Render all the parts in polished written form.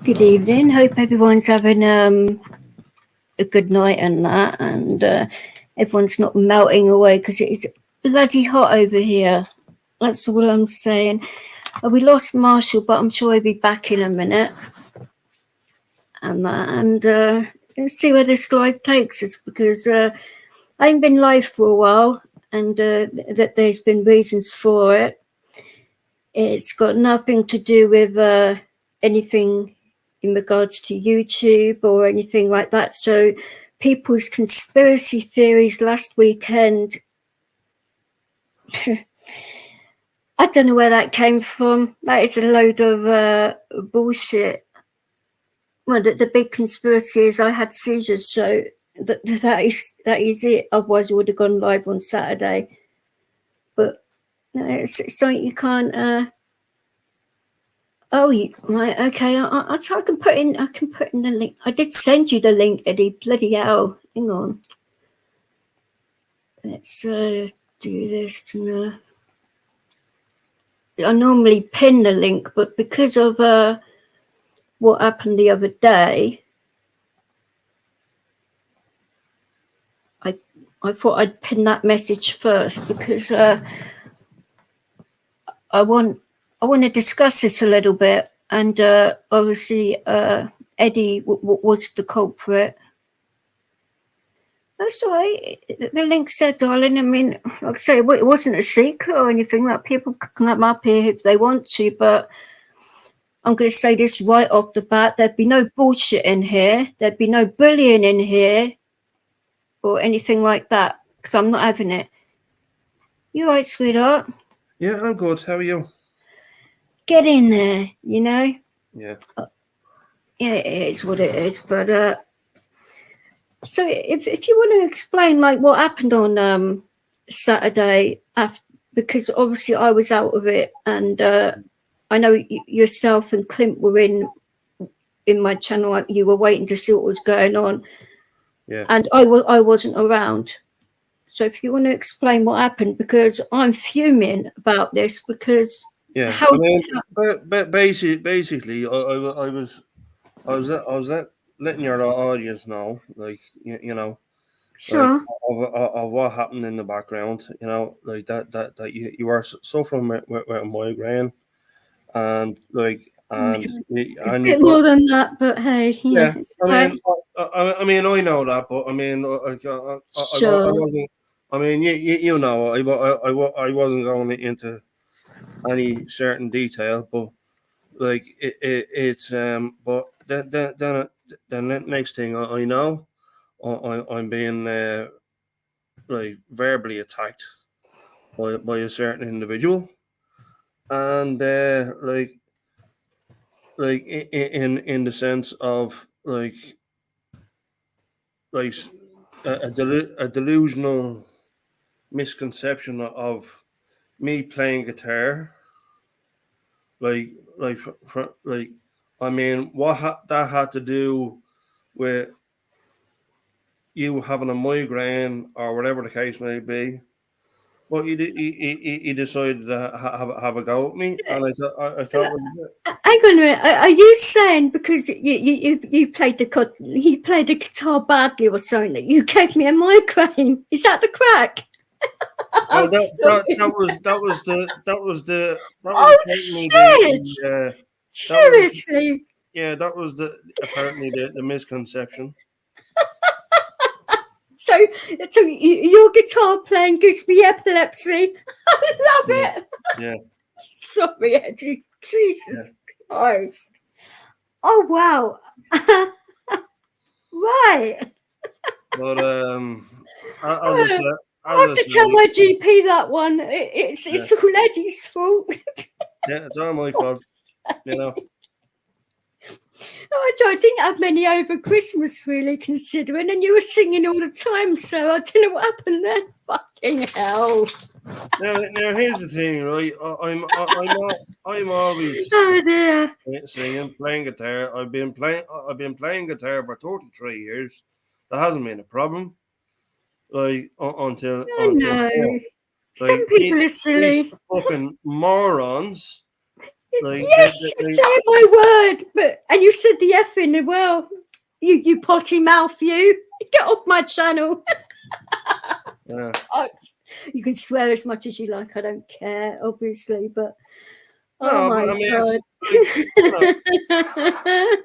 Good evening. Hope everyone's having a good night and that, and everyone's not melting away because it is bloody hot over here. That's all I'm saying. We lost Marshall, but I'm sure he'll be back in a minute. And let's see where this life takes us because I ain't been live for a while, and that there's been reasons for it. It's got nothing to do with anything in regards to YouTube or anything like that. So people's conspiracy theories last weekend, I don't know where that came from. That is a load of bullshit. Well, the big conspiracy is I had seizures, so that is it. Otherwise, I would have gone live on Saturday. But it's something you can't. Oh, right, okay. I can put in. I can put in the link. I did send you the link, Eddie. Bloody hell! Hang on. Let's do this. And, I normally pin the link, but because of what happened the other day, I thought I'd pin that message first because I want to discuss this a little bit. And obviously, Eddie was the culprit. That's all right. The link's there, darling. I mean, like I say, it wasn't a secret or anything. That people can come up here if they want to, but I'm going to say this right off the bat. There'd be no bullshit in here. There'd be no bullying in here or anything like that because I'm not having it. You all right, sweetheart? Yeah, I'm good. How are you? Get in there, you know? Yeah. Yeah, it is what it is. But so if you want to explain like what happened on Saturday, because obviously I was out of it, and I know yourself and Clint were in my channel. You were waiting to see what was going on, Yeah. and I wasn't around. So if you want to explain what happened, because I'm fuming about this, because Yeah. how I mean, but basically, I was letting your audience know, like you know, like sure. of what happened in the background. You know, like that you are suffering with a migraine, and like It's a and you bit got. more than that, but hey, yeah, Yeah, it's I fine. mean, I mean, I know that, but I mean, I Sure. wasn't. I mean, you know, I wasn't going into any certain detail, but like it's but the next thing I know, I'm being like verbally attacked by a certain individual, and like in the sense of like a delusional misconception of me playing guitar, like like I mean, what that had to do with you having a migraine or whatever the case may be. Well, he decided to have a go at me, and I So, thought, hang on a minute. Are you saying because you played the guitar badly or something that you gave me a migraine? Is that the crack? well, I'm sorry. that was Oh apparently shit! that was Seriously? yeah, that was the apparently the misconception. So, your guitar playing gives me epilepsy. I love Yeah, it. yeah, Sorry, Eddie. yeah. Jesus Christ. Oh wow. Right. But as I Uh, said, I have to tell my GP that one. yeah, It's all Eddie's fault. yeah, it's all my fault, you know. Oh, I didn't have many over Christmas, really, considering, and you were singing all the time, so I don't know what happened there. Fucking hell. Now here's the thing, right? I'm always Oh dear. singing, playing guitar. I've been playing guitar for 33 years. That hasn't been a problem. Like I until now. know. Like Some people are these silly. fucking morons Like, yes, you say my word, and you said the effing as well. You potty mouth, you get off my channel. yeah. You can swear as much as you like. I don't care, obviously, but No, oh my but I mean, god. it's like,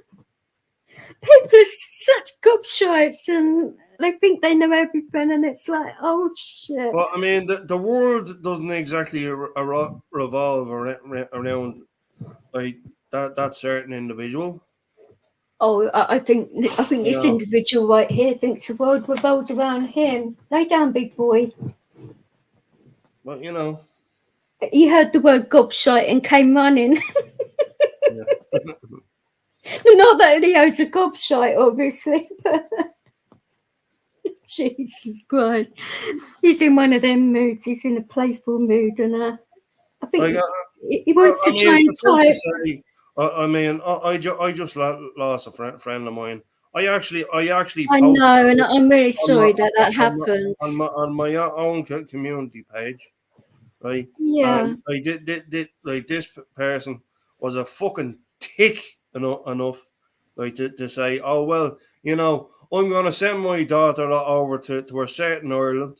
People are such gobshites and they think they know everything, and it's like, oh shit. well, I mean, the world doesn't exactly revolve around like that certain individual. Oh, I think this Yeah, individual right here thinks the world revolves around him. Lay down, big boy. but you know, He heard the word gobshite and came running. yeah. Not that he owes a gobshite, obviously, but Jesus Christ. He's in one of them moods. He's in a playful mood, and I think Like, he wants I to try mean, and supposed to type. say. I mean, I just lost a friend of mine. I actually I posted know, and it I'm really on my sorry that happens. on my own community page, right? Yeah. And I did like this person was a fucking tick enough, like to say, oh well, you know, I'm gonna send my daughter over to a certain island,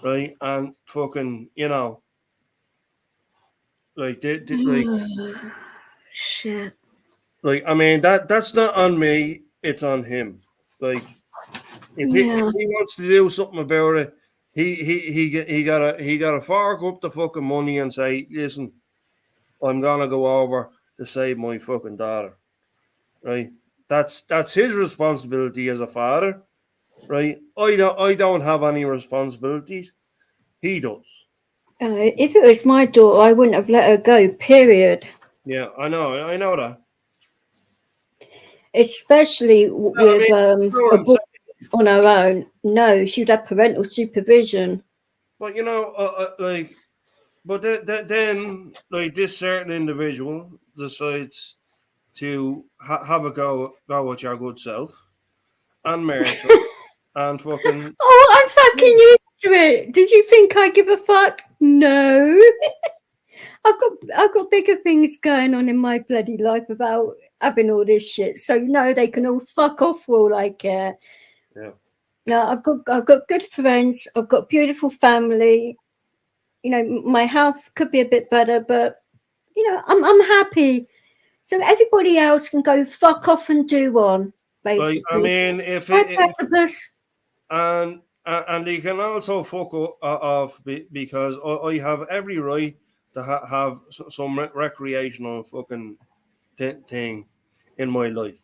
right? And fucking, you know, like Shit. like I mean that's not on me, it's on him. Like if Yeah. he wants to do something about it, he gotta fork up the fucking money and say, listen, I'm gonna go over to save my fucking daughter. Right? That's his responsibility as a father, right? I don't have any responsibilities. He does. If it was my daughter, I wouldn't have let her go, period. Yeah, I know that. Especially No, I with mean, you know what a I'm boy saying. on her own. No, she'd have parental supervision. But you know, like, but then like this certain individual decides to have a go at your good self and Marshall and fucking Oh, I'm fucking used to it. Did you think I give a fuck? No. I've got bigger things going on in my bloody life about having all this shit. So no, they can all fuck off for all I care. yeah. No, I've got good friends. I've got beautiful family. You know, my health could be a bit better, but you know, I'm happy. So everybody else can go fuck off and do one, Like I basically. mean, if Hi, it platypus. and you can also fuck off because I have every right to have some recreational fucking thing in my life.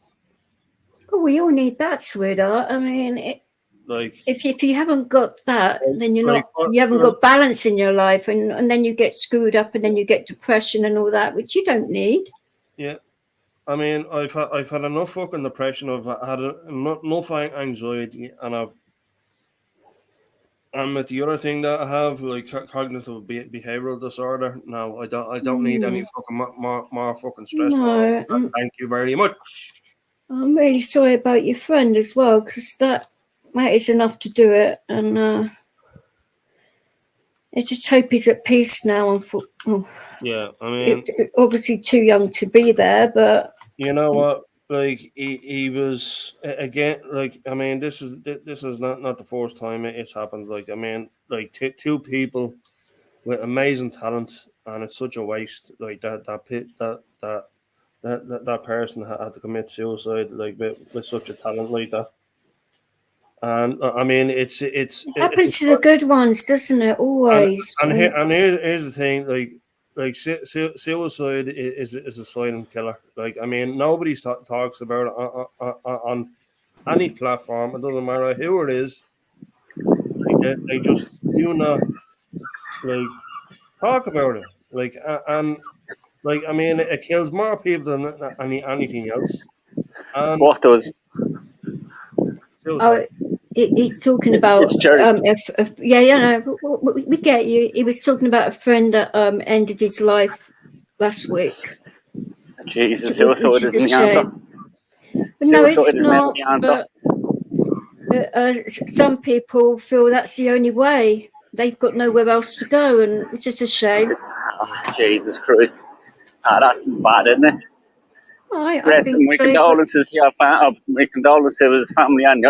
Oh, we all need that, sweetheart. I mean, Like, if you haven't got that, then like, you haven't got balance in your life, and then you get screwed up, and then you get depression and all that, which you don't need. yeah. I mean, I've had enough fucking depression. I've had enough anxiety, and with the other thing that I have, like cognitive behavioral disorder. No, I don't need any fucking more fucking stress. No, Thank you very much. I'm really sorry about your friend as well, because that is enough to do it, and I just hope he's at peace now. Yeah, I mean, Obviously too young to be there, but you know what? Like he was again. Like I mean, this is not the first time it's happened. Like I mean, like two people with amazing talent, and it's such a waste. Like that person had to commit suicide. Like with such a talent like that. And I mean, it it's a happens to the good ones, doesn't it? Always. here's the thing, like suicide is a silent killer. Like I mean, nobody talks about it on any platform. It doesn't matter who it is. Like they just do not like talk about it. Like and like I mean, it kills more people than anything else. And What does? suicide. Oh, he's talking about It's charity. if yeah, no, we get you. He was talking about a friend that ended his life last week, Jesus, which suicide is a isn't the answer. shame. But no, Suicide it's is never not. the answer. But some people feel that's the only way. They've got nowhere else to go, and which is a shame. Oh, Jesus Christ. That's bad, isn't it? I Rest think my so. condolences to your my condolences to his family and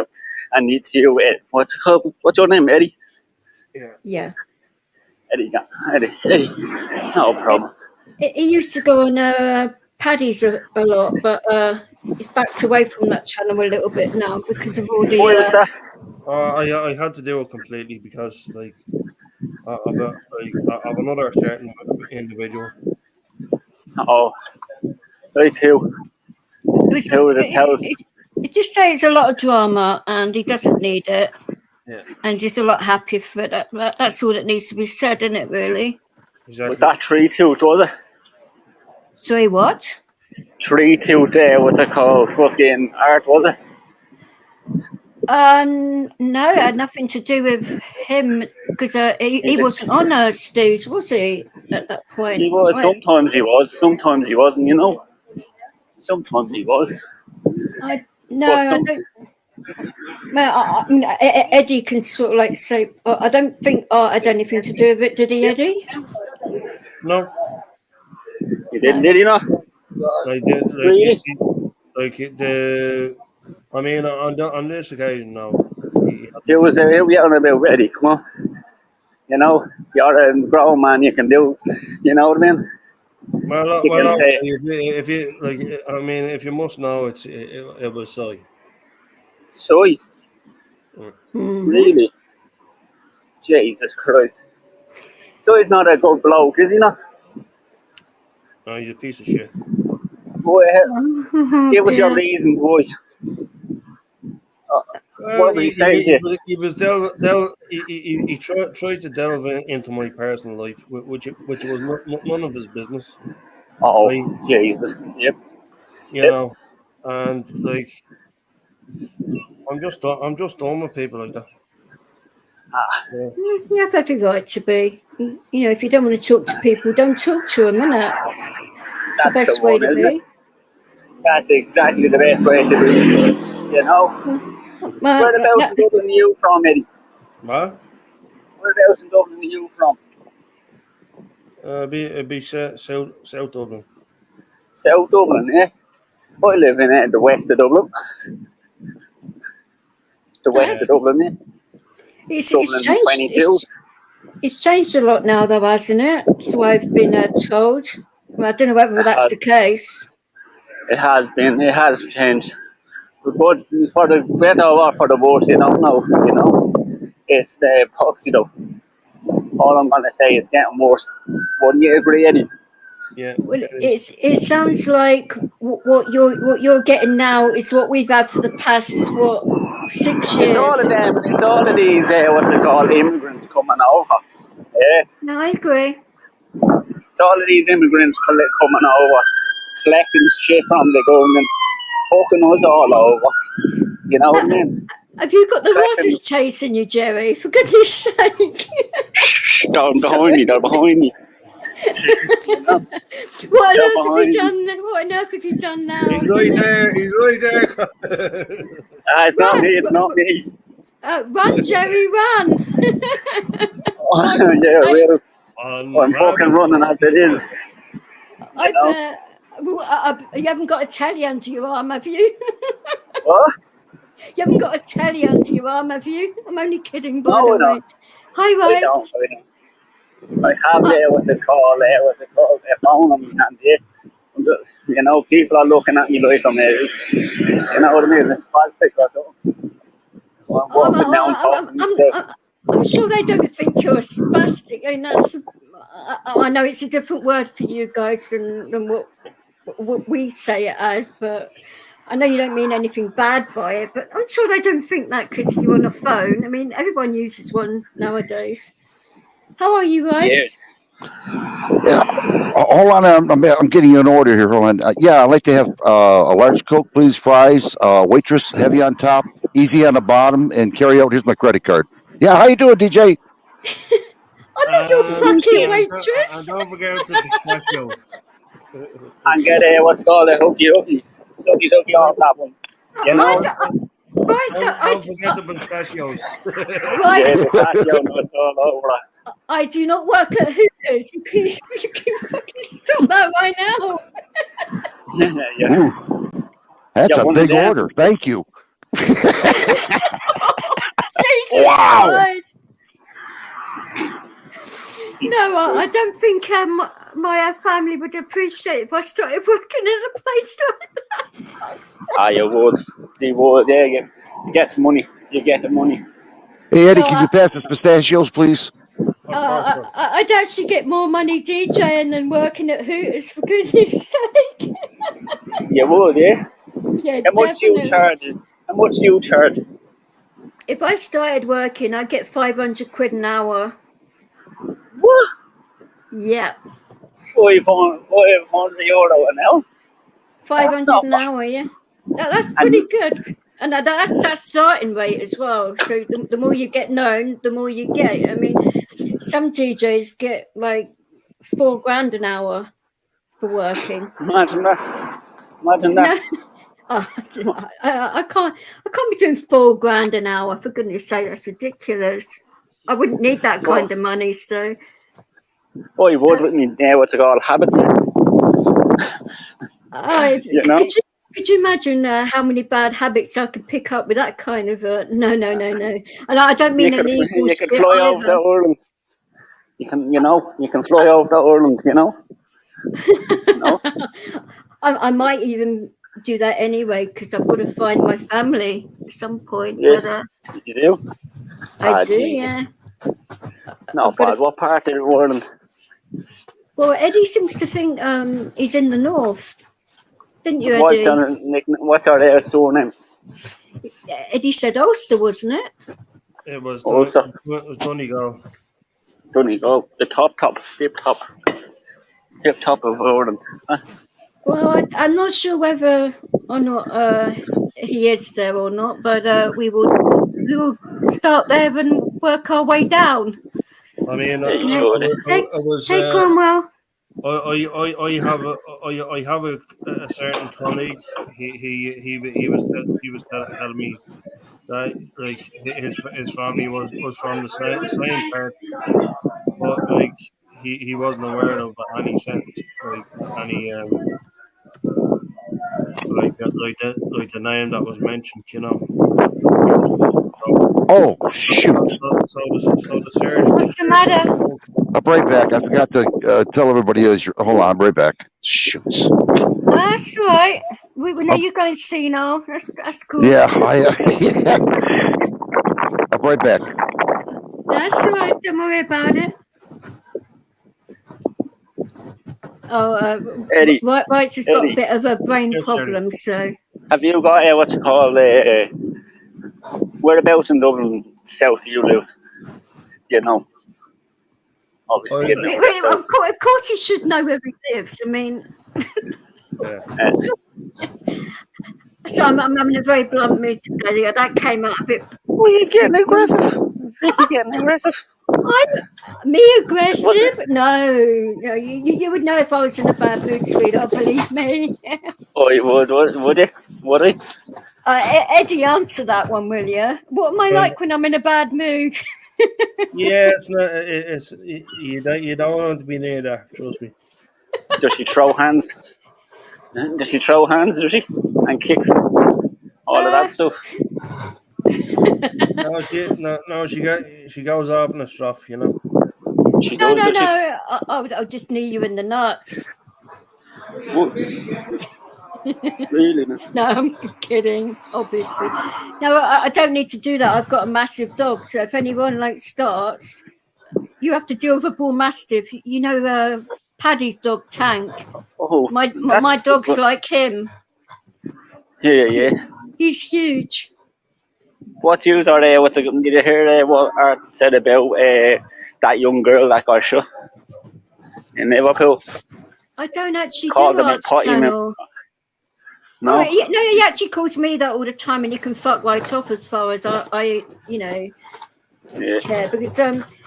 you to you. What's it called? What's your name, Eddie? Yeah. Eddie. No problem. He used to go on Paddy's a lot, but he's backed away from that channel a little bit now because of all the. Why was that? I had to do it completely because like of another certain individual. Oh, right too. It just says a lot of drama, and he doesn't need it. Yeah. And he's a lot happier for it. That's all that needs to be said, isn't it? Really. Exactly. Was that 3-2, was it? Sorry, what? 3-2 there, what's it called? Fucking art, was it? No, it had nothing to do with him because he wasn't on Stu's, was he? At that point, He was. Right. Sometimes he was. Sometimes he wasn't. You know. Sometimes he was. I don't. Well, Eddie can sort of like say. I don't think Art had anything to do with it, did he, Eddie? No. He didn't, did he not? Really? I mean, on this occasion, no. There was a we on about Eddie. Come on. You know, you're a grown man. You can do. You know what I mean? If you like, I mean, if you must know, it was Soy. Soy. Mm-hmm. Really? Jesus Christ. Soy's not a good bloke, is he not? No, he's a piece of shit. Give us your reasons why. What was he saying here? He was he tried to delve into my personal life, which was none of his business. Oh, like, Jesus! Yep. You know, and like, I'm just done with people like that. Yeah. You have every right to be. You know, if you don't want to talk to people, don't talk to them, isn't it? It's the best way to be. That's exactly the best way to be. You know. Whereabouts in Dublin are you from, Eddie? What? Whereabouts in Dublin are you from? It'd be South Dublin. South Dublin, yeah. I live in the west of Dublin. The west of Dublin, yeah. It's changed a lot now, though, hasn't it? So I've been told. Well, I don't know whether that's the case. It has been. It has changed. But for the better or for the worse, you don't know. You know, it's the poxy though. All I'm gonna say, it's getting worse. Wouldn't you agree, Eddie? Yeah. Well, it sounds like what you're getting now is what we've had for the past 6 years. It's all of them. It's all of these what's it called, immigrants coming over. Yeah. No, I agree. It's all of these immigrants coming over, collecting shit from the government, fucking us all over. You know what I mean? Have you got the horses chasing you, Jerry? For goodness sake! They're behind me. They're behind me. What on earth have you done now? He's right there. It's not me. It's not me. Run, Jerry, run! Yeah, well, I'm fucking running as it is. You haven't got a telly under your arm, have you? What? You haven't got a telly under your arm, have you? I'm only kidding, by the way. Hi, I don't. I have what's it called, a phone on my hand, yeah. You know, people are looking at me like I'm you know what I mean, it's spastic or something. I'm sure they don't think you're spastic. I mean, I know it's a different word for you guys than what we say it as, but I know you don't mean anything bad by it, but I'm sure they don't think that because you're on a phone. I mean, everyone uses one nowadays. How are you guys? Yeah. Hold on, I'm getting you an order here. Hold on. Yeah, I'd like to have a large Coke, please, fries, waitress, heavy on top, easy on the bottom, and carry out. Here's my credit card. Yeah, how you doing, DJ? I'm not your fucking waitress. And don't forget the pistachios. And get what's called a hooky. Sucky off that one. You know? Don't forget the pistachios. Right. Yeah, pistachio nuts all over. I do not work at years. You can fucking stop that right now. Yeah. Ooh, that's Yeah, a one big of them. order. Thank you. Jesus Wow. Christ. No, I don't think my family would appreciate if I started working in a place like that. You would. You would. Yeah, you get the money. You get the money. Hey, Eddie, No, can you pass us pistachios, please? Of course. I'd actually get more money DJing than working at Hooters, for goodness sake. You would, yeah. Yeah, How much you definitely. charge? How much you charge? If I started working, I'd get 500 quid an hour. What? Yeah, 500 euro an hour? 500 not an bad. hour, yeah. That's And pretty good. And that's starting rate as well. So the more you get known, the more you get. I mean, some DJs get like $4,000 an hour for working. imagine that. Imagine No, that. I can't be doing $4,000 an hour, for goodness sake. That's ridiculous. I wouldn't need that kind of money. So You would with me. Yeah, what's it called? Habits. You know? could you imagine how many bad habits I could pick up with that kind of no. And I don't mean illegal You could shit fly over to either. Ireland. You can fly over to Ireland, No? I might even do that anyway because I've got to find my family at some point. Yes. But You do? I do, Jesus. yeah. Not bad. What part of Ireland? Well, Eddie seems to think he's in the north, didn't you, What's Eddie? their surname? Eddie said Ulster, wasn't it? It was Also. it was Donegal. Donegal, the tip top of Ireland. Well, I'm not sure whether or not he is there or not, but we will start there and work our way down. I mean, Yeah, you should. I was. Hey, Cromwell. I have a certain colleague. He was telling me that like his family was from the same part, but like he wasn't aware of any sense like any like the name that was mentioned, Oh, shoot. So the surgeon. What's the matter? I'm right back. I forgot to tell everybody. Hold on, I'm right back. Shoots. That's right. We know you guys see now. That's cool. Yeah, I'm right back. That's all right. Don't worry about it. Oh, Eddie. Right's has got Eddie. a bit of a brain Yes, problem, so. Have you got what's it called? Whereabouts in Dublin south do you live? Obviously. Of course, he should know where he lives. I mean. Yeah. So I'm having a very blunt mood today. That came out a bit. Well, you're getting aggressive. You're getting aggressive. Me aggressive? No. You would know if I was in a bad mood, sweetheart. Believe me. You would you? Would I? Eddie, answer that one, will you? What am I like when I'm in a bad mood? Yeah, it's not. It's you don't want to be near that. Trust me. Does she throw hands? Does she throw hands? Does she? And kicks? All of that stuff. No, she goes off in a stuff, She does. No. I'll just knee you in the nuts. Really? No, I'm kidding, obviously. No, I don't need to do that. I've got a massive dog, so if anyone starts, you have to deal with a bull mastiff. Paddy's dog, Tank. Oh, my dog's like him. Yeah. He's huge. What news are there? Did you hear what Art said about that young girl that got shot in Liverpool? I don't actually Called do him Art's a channel. No? He actually calls me that all the time, and you can fuck right off as far as I care. Because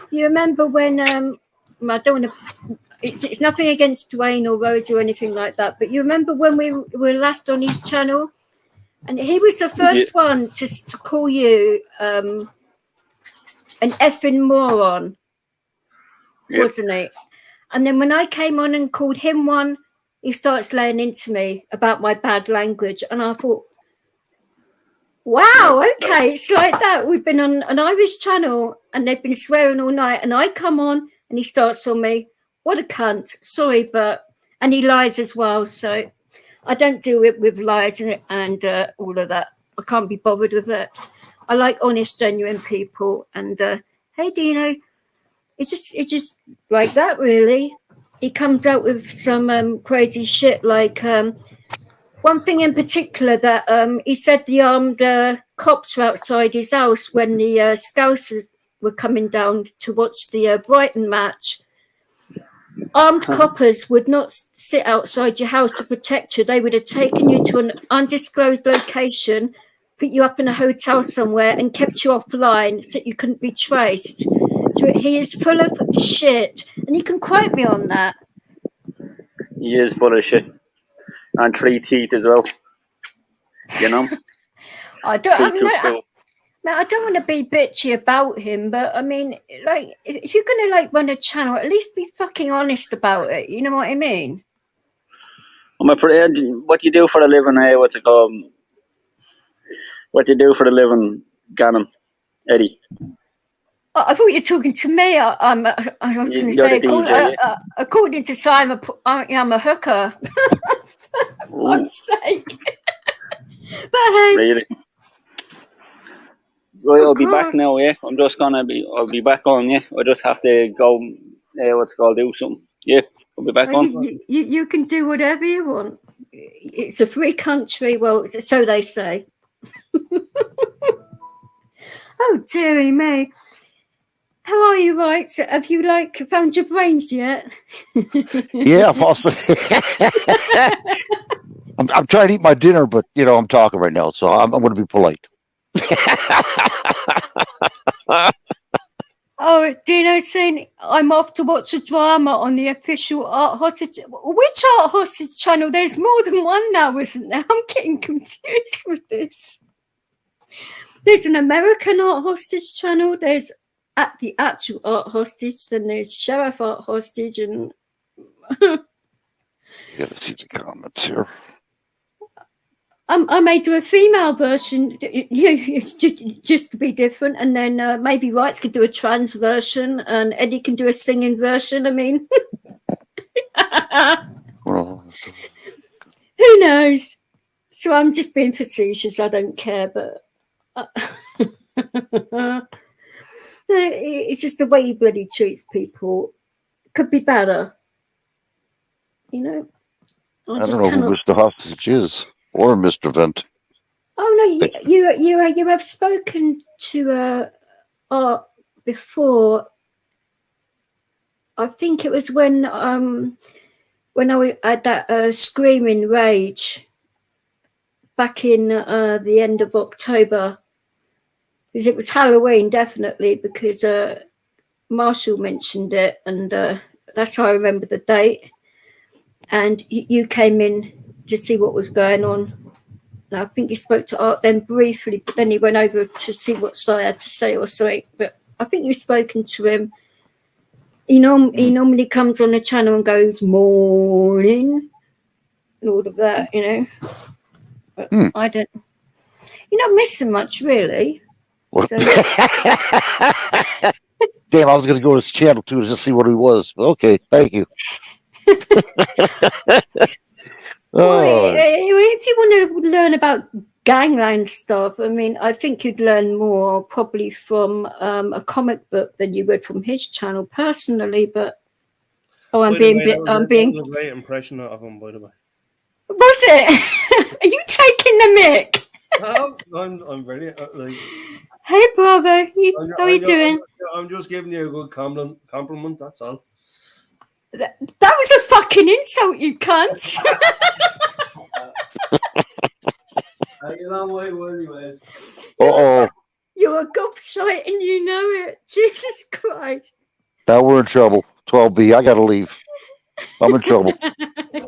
you remember when I don't want to. It's nothing against Dwayne or Rosie or anything like that, but you remember when we were last on his channel, and he was the first one to call you an effing moron, wasn't he? And then when I came on and called him one, he starts laying into me about my bad language. And I thought, wow, okay, it's like that. We've been on an Irish channel and they've been swearing all night. And I come on and he starts on me. What a cunt. Sorry, but... And he lies as well. So I don't deal with lies and all of that. I can't be bothered with it. I like honest, genuine people. And hey, Dino, it's just like that, really. He comes out with some crazy shit. Like one thing in particular that he said the armed cops were outside his house when the Scousers were coming down to watch the Brighton match. Armed coppers would not sit outside your house to protect you. They would have taken you to an undisclosed location, put you up in a hotel somewhere and kept you offline so you couldn't be traced. So he is full of shit. And you can quote me on that. He is full of shit. And 3 teeth as well. You know? I don't want to be bitchy about him, but I mean, like, if you're going to like run a channel, at least be fucking honest about it. You know what I mean? What do you do for a living, what's it called? What do you do for a living, Gannon? Eddie? I thought you were talking to me. I was going to say, according to Simon, I'm a hooker. For fuck's sake. But hey. Really? Right, I'll be back now, yeah? I'll be back on, yeah? I just have to go, do something. Yeah, I'll be back on. You can do whatever you want. It's a free country. Well, so they say. Oh, dearie me. How are you, right? So have you, found your brains yet? Yeah, possibly. I'm trying to eat my dinner, but, I'm talking right now, so I'm going to be polite. Oh, Dino's saying I'm off to watch a drama on the official Art Hostage. Which Art Hostage channel? There's more than one now, isn't there? I'm getting confused with this. There's an American Art Hostage channel. There's at the actual Art Hostage. Then there's Sheriff Art Hostage, and you gotta see the comments here. I may do a female version, just to be different, and then maybe Rights could do a trans version, and Eddie can do a singing version. I mean, Well, who knows? So I'm just being facetious. I don't care, but it's just the way he bloody treats people. Could be better, I don't know who Mr. Hostage is. Or Mr. Vent. Oh no, you have spoken to Art before. I think it was when I had that screaming rage back in the end of October, because it was Halloween, definitely, because Marshall mentioned it, and that's how I remember the date. And you came in to see what was going on. And I think he spoke to Art then briefly, but then he went over to see what I had to say or something. But I think you've spoken to him. He normally comes on the channel and goes, morning, and all of that, But I don't... You're not missing much, really. So... Damn, I was going to go to his channel, too, to just see what he was. Okay, thank you. Well, if you want to learn about gangland stuff, I mean, I think you'd learn more probably from a comic book than you would from his channel, personally. But I'm being a great impression of him, by the way. Was it? Are you taking the mic? I'm very Hey, brother, how are you doing? I'm just giving you a good compliment. That's all. That was a fucking insult, you cunt. You're a gobshite and you know it. Jesus Christ. Now we're in trouble. 12B, I gotta leave. I'm in trouble.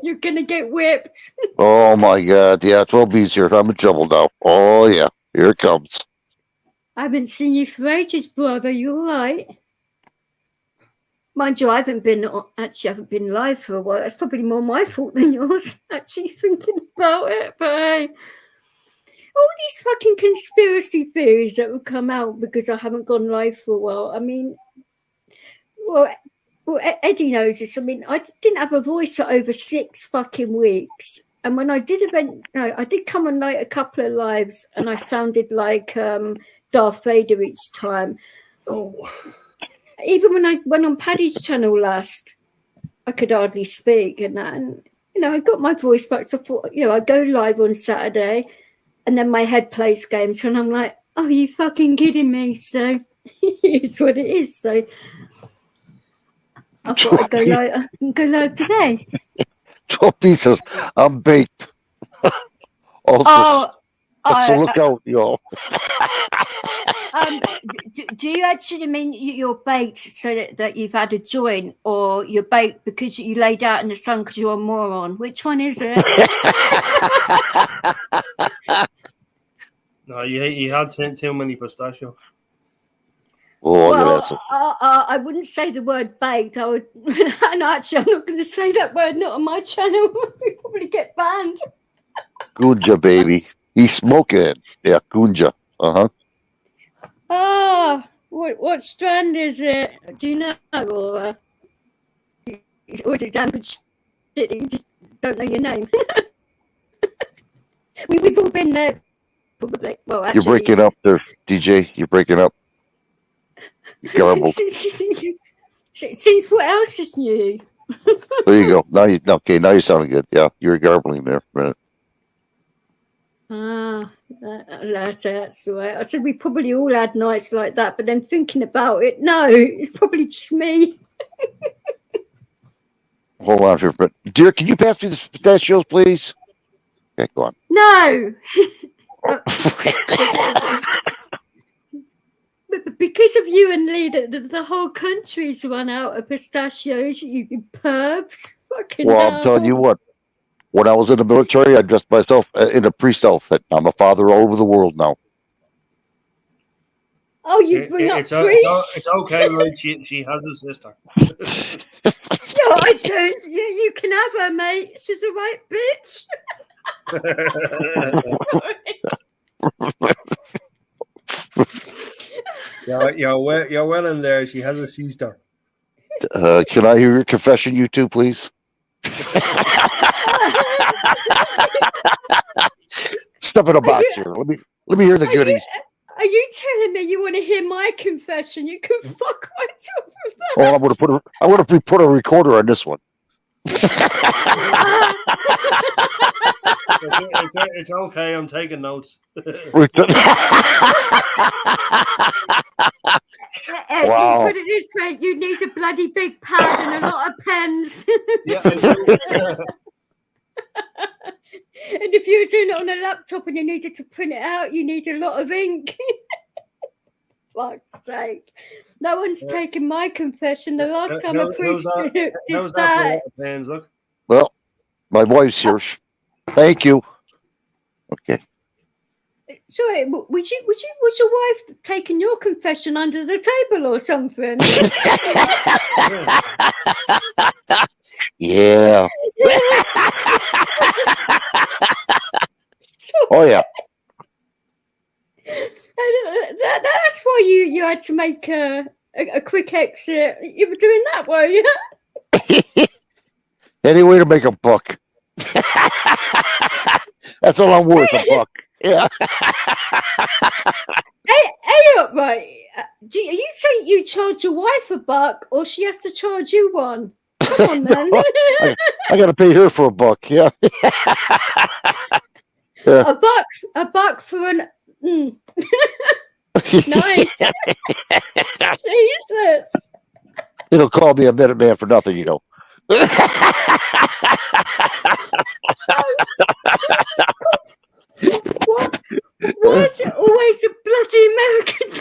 You're gonna get whipped. Oh my God. Yeah, 12B's here. I'm in trouble now. Oh yeah. Here it comes. I haven't seen you for ages, brother. You all right? Mind you, I haven't been live for a while. That's probably more my fault than yours, actually, thinking about it. But hey, all these fucking conspiracy theories that will come out because I haven't gone live for a while. I mean, well, Eddie knows this. I mean, I didn't have a voice for over 6 fucking weeks. And when I did I did come on like a couple of lives and I sounded like Darth Vader each time. Oh. Even when I went on Paddy's channel last, I could hardly speak and that. And, I got my voice back. So I thought, I go live on Saturday and then my head plays games. And I'm like, oh, you fucking kidding me? So it's what it is. So I thought I'd go live today. 12 pieces. I'm baked. Also, so look out, y'all. Do you actually mean you're baked so that you've had a joint, or you're baked because you laid out in the sun because you're a moron? Which one is it? No, you had too many pistachio. Oh, well, I wouldn't say the word baked. I would, and actually, I'm not going to say that word. Not on my channel. We probably get banned. Gunja, baby. He's smoking. Yeah, Gunja. What strand is it? Do you know? Or is it damn good shit that you just don't know your name? We've all been there, probably. Well, actually, you're breaking up there, DJ. You're breaking up. Garbled. Since what else is new? There you go. Now you're sounding good. Yeah, you're garbling there for a minute. That's right. I said we probably all had nights like that, but then thinking about it, no, it's probably just me. Hold on here, but dear, can you pass me the pistachios, please? Okay, go on. No. But because of you and Lee, the whole country's run out of pistachios. You pervs. Fucking well, hell. I'm telling you what. When I was in the military, I dressed myself in a priest outfit. I'm a father all over the world now. Oh, you bring up priests? It's okay, right? She has a sister. No, I don't. You can have her, mate. She's a right bitch. You're well in there. She has a sister. Can I hear your confession, you two, please? Step in a box here. Let me hear the goodies. Are you telling me you want to hear my confession? You can fuck right off of that. Oh, I'm gonna put a recorder on this one. It's okay. I'm taking notes. Ed, Wow. put it this way: you need a bloody big pad and a lot of pens. Yeah, I do. And if you were doing it on a laptop and you needed to print it out, you need a lot of ink. Fuck's sake. No one's taken my confession. The last time a priest did that. Pens, look. Well, my wife's here. Thank you. Okay. Sorry, was your wife taking your confession under the table or something? Yeah. Oh yeah. That's why you had to make a quick exit. You were doing that, were you? Any way to make a buck. That's all I'm worth, a buck. Yeah. Hey, up, right. Are you saying you charge your wife $1 or she has to charge you one? Come on, then. I got to pay her for $1. Yeah. $1 for an. Nice. Jesus. It'll call me a minute man for nothing, you know. What? Why is it always the bloody Americans?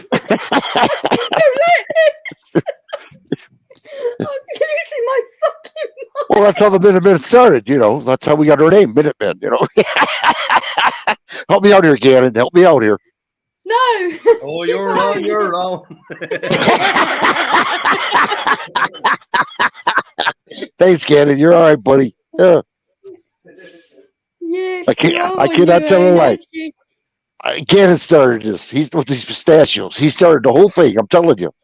I'm losing my fucking mind. Well, that's how the Minutemen started, you know. That's how we got our name, Minutemen, you know. Help me out here, Gannon. Help me out here. No. Oh, you're wrong. You're wrong. Thanks, Cannon. You're all right, buddy. Yeah. Yes, I can't. you are I on cannot your tell a own, lie. aren't you? Cannon started this. He's with these pistachios. He started the whole thing. I'm telling you.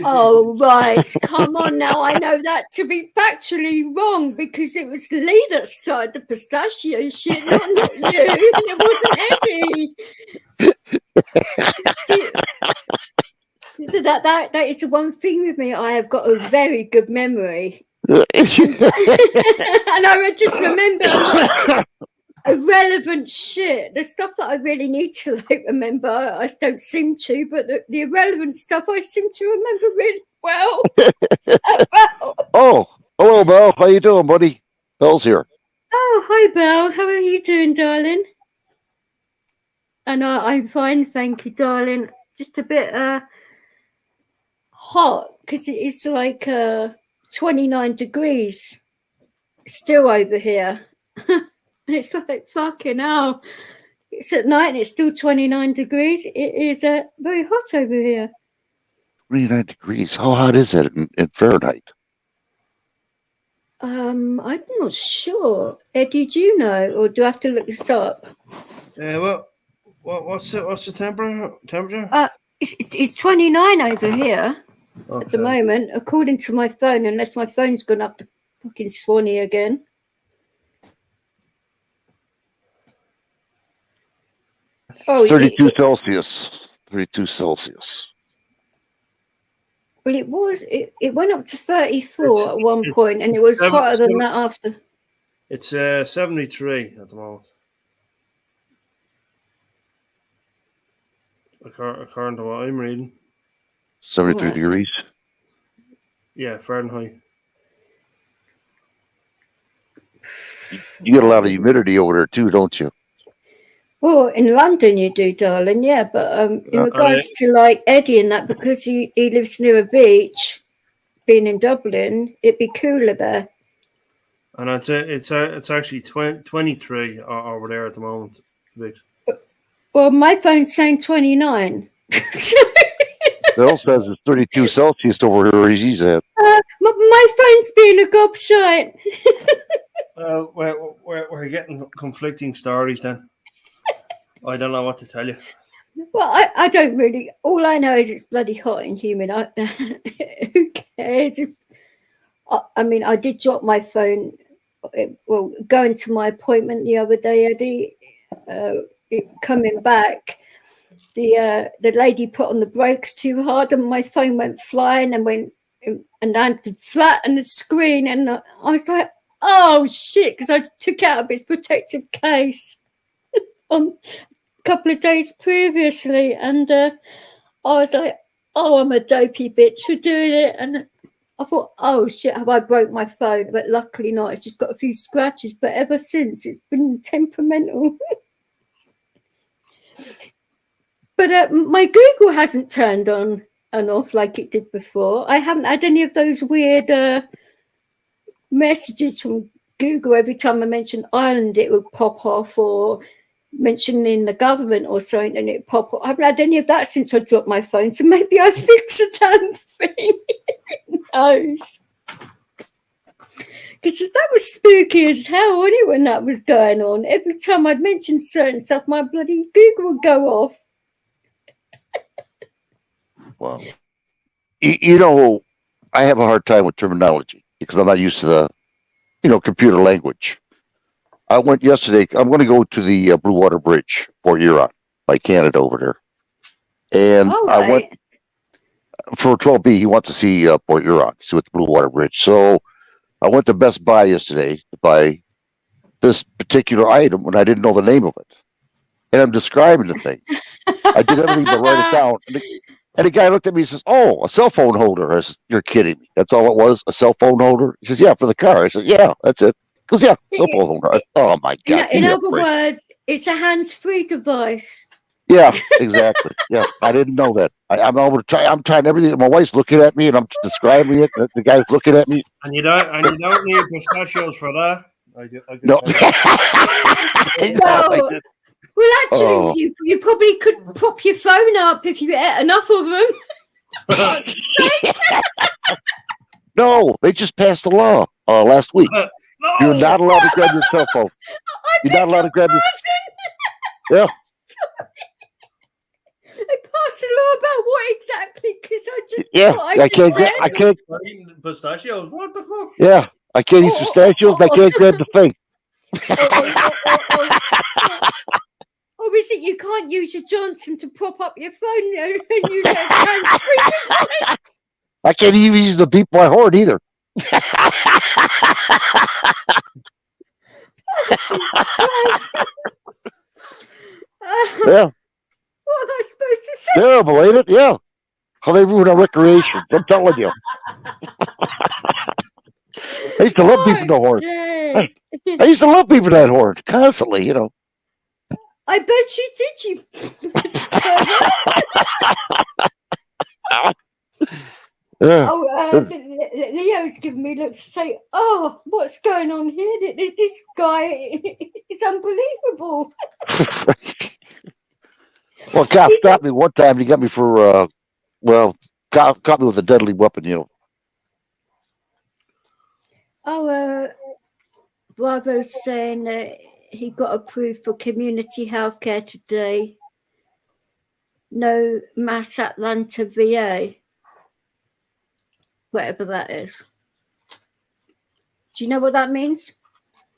Oh, right. Come on now. I know that to be factually wrong because it was Lee that started the pistachio shit, not you. It wasn't Eddie. See, that is the one thing with me. I have got a very good memory. And I would just remember lots of irrelevant shit. The stuff that I really need to like remember, I don't seem to, but the irrelevant stuff I seem to remember really well. Oh, hello, Belle. How you doing, buddy? Belle's here. Oh, hi, Belle. How are you doing, darling? And I'm fine, thank you, darling. Just a bit hot because it's like 29 degrees still over here. It's like fucking hell. It's at night and it's still 29 degrees. It is very hot over here. 29 degrees. How hot is it in Fahrenheit? I'm not sure. Eddie, do you know, or do I have to look this up? What's the temperature? It's 29 over here Okay. at the moment, according to my phone, unless my phone's gone up to fucking Swanee again. Oh, 32 Celsius. 32 Celsius. Well, it went up to 34 at one point, and it was hotter than that after. It's 73 at the moment. According to what I'm reading. 73 Right. degrees. Yeah, Fahrenheit. You get a lot of humidity over there too, don't you? Well, in London you do, darling, yeah. But in regards to like Eddie and that, because he lives near a beach, being in Dublin, it'd be cooler there. And it's actually 23 over there at the moment. Well, my phone's saying 29. Bill says it's 32 Celsius over here where he's at. My phone's being a gobshite. We're getting conflicting stories then. I don't know what to tell you. Well, I don't really. All I know is it's bloody hot and humid. Who cares? I mean, I did drop my phone. Well, going to my appointment the other day, Eddie, coming back, the lady put on the brakes too hard, and my phone went flying and went and landed flat on the screen, and I was like, "Oh shit!" Because I took out of its protective case on a couple of days previously, and I was like, "Oh, I'm a dopey bitch for doing it," and I thought, "Oh shit, have I broke my phone?" But luckily not. It's just got a few scratches. But ever since, it's been temperamental. But my Google hasn't turned on and off like it did before. I haven't had any of those weird messages from Google. Every time I mention Ireland, it would pop off, or mentioning the government or something, and it pop off. I haven't had any of that since I dropped my phone. So maybe I fixed the damn thing. Who knows? Because that was spooky as hell, wasn't it, when that was going on? Every time I'd mention certain stuff, my bloody Google would go off. Well, you know, I have a hard time with terminology because I'm not used to the, computer language. I went yesterday. I'm going to go to the Blue Water Bridge, Port Huron, by Canada over there. And I went for 12B. He wants to see Port Huron, see what the Blue Water Bridge. So I went to Best Buy yesterday to buy this particular item when I didn't know the name of it. And I'm describing the thing. I did everything but write it down. And the guy looked at me and says, "Oh, a cell phone holder." I said, "You're kidding me. That's all it was? A cell phone holder?" He says, "Yeah, for the car." I said, "Yeah, that's it." He goes, "Yeah, cell phone holder." Oh, my God. In other words, it's a hands-free device. Yeah, exactly. Yeah, I didn't know that. I'm trying everything. My wife's looking at me, and I'm describing it. The guy's looking at me. And you don't need pistachios for that. No. No. Well, actually, Oh. you probably could prop your phone up if you ate enough of them. No, they just passed the law last week. No! You're not allowed to grab your cell phone. You're not allowed to grab your. Yeah. They passed a law about what exactly? Because I just Yeah, what I can't just get. I can't. Eating pistachios. What the fuck? Yeah, I can't eat pistachios. I can't grab the thing. Or is it you can't use your Johnson to prop up your phone and use it as hands-free device? I can't even use the beep my horn either. Jesus Christ. Yeah, What am I supposed to say? yeah, believe it. Yeah, how they ruin our recreation. I'm telling you. I used to love beeping the horn. I used to love beeping that horn constantly. You know. I bet you did, you. Yeah. Oh, Leo's giving me looks to say, "Oh, what's going on here? This guy is unbelievable." Well, cop stopped me one time. He got me for caught me with a deadly weapon. You know. Oh, Bravo's saying that he got approved for community healthcare today. No mass Atlanta VA. Whatever that is. Do you know what that means?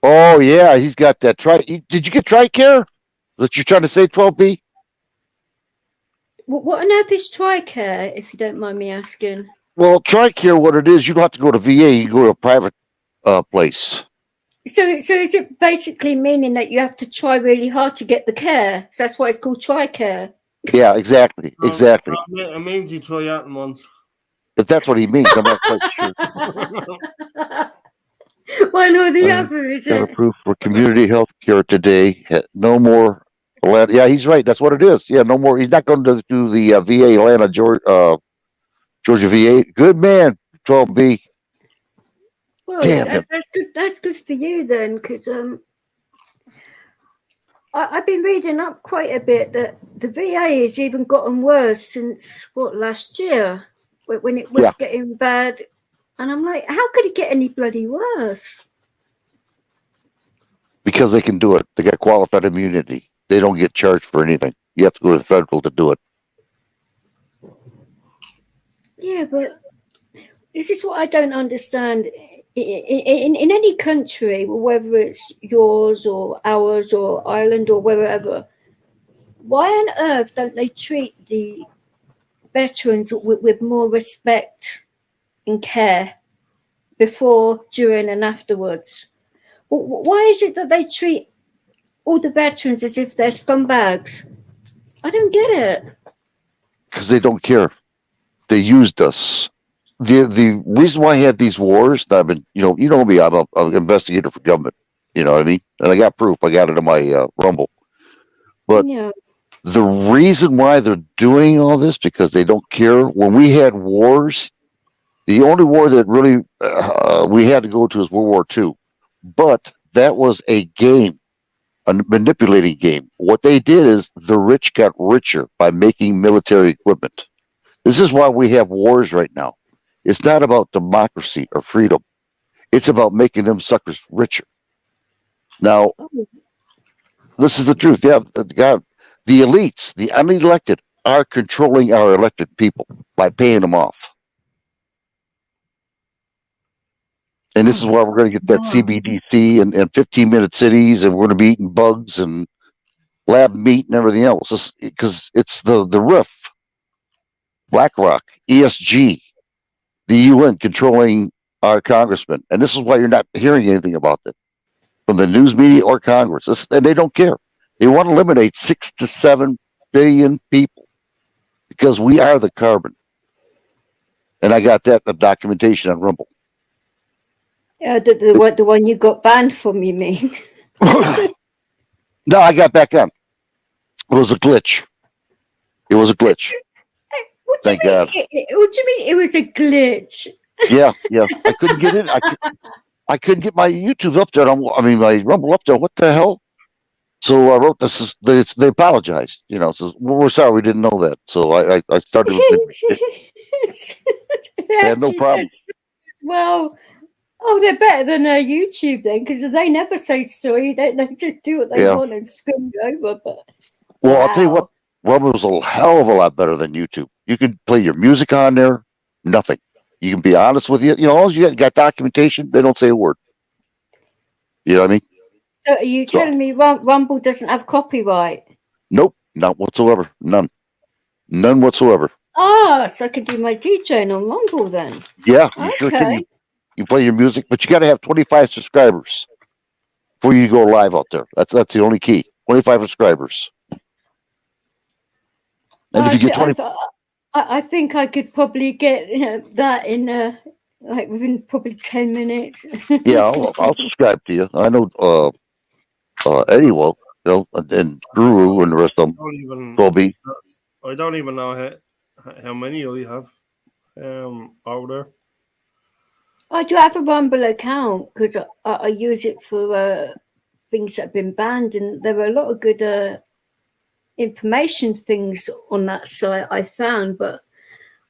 Oh yeah, he's got that. Did you get TRICARE? That you're trying to say 12B? What on earth is TRICARE, if you don't mind me asking? Well, TRICARE, what it is, you don't have to go to VA. You go to a private place. So is it basically meaning that you have to try really hard to get the care? So that's why it's called TRICARE. Yeah, exactly. It means you try out once. But that's what he means. I'm not quite sure. One or the other, is Got it? approved for community health care today. No more. Yeah, he's right. That's what it is. Yeah, no more. He's not going to do the VA Atlanta, Georgia VA. Good man, 12B. Well, Damn that's good. That's good for you then, because I've been reading up quite a bit that the VA has even gotten worse since last year when it was getting bad, and I'm like, how could it get any bloody worse? Because they can do it. They got qualified immunity. They don't get charged for anything. You have to go to the federal to do it. Yeah, but this is what I don't understand. In any country, whether it's yours or ours or Ireland or wherever, why on earth don't they treat the veterans with more respect and care before, during, and afterwards? Why is it that they treat all the veterans as if they're scumbags? I don't get it. Because they don't care. They used us. The reason why I had these wars, I've been, you know me, I'm an investigator for government. You know what I mean? And I got proof. I got it in my Rumble. But the reason why they're doing all this, because they don't care. When we had wars, the only war that really we had to go to is World War II. But that was a game, a manipulating game. What they did is the rich got richer by making military equipment. This is why we have wars right now. It's not about democracy or freedom. It's about making them suckers richer. Now, this is the truth. Yeah, God, the elites, the unelected, are controlling our elected people by paying them off. And this is why we're going to get that CBDC and 15-minute cities, and we're going to be eating bugs and lab meat and everything else. Because it's the RIF, BlackRock, ESG, the UN controlling our congressmen. And this is why you're not hearing anything about it from the news media or Congress. And they don't care. They want to eliminate 6 to 7 billion people because we are the carbon. And I got that in documentation on Rumble. Yeah, the one you got banned from, you mean? No, I got back on. It was a glitch. It was a glitch. Thank God. What do you mean it was a glitch? Yeah. I couldn't get in. I couldn't get my YouTube up there. My Rumble up there. What the hell? So I wrote this. They apologized. Says we're sorry, we didn't know that. So I started. They had no Actually, problem. that's well. Oh, they're better than YouTube then, because they never say sorry. They just do what they Yeah. want and screw you over. But Well, I'll tell you what. wow. Rumble was a hell of a lot better than YouTube. You can play your music on there. Nothing. You can be honest with you. All you got documentation. They don't say a word. You know what I mean? So are you So telling me Rumble doesn't have copyright? nope, not whatsoever. None whatsoever. Oh, so I can do my DJing on Rumble then. Yeah, you sure can. Okay. You play your music, but you got to have 25 subscribers before you go live out there. That's the only key. 25 subscribers. And if you get 20, I think I could probably get that in like within probably 10 minutes. yeah, I'll subscribe to you. I know Eddie will, and Guru and the rest of them. Bobby. I don't even know how many I have over there. I do have a Rumble account because I use it for things that have been banned, and there are a lot of good information things on that site I found, but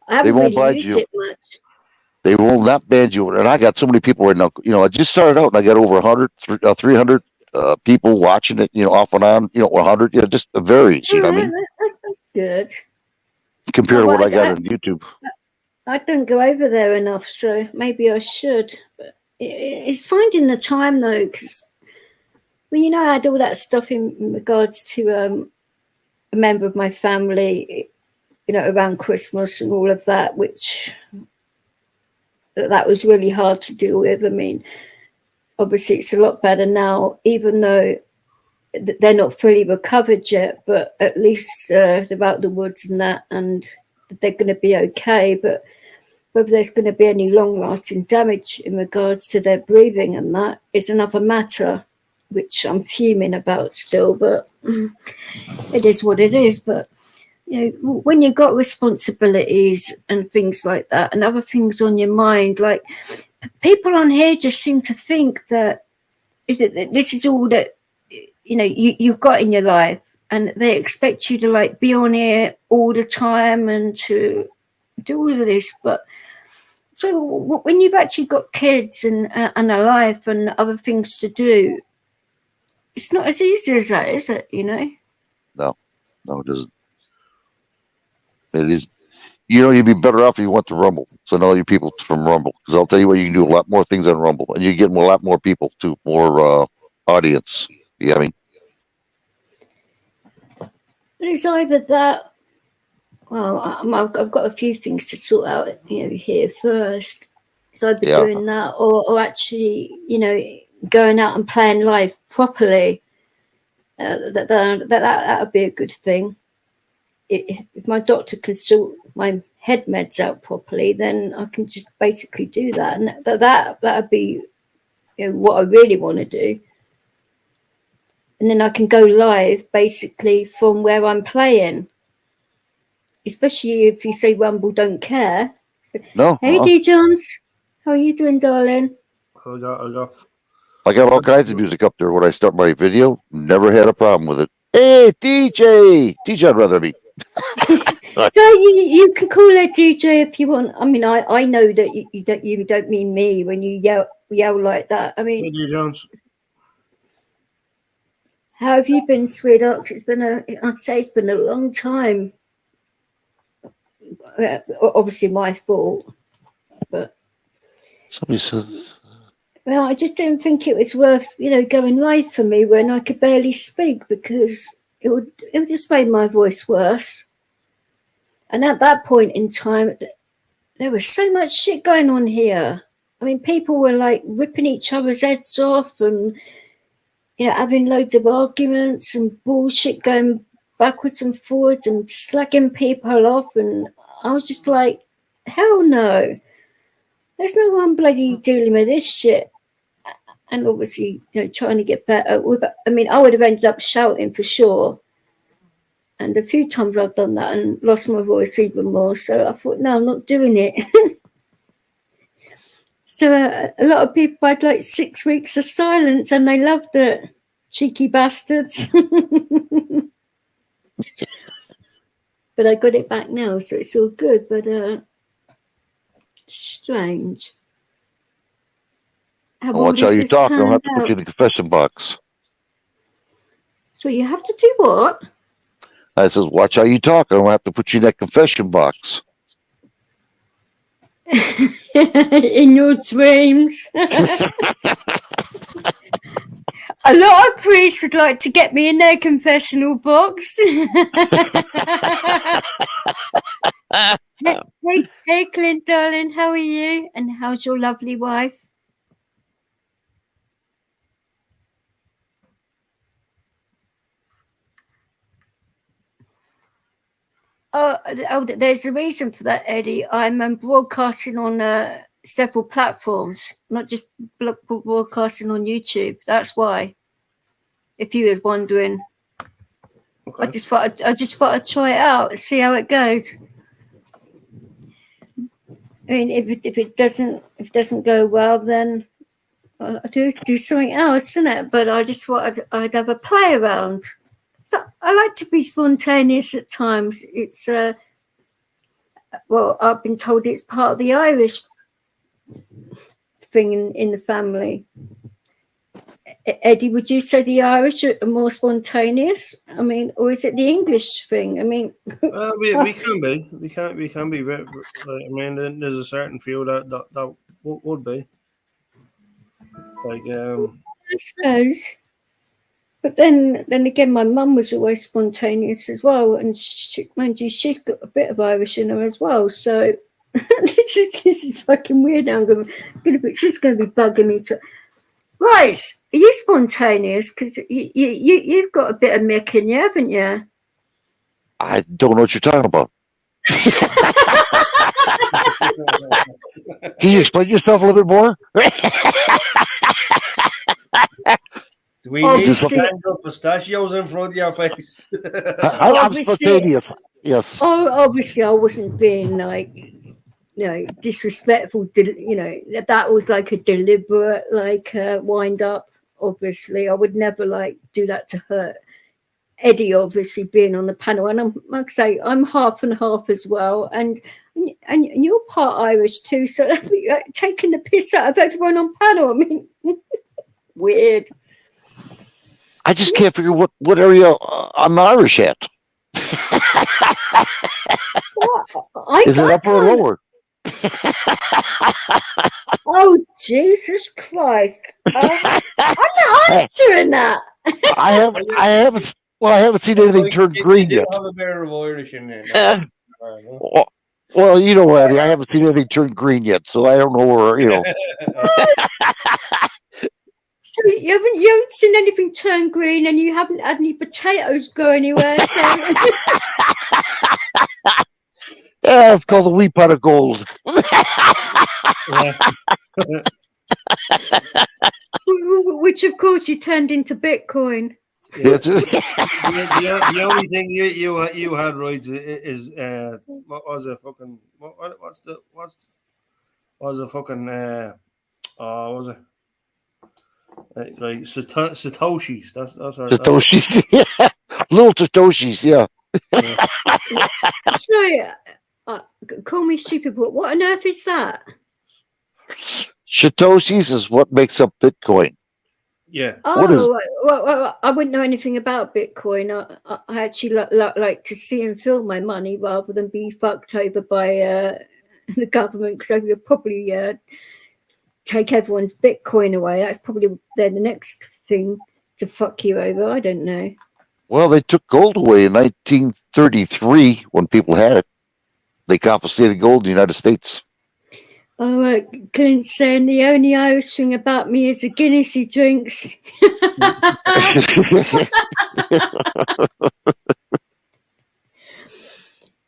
I haven't really used it much. They will not ban you. And I got so many people right now. I just started out and I got over 100, 300 people watching it, off and on, 100. It just varies, you know what I mean? That's good. Compared to what I got on YouTube. I don't go over there enough, so maybe I should. But it's finding the time, though, because, well, I had all that stuff in regards to a member of my family, around Christmas and all of that, which that was really hard to deal with. I mean, obviously it's a lot better now, even though they're not fully recovered yet, but at least they're out of the woods and that, and they're going to be okay. But whether there's going to be any long-lasting damage in regards to their breathing and that is another matter, which I'm fuming about still, but it is what it is. But when you've got responsibilities and things like that and other things on your mind, like people on here just seem to think that this is all that you've got in your life, and they expect you to like be on here all the time and to do all of this. But so when you've actually got kids and a life and other things to do, it's not as easy as that, is it? No, it isn't. It is. You'd be better off if you went to Rumble. So know your people from Rumble, because I'll tell you what, you can do a lot more things on Rumble, and you get a lot more people too, more audience. You know what I mean? But it's either that. Well, I've got a few things to sort out, here first. So I'd be doing that, or actually, going out and playing live properly. That would be a good thing. If my doctor can sort my head meds out properly, then I can just basically do that, and that would be what I really want to do. And then I can go live basically from where I'm playing. Especially if you say Rumble don't care. So, no. Hey, D. Johns, how are you doing, darling? I got all kinds of music up there when I start my video. Never had a problem with it. Hey, DJ, I'd rather be. So you can call her DJ if you want. I mean, I know that you don't mean me when you yell like that. I mean, D. Jones. How have you been, sweetheart? I'd say it's been a long time. Obviously my fault, but somebody says, well, I just didn't think it was worth going live for me when I could barely speak, because it would just make my voice worse. And at that point in time, there was so much shit going on here. I mean, people were like ripping each other's heads off and having loads of arguments and bullshit going backwards and forwards and slagging people off, and I was just like, hell no. There's no one bloody dealing with this shit. And obviously, trying to get better. I mean, I would have ended up shouting for sure. And a few times I've done that and lost my voice even more. So I thought, no, I'm not doing it. So a lot of people had like 6 weeks of silence and they loved it. Cheeky bastards. But I got it back now, so it's all good. But strange. How Watch how you talk. I'll have to put you in the confession box. So you have to do what? I says, watch how you talk. I'll have to put you in that confession box. In your dreams. A lot of priests would like to get me in their confessional box. Hey, Clint, darling, how are you? And how's your lovely wife? Oh, there's a reason for that, Eddie. I'm broadcasting on several platforms, not just broadcasting on YouTube. That's why. If you was wondering, okay. I just thought I'd try it out and see how it goes. I mean, if it doesn't go well, then I'll do something else, isn't it? But I just thought I'd have a play around. So I like to be spontaneous at times. It's well, I've been told it's part of the Irish thing in the family. Eddie, would you say the Irish are more spontaneous? I mean, or is it the English thing? I mean, we can be. We can be. I mean, there's a certain few that would be. Like, I suppose. But then again, my mum was always spontaneous as well, and mind you, she's got a bit of Irish in her as well. So this is fucking weird. She's going to be bugging me. Right, are you spontaneous? Because you've got a bit of Mick in you, haven't you? I don't know what you're talking about. Can you explain yourself a little bit more? Do we need to pistachios in front of your face? I'm spontaneous. Yes. Oh, obviously, I wasn't being like, disrespectful. That was like a deliberate wind up. Obviously, I would never do that to hurt Eddie. Obviously, being on the panel, and I'm like I say, I'm half and half as well, and you're part Irish too. So taking the piss out of everyone on panel. I mean, weird. I just can't figure what area I'm Irish at. Is it upper or lower? Oh, Jesus Christ. I'm not answering that. I haven't seen anything turn green yet. Have a bit of Irish in there. Well, you know, Eddie, I haven't seen anything turn green yet, so I don't know where, So you haven't seen anything turn green, and you haven't had any potatoes go anywhere. So yeah, it's called a wee pot of gold. Which, of course, you turned into Bitcoin. Yeah. The only thing you had right is what was it fucking what was it like Satoshis. That's right. Satoshis, yeah. Little Satoshis, yeah. Sorry, call me stupid, but what on earth is that? Satoshis is what makes up Bitcoin. Yeah. Oh, well, I wouldn't know anything about Bitcoin. I actually like to see and feel my money rather than be fucked over by the government, because I would probably take everyone's Bitcoin away. That's probably the next thing to fuck you over. I don't know. Well, they took gold away in 1933 when people had it. They confiscated gold in the United States. Oh, Clint's saying the only Irish thing about me is the Guinness he drinks.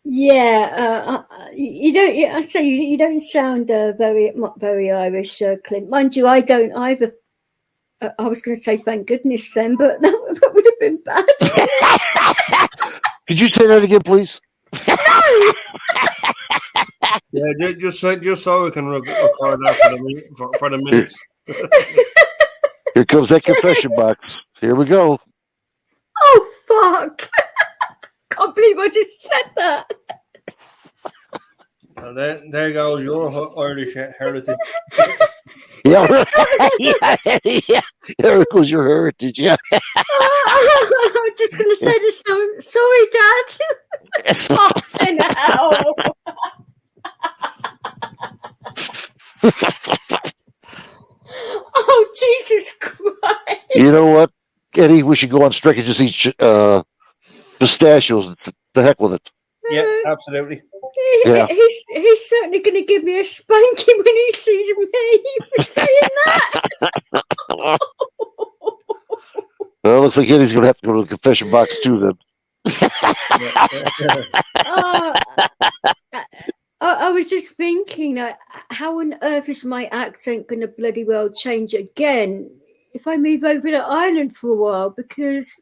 Yeah, you don't. I say you don't sound very Irish, Clint. Mind you, I don't either. I was going to say thank goodness then, but that would have been bad. Could you say that again, please? No. Yeah, just so we can record that for the minutes. Here comes that confession box. Here we go. Oh, fuck. Can't believe I just said that. And then there goes your Irish heritage. Yeah, yeah. There goes your heritage. Yeah. I'm just going to say this. Sorry, Dad. Fucking hell. Oh, Jesus Christ. You know what, Eddie? We should go on strike and just eat pistachios. The heck with it. Yeah, absolutely. Yeah. He's certainly going to give me a spanking when he sees me for saying that. Well, looks like Eddie's going to have to go to the confession box too then. I was just thinking, how on earth is my accent going to bloody well change again if I move over to Ireland for a while? Because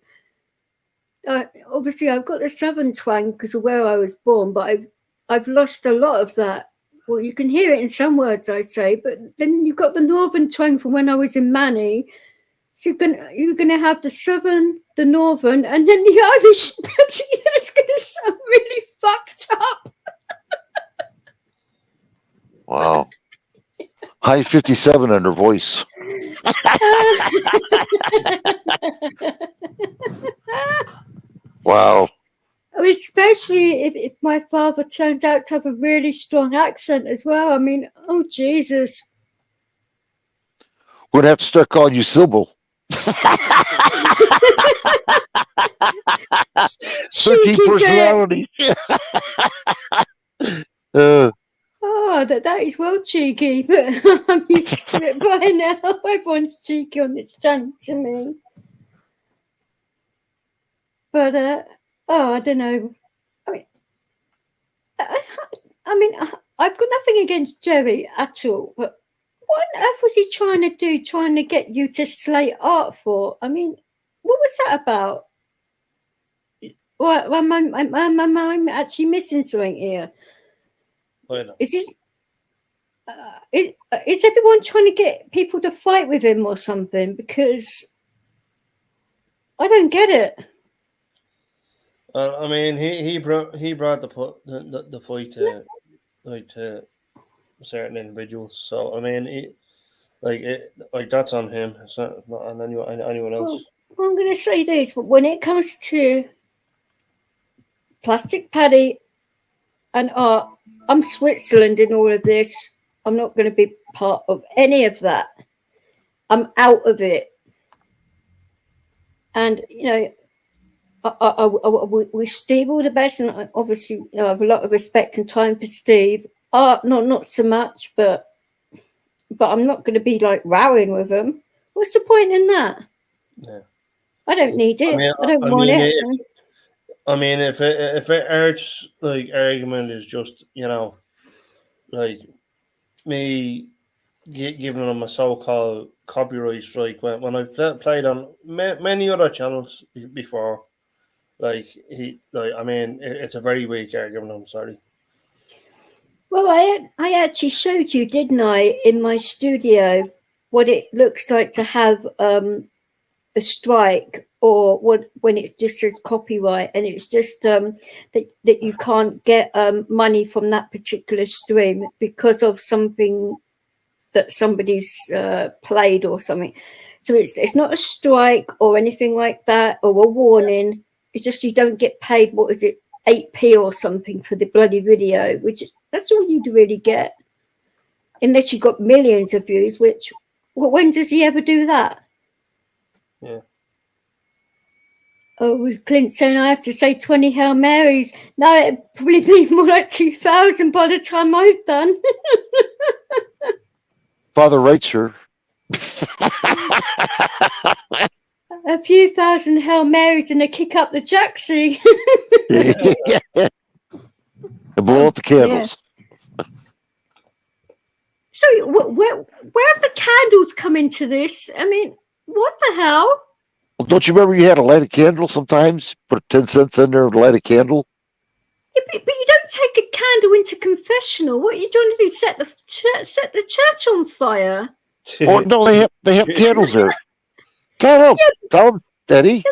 obviously I've got the southern twang because of where I was born, but I've lost a lot of that. Well, you can hear it in some words I say, but then you've got the northern twang from when I was in Manny. So you're gonna have the southern, the northern, and then the Irish. That's gonna sound really fucked up. Wow. High 57 on her voice. Wow. Especially if my father turns out to have a really strong accent as well. I mean, oh Jesus. We're gonna have to start calling you Sybil. 13 personalities. Oh, that is well cheeky, but I'm used to it by now. Everyone's cheeky on this channel to me. But I don't know. I mean, I've got nothing against Jerry at all, but what on earth was he trying to do? Trying to get you to slate art for? I mean, what was that about? Well, am I actually missing something here? Is this? Is everyone trying to get people to fight with him or something? Because I don't get it. I mean, he brought the fight to certain individuals. So I mean, that's on him. It's not on anyone else. Well, I'm going to say this: but when it comes to Plastic Paddy and art, I'm Switzerland in all of this. I'm not going to be part of any of that. I'm out of it. And, you know, I wish Steve all the best. And I obviously I have a lot of respect and time for Steve. Art, not so much, but I'm not going to be like rowing with him. What's the point in that? Yeah. I don't need it. I don't want it. I mean, if Eric's like argument is just, you know, like me giving him a so-called copyright strike when I've played on many other channels before, I mean, it's a very weak argument. I'm sorry. Well, I actually showed you, didn't I, in my studio, what it looks like to have a strike, or when it just says copyright, and it's just that you can't get money from that particular stream because of something that somebody's played or something. So it's not a strike or anything like that, or a warning. It's just you don't get paid. What is it, 8p or something for the bloody video? Which that's all you'd really get, unless you got millions of views. Which when does he ever do that? Yeah. Oh, with Clint saying I have to say 20 Hail Marys. No, it'd probably be more like 2,000 by the time I've done. Father writes her. A few thousand Hail Marys and a kick up the jacksie. And blow out the candles. Yeah. So where have the candles come into this? I mean, what the hell? Well, don't you remember you had to light a candle sometimes? Put 10 cents in there and light a candle? Yeah, but you don't take a candle into confessional. What are you trying to do? Set the church on fire? Or no, they have candles there. Tell them. Eddie?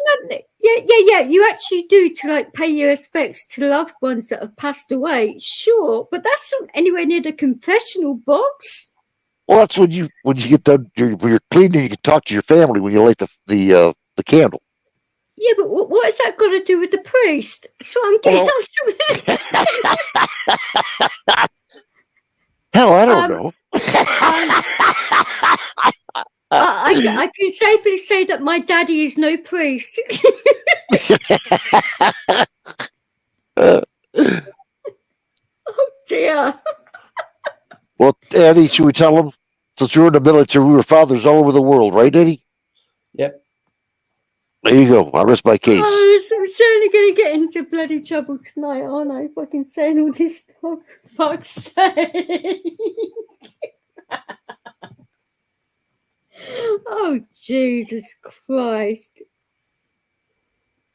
Yeah. You actually do to like pay your respects to loved ones that have passed away. Sure, but that's not anywhere near the confessional box. Well, that's when you get done. When you're cleaning, you can talk to your family when you light the candle. Yeah, but what has that got to do with the priest? So I'm getting Hell, I don't know. I can safely say that my daddy is no priest. Oh dear. Well, Eddie, should we tell them? Since you're in the military, we were fathers all over the world, right, Eddie? Yep. There you go. I rest my case. Oh, I'm certainly going to get into bloody trouble tonight, aren't I? Fucking saying all this stuff. Fuck's sake. Oh, Jesus Christ.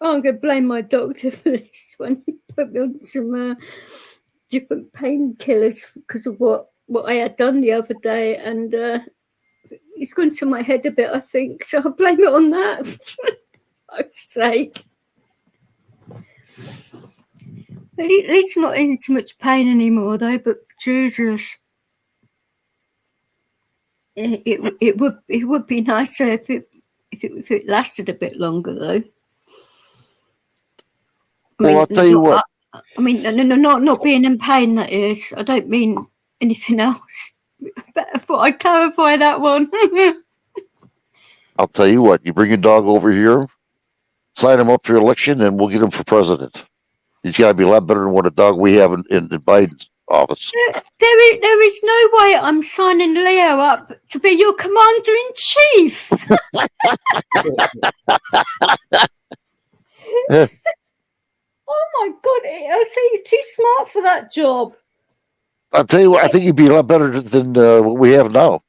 Oh, I'm going to blame my doctor for this one. He put me on some different painkillers because of what I had done the other day, and it's gone to my head a bit, I think. So I'll blame it on that. For fuck's sake. At least I'm not in so much pain anymore, though. But Jesus, it would be nicer if it lasted a bit longer, though. Well, I'll tell you what. I mean, no, not being in pain. That is, I don't mean anything else. But I thought I'd clarify that one. I'll tell you what. You bring your dog over here, sign him up for election, and we'll get him for president. He's got to be a lot better than what a dog we have in Biden's office. There is no way I'm signing Leo up to be your commander-in-chief. Oh my God! I'd say he's too smart for that job. I'll tell you what. I think he'd be a lot better than what we have now.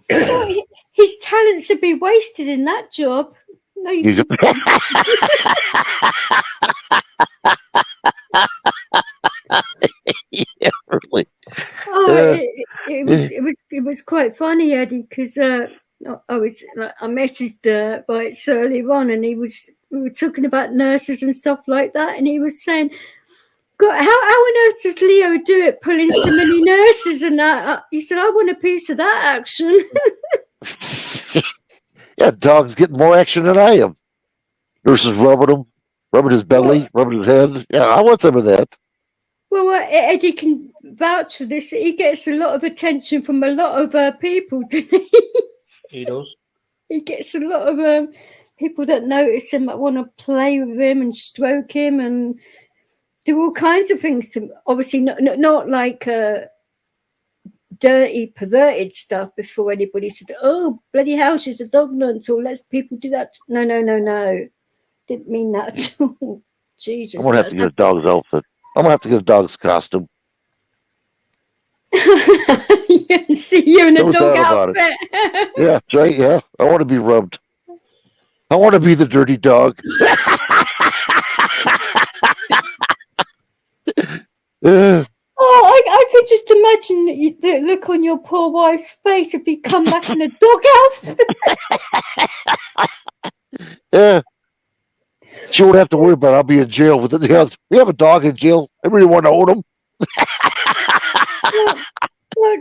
His talents would be wasted in that job. No, you yeah, really. Oh, it was quite funny, Eddie, because I messaged Bites earlier on, and we were talking about nurses and stuff like that, and he was saying, "God, how on earth does Leo do it, pulling so many nurses and that?" He said, "I want a piece of that action." Yeah, dog's getting more action than I am. Nurses rubbing him, rubbing his belly, rubbing his head. Yeah, I want some of that. Well, Eddie can vouch for this. He gets a lot of attention from a lot of people, doesn't he? He does. He gets a lot of people that notice him, that want to play with him and stroke him and do all kinds of things to him. Obviously, not like dirty, perverted stuff before anybody said, "Oh, bloody hell, she's a dog nut," or "Let's people do that." No. Didn't mean that at all. Jesus. I'm going to have to get a dog's outfit. I'm going to have to get a dog's costume. Yeah, see you in a No dog doubt about outfit. Yeah, that's right. Yeah, I want to be rubbed. I want to be the dirty dog. Oh, I could just imagine the look on your poor wife's face if you come back in a dog outfit. Yeah. She won't have to worry about it. I'll be in jail with it. Yeah, we have a dog in jail. Everybody want to own him. Well,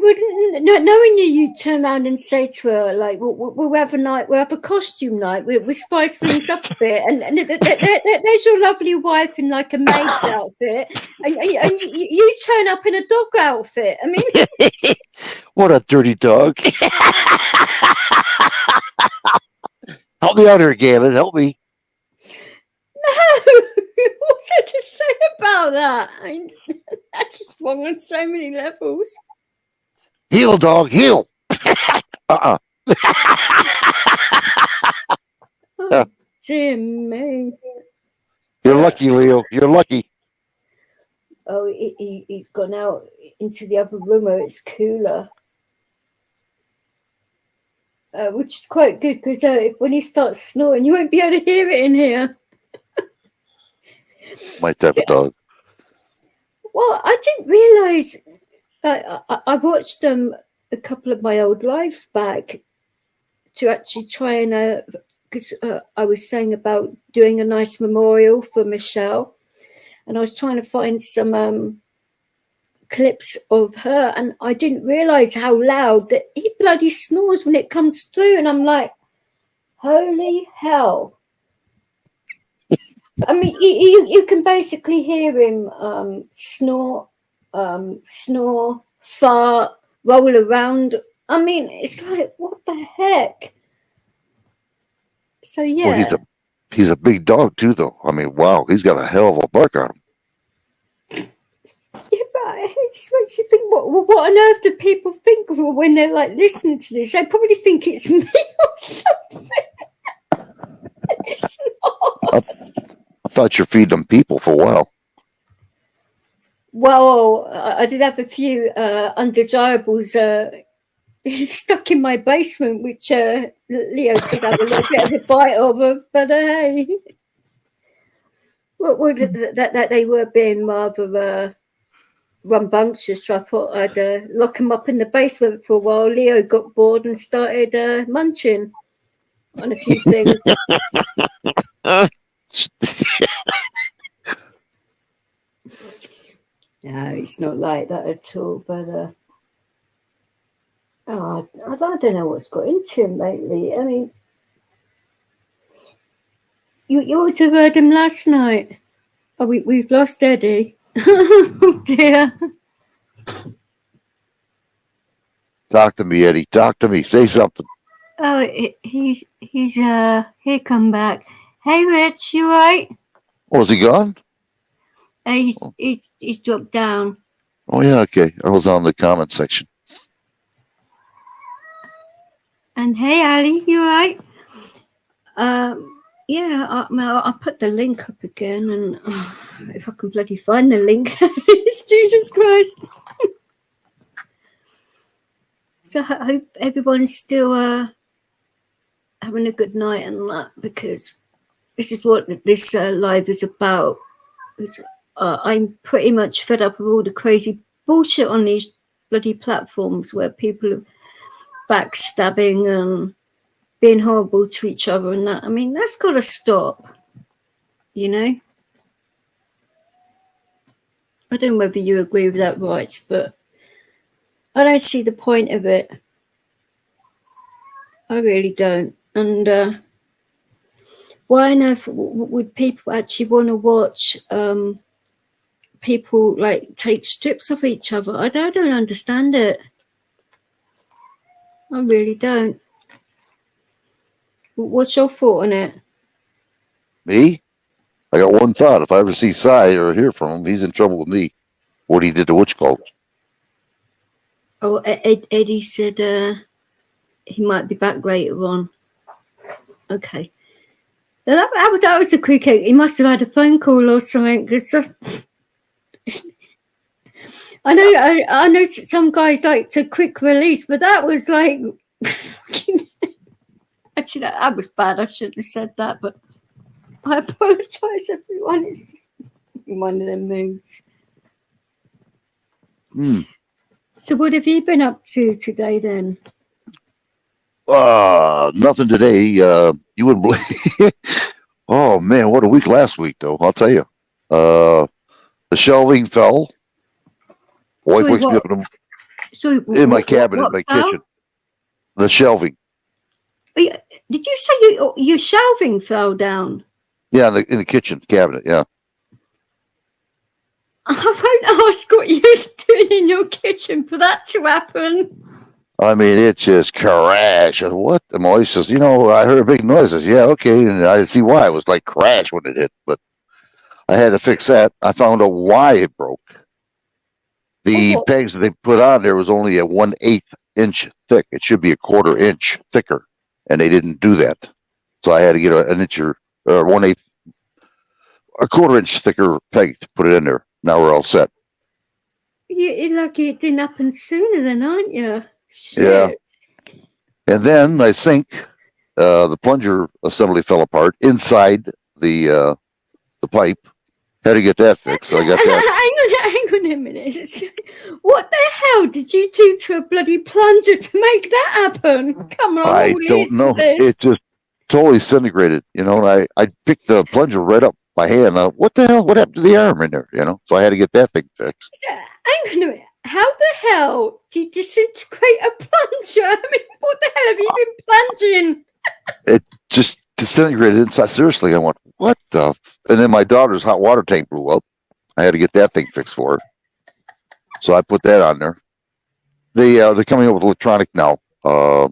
knowing you turn around and say to her, like, we'll have a night, we'll have a costume night, we'll spice things up a bit, and there's your lovely wife in like a maid's outfit, and you turn up in a dog outfit. I mean, what a dirty dog. Help me out here, Gannon. Help me. No, what's there to say about that? I mean, that's just wrong on so many levels. Heel, dog, heel. Oh, dear me. You're lucky, Leo. You're lucky. Oh, he's gone out into the other room where it's cooler. Which is quite good because when he starts snoring, you won't be able to hear it in here. My type of dog. Well, I didn't realise. I watched a couple of my old lives back to actually try and because I was saying about doing a nice memorial for Michelle, and I was trying to find some clips of her, and I didn't realise how loud that he bloody snores when it comes through, and I'm like, holy hell. I mean, you can basically hear him snore, fart, roll around. I mean, it's like, what the heck? So yeah. Well, he's a big dog too, though. I mean, wow, he's got a hell of a bark on him. Yeah, but it just makes you think, what on earth do people think when they're like listening to this? They probably think it's me or something. It's not. I thought you're feeding them people for a while. Well, I did have a few undesirables stuck in my basement, which Leo did have a little bit of a bite of, but hey. Well, that they were being rather rambunctious, so I thought I'd lock him up in the basement for a while. Leo got bored and started munching on a few things. No, it's not like that at all, but I don't know what's got into him lately. I mean, you ought to have heard him last night. Oh, we've lost Eddie. Oh dear. Talk to me, Eddie. Talk to me. Say something. Oh, he's here. Come back. Hey, Rich, you right? Oh, is he gone? He's dropped down. Oh yeah, okay. I was on the comment section. And hey, Ali, you right? Yeah, I'll put the link up again, and if I can bloody find the link, Jesus Christ. So I hope everyone's still having a good night and that, because this is what this live is about. I'm pretty much fed up with all the crazy bullshit on these bloody platforms where people are backstabbing and being horrible to each other and that. I mean, that's got to stop, you know? I don't know whether you agree with that, right, but I don't see the point of it. I really don't. And why on earth would people actually want to watch people like take strips of each other? I don't understand it. I really don't. What's your thought on it? Me? I got one thought. If I ever see Cy or hear from him, he's in trouble with me. What he did to Witch Cult. Oh, Eddie said he might be back later on. Okay. That was a quick. He must have had a phone call or something. Because I know some guys like to quick release, but that was like actually that was bad. I shouldn't have said that, but I apologise, everyone. It's just one of them moods. So what have you been up to today then? Nothing today. You wouldn't believe. Oh man, what a week last week though. I'll tell you. The shelving fell. Wife wakes me up in my cabinet, in my kitchen. The shelving. Did you say your shelving fell down? Yeah, in the kitchen cabinet. Yeah. I won't ask what you was doing in your kitchen for that to happen. I mean, it just crashed. What? And my wife says, I heard a big noise. I says, yeah, okay. And I see why. It was like crash when it hit. But I had to fix that. I found out why it broke. The pegs that they put on there was only a 1/8 inch thick. It should be a 1/4 inch thicker. And they didn't do that. So I had to get an inch or 1/8, a 1/4 inch thicker peg to put it in there. Now we're all set. You're lucky it didn't happen sooner then, aren't you? Shit. Yeah. And then my sink, the plunger assembly fell apart inside the pipe. Had to get that fixed. So I got that. Hang on a minute. What the hell did you do to a bloody plunger to make that happen? Come on, I don't know. It just totally disintegrated, you know, and I picked the plunger right up my hand. What the hell? What happened to the arm in there? You know, so I had to get that thing fixed. Hang on a minute. How the hell do you disintegrate a plunger? I mean, what the hell have you been plunging? It just disintegrated inside. Seriously, I went, what the? And then my daughter's hot water tank blew up. I had to get that thing fixed for her. So I put that on there. They're coming up with electronic now, hot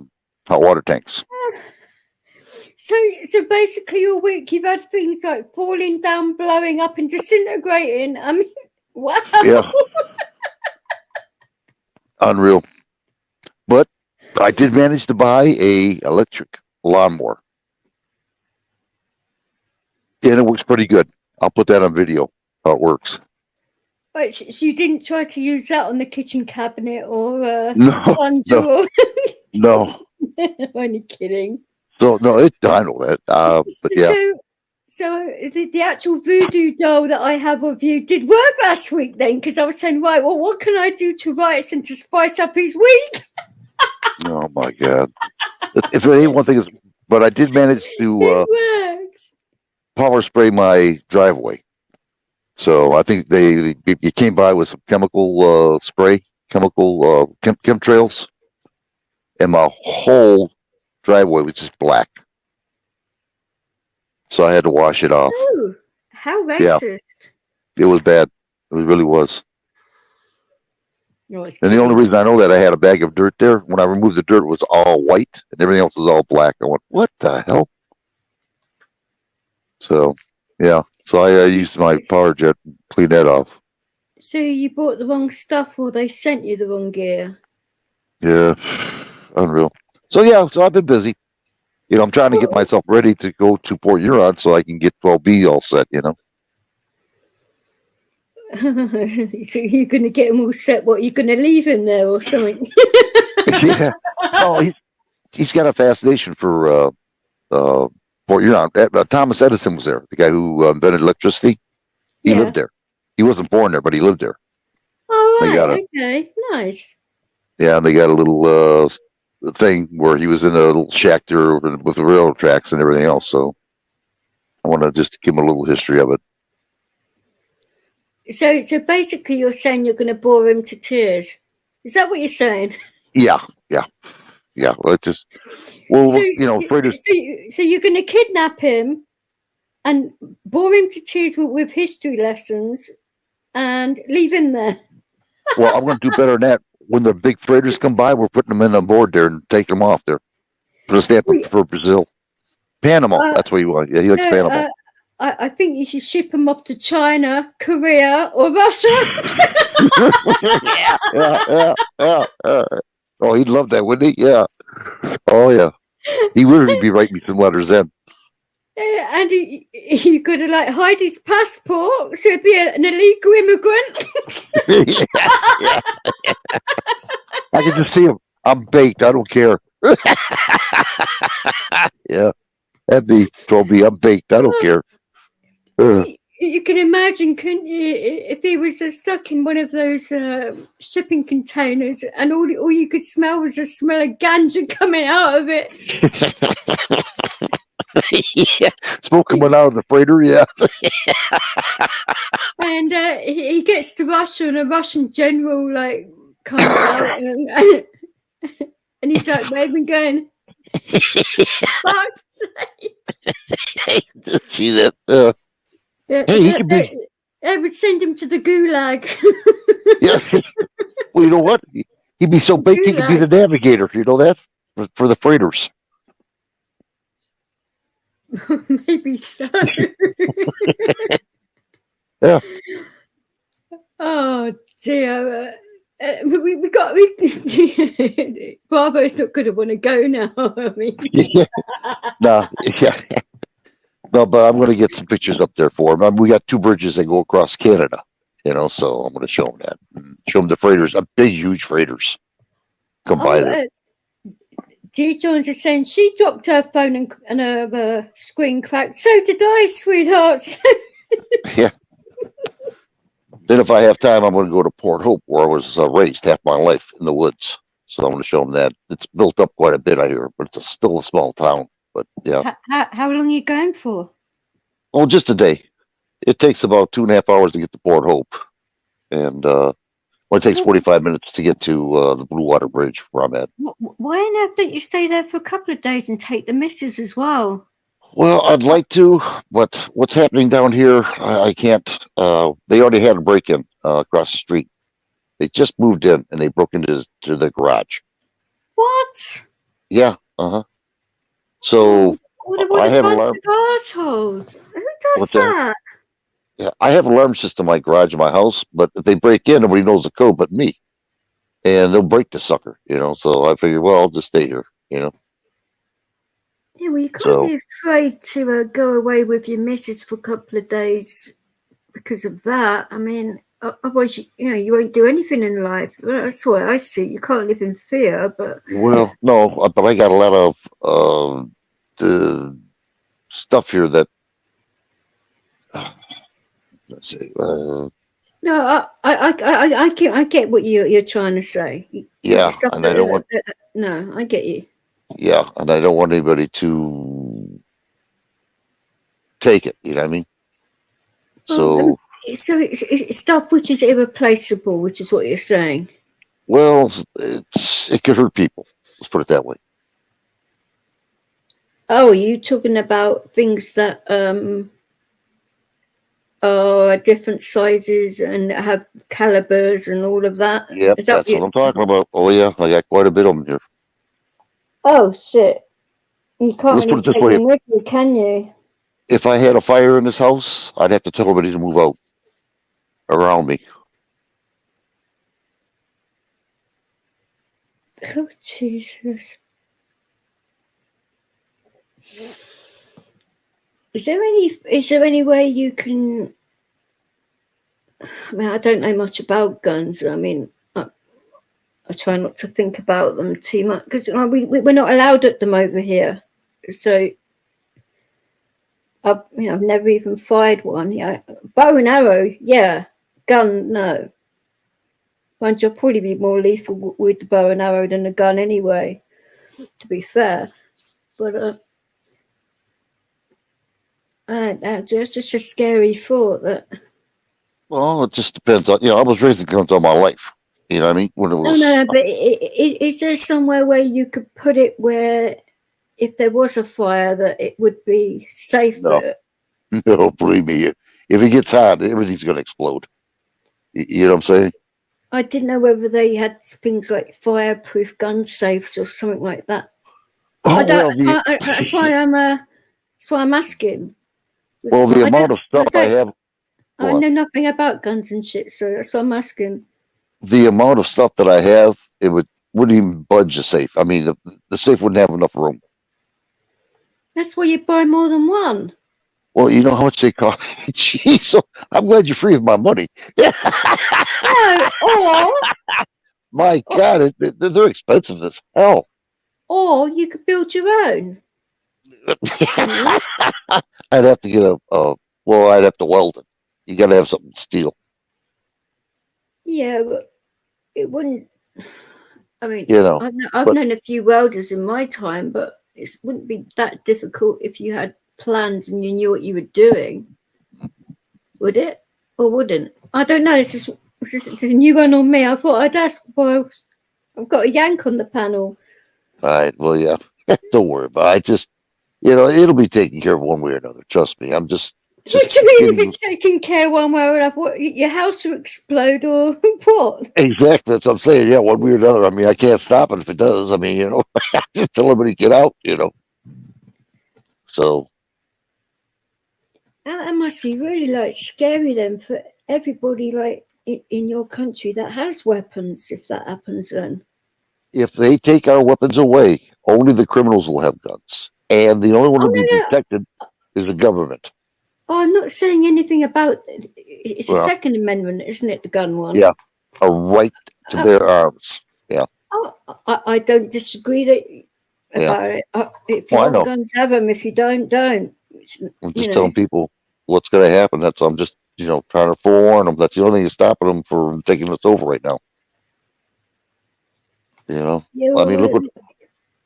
water tanks. So basically all week you've had things like falling down, blowing up and disintegrating. I mean, wow. Yeah. Unreal. But I did manage to buy a electric lawnmower. And it works pretty good. I'll put that on video, how it works. Right, so you didn't try to use that on the kitchen cabinet or No, plunger or... no. I'm only kidding. So, no, I know that. But yeah. So the actual voodoo doll that I have of you did work last week then, because I was saying, right, well, what can I do to Ryerson to spice up his week? Oh my God. If there ain't one thing is, but I did manage to It works. power spray my driveway. So I think you came by with some chemical spray, chemtrails, and my whole driveway was just black. So I had to wash it off. Oh, how racist. It was bad. It really was. No, it's And the only reason I know that I had a bag of dirt there, when I removed the dirt, it was all white and everything else was all black. I went, what the hell? So, yeah. So I used my power jet and cleaned that off. So you bought the wrong stuff or they sent you the wrong gear? Yeah. Unreal. So, yeah. So I've been busy. You know, I'm trying to get myself ready to go to Port Huron so I can get 12B all set, you know. So you're going to get him all set. What, you're going to leave him there or something? Yeah. Oh, he's got a fascination for Port Huron. Thomas Edison was there, the guy who invented electricity. He lived there. He wasn't born there, but he lived there. Oh, right. Okay. Nice. Yeah, and they got a little thing where he was in a little shack there with the railroad tracks and everything else. So I want to just give him a little history of it. So basically you're saying you're going to bore him to tears. Is that what you're saying? Yeah. Well, it's just, so you're going to kidnap him and bore him to tears with history lessons and leave him there. Well, I'm going to do better than that. When the big freighters come by, we're putting them in on board there and taking them off there. Put a stamp for Brazil. Panama, that's what he wants. Yeah, he likes Panama. I think you should ship him off to China, Korea, or Russia. Yeah. Oh, he'd love that, wouldn't he? Yeah. Oh, yeah. He would be writing me some letters then. And he could have hide his passport, so he'd be an illegal immigrant. Yeah. I can just see him. I'm baked. I don't care. Yeah. That'd be Toby. I'm baked. I don't care. You can imagine, couldn't you, if he was stuck in one of those shipping containers and all you could smell was the smell of ganja coming out of it. Yeah, smoke coming out of the freighter, yeah. And he gets to Russia and a Russian general comes out and he's waving going, fuck's sake. See that? I would send him to the gulag. Yeah. Well, you know what? He'd be so baked he could be the navigator. You know that? For the freighters. Maybe so. Yeah. Oh dear. We got. Bravo's not going to want to go now. I mean. Yeah. No. Yeah. No, but I'm going to get some pictures up there for him. I mean, we got 2 bridges that go across Canada, you know, so I'm going to show him that. Show him the freighters, big, huge freighters. Come by there. Dee Jones is saying she dropped her phone and her screen cracked. So did I, sweetheart. Yeah. Then if I have time, I'm going to go to Port Hope, where I was raised half my life in the woods. So I'm going to show them that. It's built up quite a bit out here, but it's still a small town. But yeah, How long are you going for? oh, just a day. It takes about 2.5 hours to get to Port Hope, and it takes 45 minutes to get to the Blue Water Bridge where I'm at. Why on earth don't you stay there for a couple of days and take the missus as well? Well, I'd like to, but what's happening down here, I can't. They already had a break-in across the street. They just moved in and they broke into the garage. What? Yeah, So What I a have bunch alarm. of assholes. Who does What's that? that? Yeah, I have an alarm system in my garage in my house, but if they break in, nobody knows the code but me, and they'll break the sucker. So I figure, well, I'll just stay here. Yeah, well, you can't So be afraid to go away with your missus for a couple of days because of that. I mean, otherwise, you won't do anything in life. Well, that's the way I see it. You can't live in fear, but well, no, but I got a lot of the stuff here that let's see. no, I get what you're trying to say. Yeah, Stuff and I don't want. no, I get you. Yeah, and I don't want anybody to take it. You know what I mean? So, So it's stuff which is irreplaceable, which is what you're saying. well, it could hurt people. Let's put it that way. Oh, are you talking about things that are different sizes and have calibers and all of that? Yep, Is that that's what I'm talking about. Oh yeah, I got quite a bit of them here. Oh shit! You can't Let's put really it this take way: them with you, can you? if I had a fire in this house, I'd have to tell everybody to move out around me. Oh Jesus! Is there any way you can? I mean, I don't know much about guns. I mean, I try not to think about them too much because we're not allowed at them over here. So I've never even fired one. Yeah, bow and arrow, yeah. Gun, no. Mind you, I'll probably be more lethal with the bow and arrow than a gun anyway. To be fair, but it's just a scary thought that. Well, it just depends on. I was raising guns all my life. You know what I mean? When it was. No. But is there somewhere where you could put it where, if there was a fire, that it would be safer? No, believe me. If it gets hot, everything's going to explode. You know what I'm saying? I didn't know whether they had things like fireproof gun safes or something like that. Oh, That's why I'm asking. Well, the amount of stuff I have. I know nothing about guns and shit, so that's why I'm asking. The amount of stuff that I have, it wouldn't even budge the safe. I mean, the safe wouldn't have enough room. That's why you buy more than one. Well, you know how much they cost. Jeez, so I'm glad you're free of my money. No, My God, they're expensive as hell. Or you could build your own. I'd have to get I'd have to weld it. You got to have something steel. Yeah, but it wouldn't. I mean, I've known a few welders in my time, but it wouldn't be that difficult if you had plans and you knew what you were doing. Would it? Or wouldn't? I don't know. This is a new one on me. I thought I'd ask. Well, I've got a yank on the panel. All right. Well, yeah. Don't worry about it. I just, it'll be taken care of one way or another. Trust me. I'm just. What do you mean if it's taken care one way or another? What, your house will explode or what? Exactly. That's what I'm saying. Yeah, one way or another. I mean, I can't stop it if it does. I mean, just tell everybody to get out, So. That must be really scary then for everybody in your country that has weapons if that happens then. If they take our weapons away, only the criminals will have guns. And the only one to be protected is the government. Oh, I'm not saying anything about it's a Second Amendment, isn't it? The gun one. Yeah, a right to bear arms. Yeah. Oh, I don't disagree about it. If you want guns, have them. If you don't. I'm just telling people what's going to happen. I'm just trying to forewarn them. That's the only thing that's stopping them from taking us over right now. Yeah, well, I mean, look what.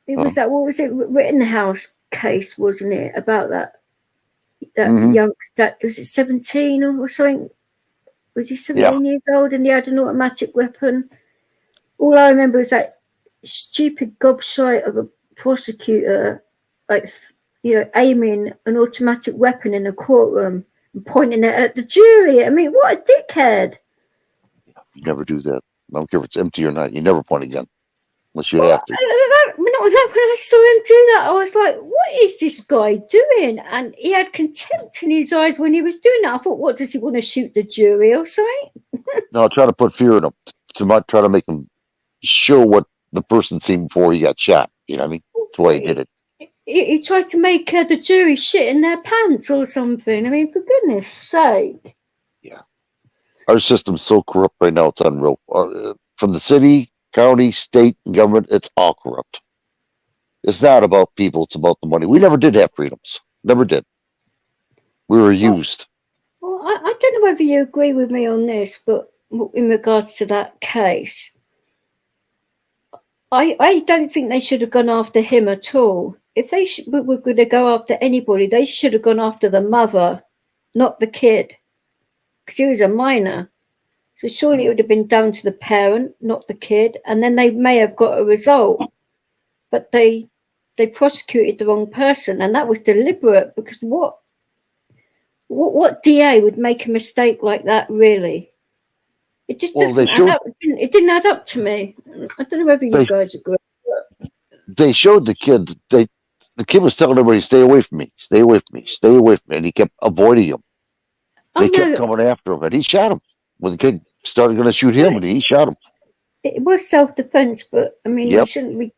It was that. What was it? Rittenhouse case, wasn't it? About that Mhm. young, that was it 17 or something? Was he 17 years old and he had an automatic weapon? All I remember is that stupid gobshite of a prosecutor, like, aiming an automatic weapon in a courtroom and pointing it at the jury. I mean, what a dickhead. You never do that. I don't care if it's empty or not. You never point a gun unless you have to. When I saw him do that, I was like, what is this guy doing? And he had contempt in his eyes when he was doing that. I thought, what, does he want to shoot the jury or something? No, try to put fear in them. Try to make them show what the person seen before he got shot. You know what I mean? That's why he did it. He tried to make the jury shit in their pants or something. I mean, for goodness sake. Yeah. Our system's so corrupt right now, it's unreal. From the city, county, state, and government, it's all corrupt. It's not about people, it's about the money. We never did have freedoms. Never did. We were used. Well, I don't know whether you agree with me on this, but in regards to that case, I don't think they should have gone after him at all. If they were going to go after anybody, they should have gone after the mother, not the kid, because he was a minor. So surely it would have been down to the parent, not the kid, and then they may have got a result. But they prosecuted the wrong person, and that was deliberate, because what DA would make a mistake like that, really? It just doesn't add up. It didn't add up to me. I don't know whether you guys agree. They showed the kid. The kid was telling everybody, "Stay away from me, stay away from me, stay away from me," and he kept avoiding him. They kept coming after him, and he shot him. When the kid started going to shoot him, and he shot him. It was self-defense, but I mean, you shouldn't be.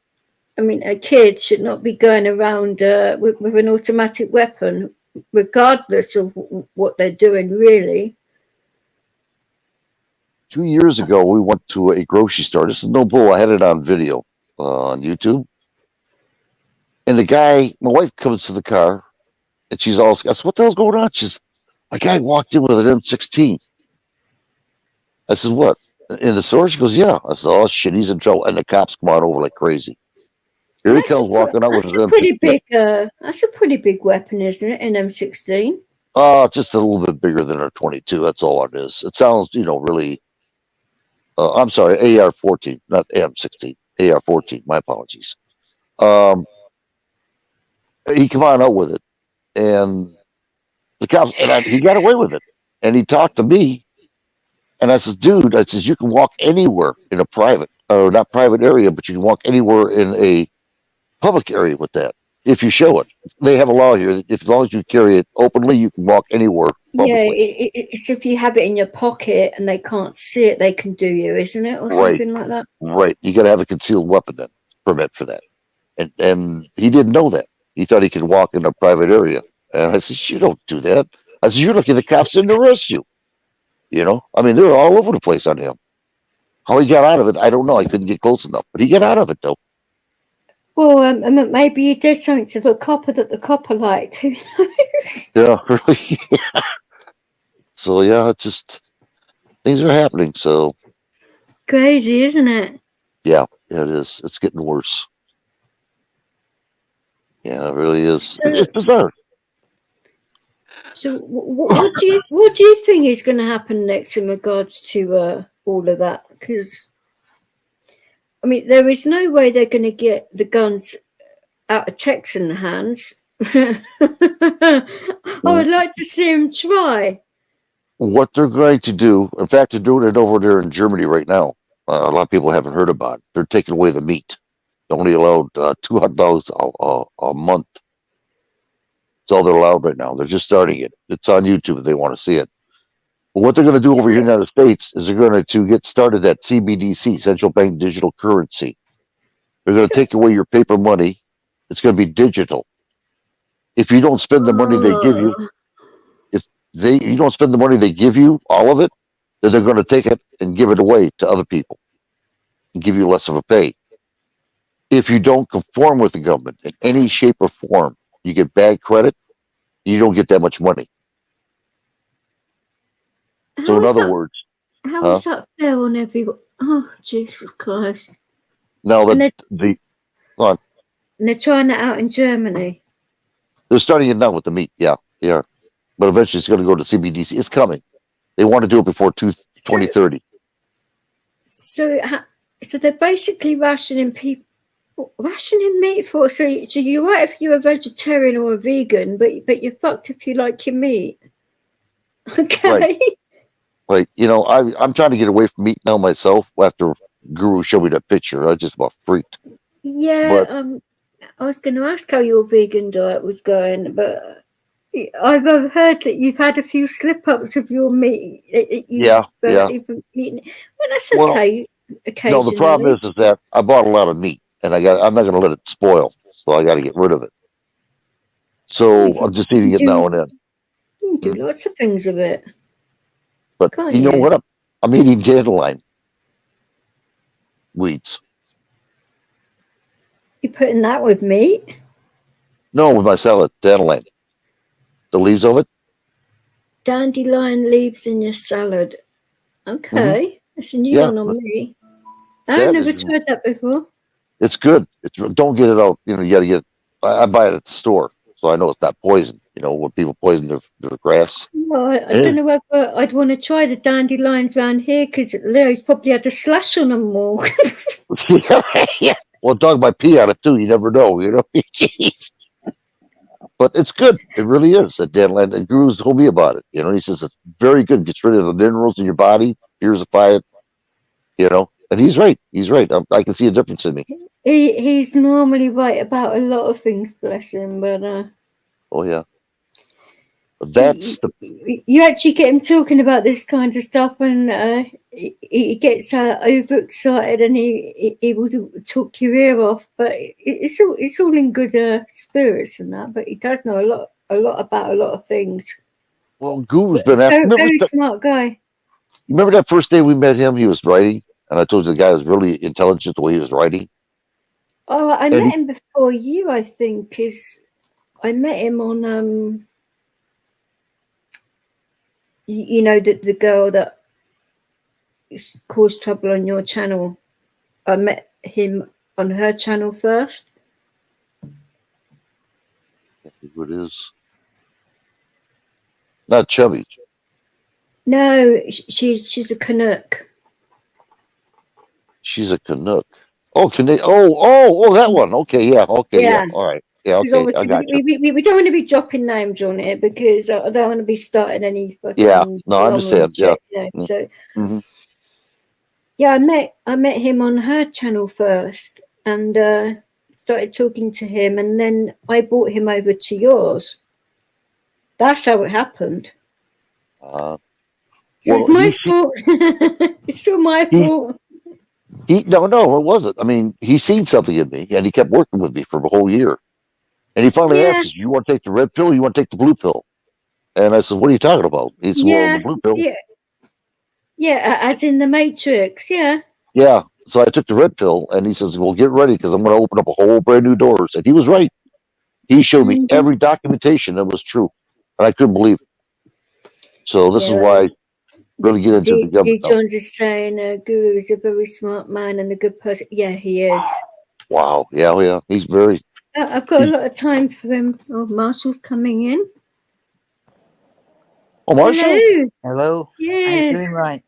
I mean, a kid should not be going around with an automatic weapon, regardless of what they're doing, really. 2 years ago, we went to a grocery store. This is no bull. I had it on video on YouTube. And the guy, my wife comes to the car, and she's all, I said, "What the hell's going on?" She's, "A guy walked in with an M16. I said, "What? In the store?" She goes, "Yeah." I said, "Oh, shit, he's in trouble." And the cops come on over like crazy. Here he comes walking out with his M16. That's a pretty big weapon, isn't it, an M16? Just a little bit bigger than our 22. That's all it is. It sounds, really... I'm sorry, AR-14, not M16. AR-14, my apologies. He come on out with it, and the cops, and he got away with it. And he talked to me, and I says, "Dude," I says, "you can walk anywhere in a private, or not private area, but you can walk anywhere in a public area with that if you show it. They have a law here that as long as you carry it openly, you can walk anywhere publicly." Yeah, it's if you have it in your pocket and they can't see it, they can do you, isn't it, or something like that? Right. You got to have a concealed weapon then, permit for that. And he didn't know that. He thought he could walk in a private area. And I said, "You don't do that." I said, "You're lucky the cops didn't arrest you." I mean, they're all over the place on him. How he got out of it, I don't know. I couldn't get close enough, but he got out of it though. Well, maybe he did something to the copper that the copper liked. Who knows? Yeah, really. So yeah, it's just things are happening. So crazy, isn't it? Yeah, it is. It's getting worse. Yeah, it really is. It's bizarre. So, what do you think is going to happen next in regards to all of that? Because I mean, there is no way they're going to get the guns out of Texan hands. I would like to see them try. What they're going to do, in fact, they're doing it over there in Germany right now. A lot of people haven't heard about it. They're taking away the meat. They're only allowed $200 a month. That's all they're allowed right now. They're just starting it. It's on YouTube if they want to see it. But what they're going to do over here in the United States is they're going to get started that CBDC, central bank digital currency. They're going to take away your paper money. It's going to be digital. If you don't spend the money they give you, you don't spend the money they give you, all of it, then they're going to take it and give it away to other people and give you less of a pay. If you don't conform with the government in any shape or form, you get bad credit, you don't get that much money. So in other words... How is that fair on everyone? Oh, Jesus Christ. Now, and they're trying it out in Germany. They're starting it now with the meat. Yeah, they are. But eventually it's going to go to CBDC. It's coming. They want to do it before 2030. So they're basically rationing meat for. So you're right if you're a vegetarian or a vegan, but you're fucked if you like your meat. Okay. Right. Like, I'm trying to get away from meat now myself after Guru showed me that picture. I just about freaked. Yeah. But I was going to ask how your vegan diet was going, but I've heard that you've had a few slip-ups of your meat. Yeah. Eaten. Well, that's okay. No, the problem is that I bought a lot of meat, and I'm not going to let it spoil, so I got to get rid of it. So I'm just eating it now and then. You can do lots of things with it. But you know what? I'm eating dandelion weeds. You putting that with meat? No, with my salad, dandelion. The leaves of it. Dandelion leaves in your salad. Okay. That's a new one on me. I've never tried that before. It's good. Don't get it out. You got to get it. I buy it at the store, so I know it's not poison. When people poison their grass. Well, I don't know whether I'd want to try the dandelions around here because Leo's probably had a slash on them all. Yeah. Well, dog might pee on it too. You never know. Jeez. But it's good. It really is. That dandelion. And Guru's told me about it. He says it's very good. Gets rid of the minerals in your body. Purifies it. And he's right. He's right. I can see a difference in me. He's normally right about a lot of things, bless him. But oh yeah. That's you actually get him talking about this kind of stuff, and he gets overexcited, and he will talk your ear off. But it's all in good spirits and that. But he does know a lot about a lot of things. Well, Guru's been after. Very smart guy. You remember that first day we met him? He was writing, and I told you the guy was really intelligent the way he was writing. Oh, I met him before you, I think. I met him on the girl that caused trouble on your channel. I met him on her channel first. I think who it is. Not Chubby. No, she's a Canuck. She's a Canuck. Oh, oh, that one. Okay, yeah. Okay, yeah. All right. Yeah, okay. I got you. We don't want to be dropping names on it because I don't want to be starting any fucking. Yeah, no, I understand. Yeah. So. Yeah, I met him on her channel first, and started talking to him, and then I brought him over to yours. That's how it happened. So it's my fault. It's all my fault. No, it wasn't. I mean, he seen something in me, and he kept working with me for a whole year. And he finally asked us, "You want to take the red pill? Or you want to take the blue pill?" And I said, "What are you talking about?" He said, "Well, the blue pill." Yeah, as in the Matrix. Yeah. Yeah. So I took the red pill, and he says, "Well, get ready because I'm going to open up a whole brand new doors." And he was right. He showed me every documentation that was true, and I couldn't believe it. So this is why I really get into the government. Jones is saying Guru is a very smart man and a good person. Yeah, he is. Wow. Yeah. He's very. I've got a lot of time for him. Oh, Marshall's coming in. Oh, Marshall. Hello. Yes. How you doing, right?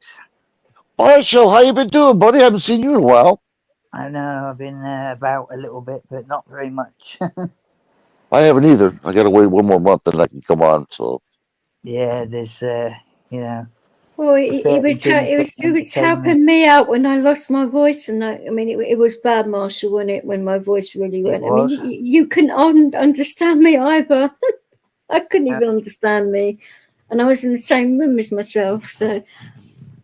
Marshall, how you been doing, buddy? I haven't seen you in a while. I know. I've been about a little bit, but not very much. I haven't either. I got to wait one more month and I can come on. So. Yeah, there's Well, it was helping me out when I lost my voice, and I mean, it was bad, Marshall, when my voice really went. I mean, you couldn't understand me either. I couldn't even understand me, and I was in the same room as myself, so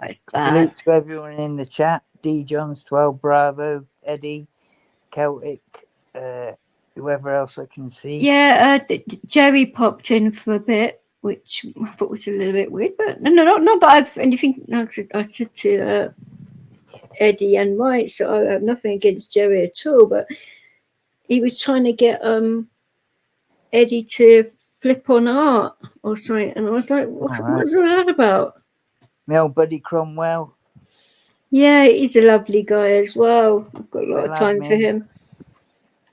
it's bad. Salute to everyone in the chat: D Jones, 12 Bravo, Eddie, Celtic, whoever else I can see. Yeah, Jerry popped in for a bit, which I thought was a little bit weird, but not that I've anything. No, I said to Eddie and Mike, so I have nothing against Jerry at all, but he was trying to get Eddie to flip on art or something, and I was like, what was all that about? My old buddy Cromwell. Yeah, he's a lovely guy as well. I've got a lot of time for him.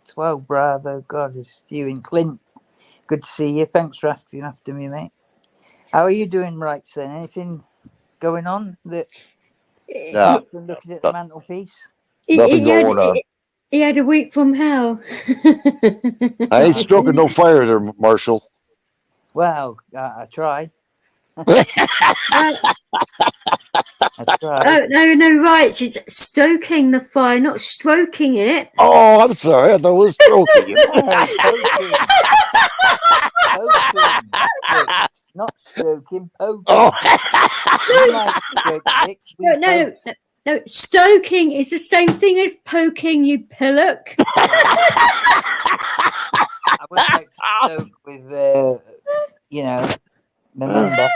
12 Bravo, God, there's a few in Clint Good to see you. Thanks for asking after me, mate. How are you doing, rights then? Anything going on that Yeah. apart from looking at the mantelpiece? Nothing going on. He had a week from hell. I ain't stroking no fire there, Marshall. Well, I try. Oh, I try. no, rights. It's stoking the fire, not stroking it. Oh, I'm sorry. I thought it was stroking. No, poking. Poking. Flicks. Not stroking, poking. Oh, You might stroke flicks. We No, poke. no. Stoking is the same thing as poking, you pillock. I would like to poke with, you know, my member.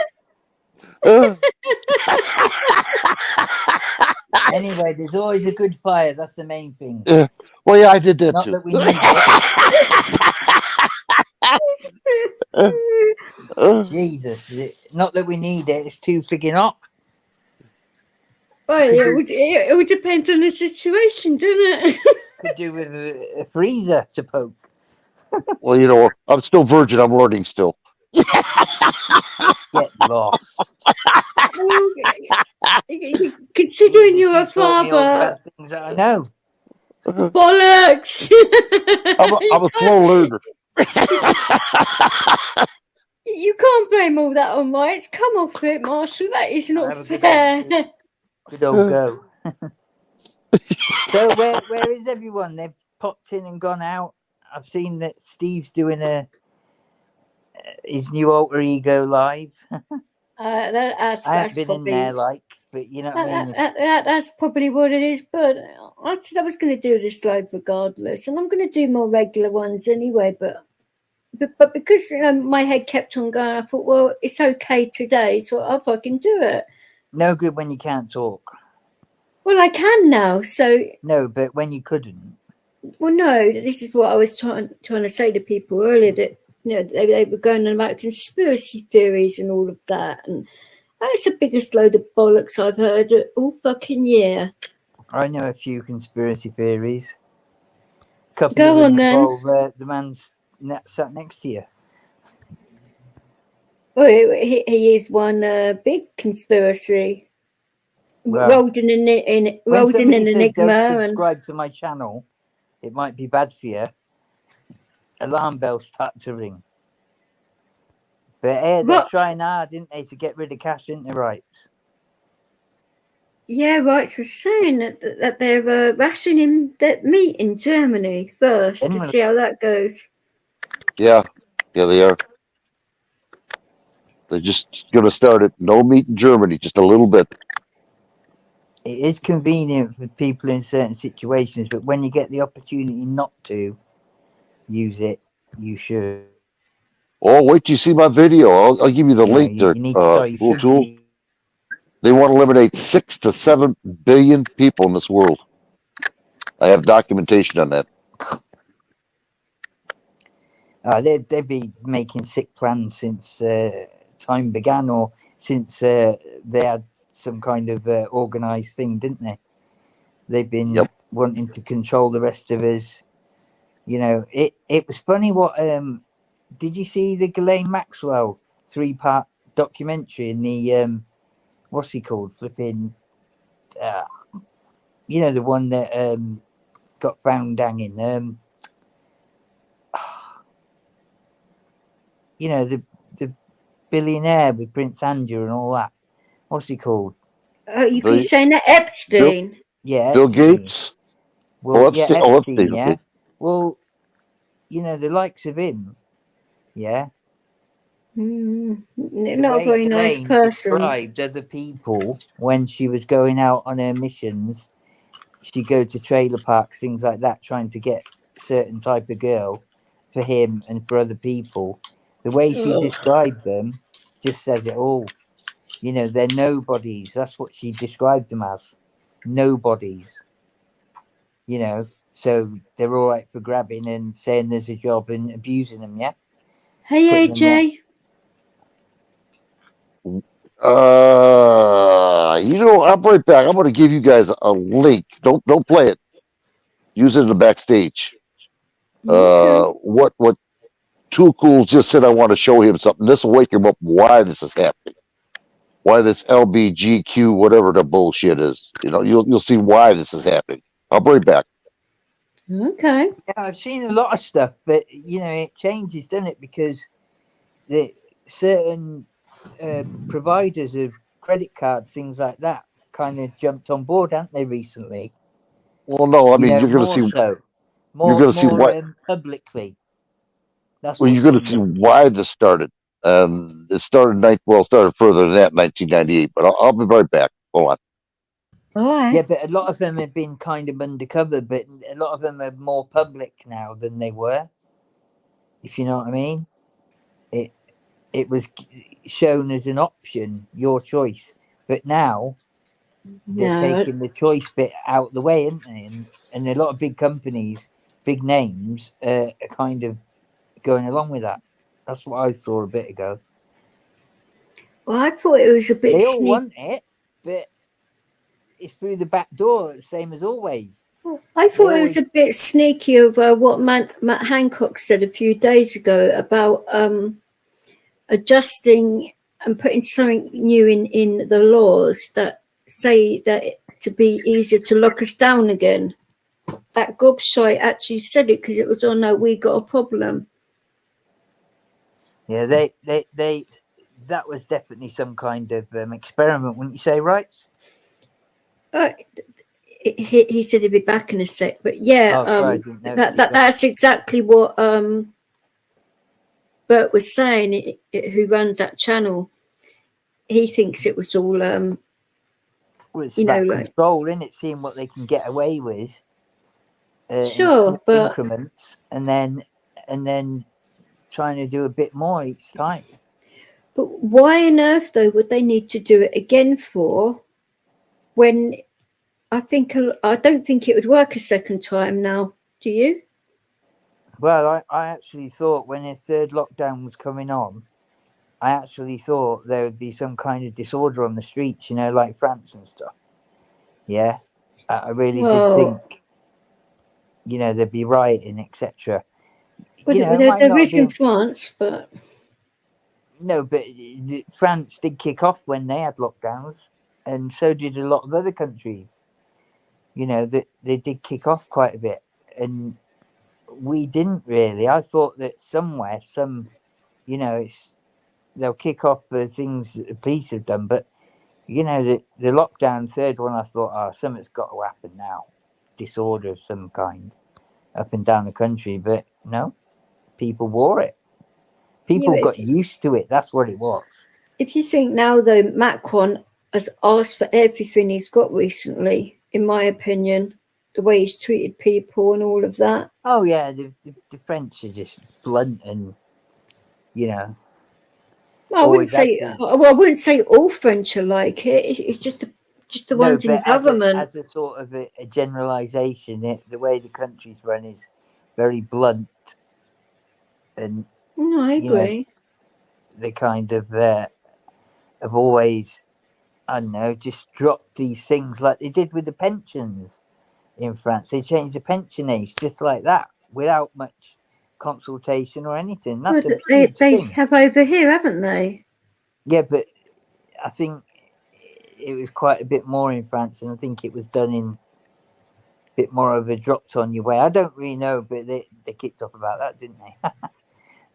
Anyway, there's always a good fire. That's the main thing. well, yeah, I did that Not too. that we need it. Jesus. Not that we need it. It's too friggin' hot. Well, it would depend on the situation, doesn't it? Could do with a freezer to poke. Well, you know, I'm still virgin. I'm learning still. Get lost. Considering you're a taught me all the father. bad things that I know. Bollocks! I'm a slow learner. You can't blame all that on rights. Come off it, Marshall. That is Have not a fair. Good old go. So where is everyone? They've popped in and gone out. I've seen that Steve's doing his new alter ego live. That's I haven't been probably, in there, like, but you know what I mean. That's probably what it is. But I said I was going to do this live regardless, and I'm going to do more regular ones anyway. But because my head kept on going, I thought, well, it's okay today, so I'll fucking do it. No good when you can't talk. Well, I can now. So no, but when you couldn't. Well, no. This is what I was trying to say to people earlier, that they were going on about conspiracy theories and all of that, and that's the biggest load of bollocks I've heard all fucking year. I know a few conspiracy theories. A couple Go of on, them then. involve the man's sat next to you. Well, he is one big conspiracy. Well, rolled in an enigma. Don't subscribe to my channel. It might be bad for you. Alarm bells start to ring. But they're trying hard, didn't they, to get rid of cash, didn't they, rights? Yeah, rights was saying that they're rationing that meat in Germany first to see how that goes. Yeah, they are. They're just going to start it. No meat in Germany, just a little bit. It is convenient for people in certain situations, but when you get the opportunity not to use it, you should. Oh, wait till you see my video. I'll give you the link there. Cool tool. They want to eliminate 6 to 7 billion people in this world. I have documentation on that. They've been making sick plans since time began, or since they had some kind of organized thing, didn't they? They've been wanting to control the rest of us. You know, it was funny what did you see the Ghislaine Maxwell 3-part documentary in the what's he called, flipping you know, the one that got found hanging, you know, the billionaire with Prince Andrew and all that. What's he called? You keep saying that Epstein. Bill Gates. Well, Epstein. Epstein, yeah. Okay. Well, you know, the likes of him, yeah. Not a very nice person. Described other people when she was going out on her missions. She'd go to trailer parks, things like that, trying to get a certain type of girl for him and for other people. The way she described them just says it all. You know, they're nobodies. That's what she described them as. Nobodies. You know, so they're all right for grabbing and saying there's a job and abusing them, yeah? Hey, AJ. You know, I'll be right back. I'm going to give you guys a link. Don't play it. Use it in the backstage. What Too Cool just said I want to show him something. This will wake him up why this is happening. Why this LBGQ, whatever the bullshit is. You know, you'll see why this is happening. I'll be right back. Okay. Yeah, I've seen a lot of stuff, but you know, it changes, doesn't it? Because the certain providers of credit cards, things like that, kind of jumped on board, haven't they, recently? Well, no, I You mean know, you're going to more see so, you're going to see more why. publicly. That's Well, what you're I going to see mean. why this started. It started further than that, 1998. But I'll be right back. Hold on. All right. Yeah, but a lot of them have been kind of undercover, but a lot of them are more public now than they were. If you know what I mean, it was shown as an option, your choice, but now they're No. taking the choice bit out the way, aren't they? And a lot of big companies, big names, are kind of going along with that. That's what I saw a bit ago. Well, I thought it was a bit They all sneaky. want it, but it's through the back door, same as always. I thought They it was a bit sneaky of what Matt Hancock said a few days ago about adjusting and putting something new in the laws that say that to be easier to lock us down again. That gobshite actually said it because it was on We Got a Problem. Yeah, they that was definitely some kind of experiment, wouldn't you say, right? He said he'd be back in a sec, but yeah, Oh, sorry, I didn't notice that's exactly what Bert was saying. Who runs that channel? He thinks it was all well, it's you know, about like control, isn't it? Seeing what they can get away with in sure, small but increments, and then trying to do a bit more each time. but why on earth though would they need to do it again for? When I don't think it would work a second time now. Do you? Well, I actually thought when a third lockdown was coming on, I actually thought there would be some kind of disorder on the streets, you know, like France and stuff. Yeah, I really did think, you know, there'd be rioting, etc. Well, You know, it might there not have is in been. France, but No, but France did kick off when they had lockdowns, and so did a lot of other countries. You know, that they did kick off quite a bit, and we didn't really. I thought that somewhere, you know, they'll kick off for things that the police have done, but you know, the lockdown third one, I thought, oh, something's got to happen now, disorder of some kind, up and down the country. But no, people wore it. People got used to it. That's what it was. If you think now, though, Macron has asked for everything he's got recently, in my opinion, the way he's treated people and all of that. Oh yeah, the French are just blunt and, you know. I wouldn't say all French are like it. It's just the ones in government. As a sort of a generalisation, the way the country's run is very blunt, and No, I agree. Know, they kind of have always, I don't know, just dropped these things like they did with the pensions in France. They changed the pension age just like that without much consultation or anything. That's a huge they thing. have over here, haven't they? Yeah, but I think it was quite a bit more in France, and I think it was done in a bit more of a dropped on your way. I don't really know, but they kicked off about that, didn't they?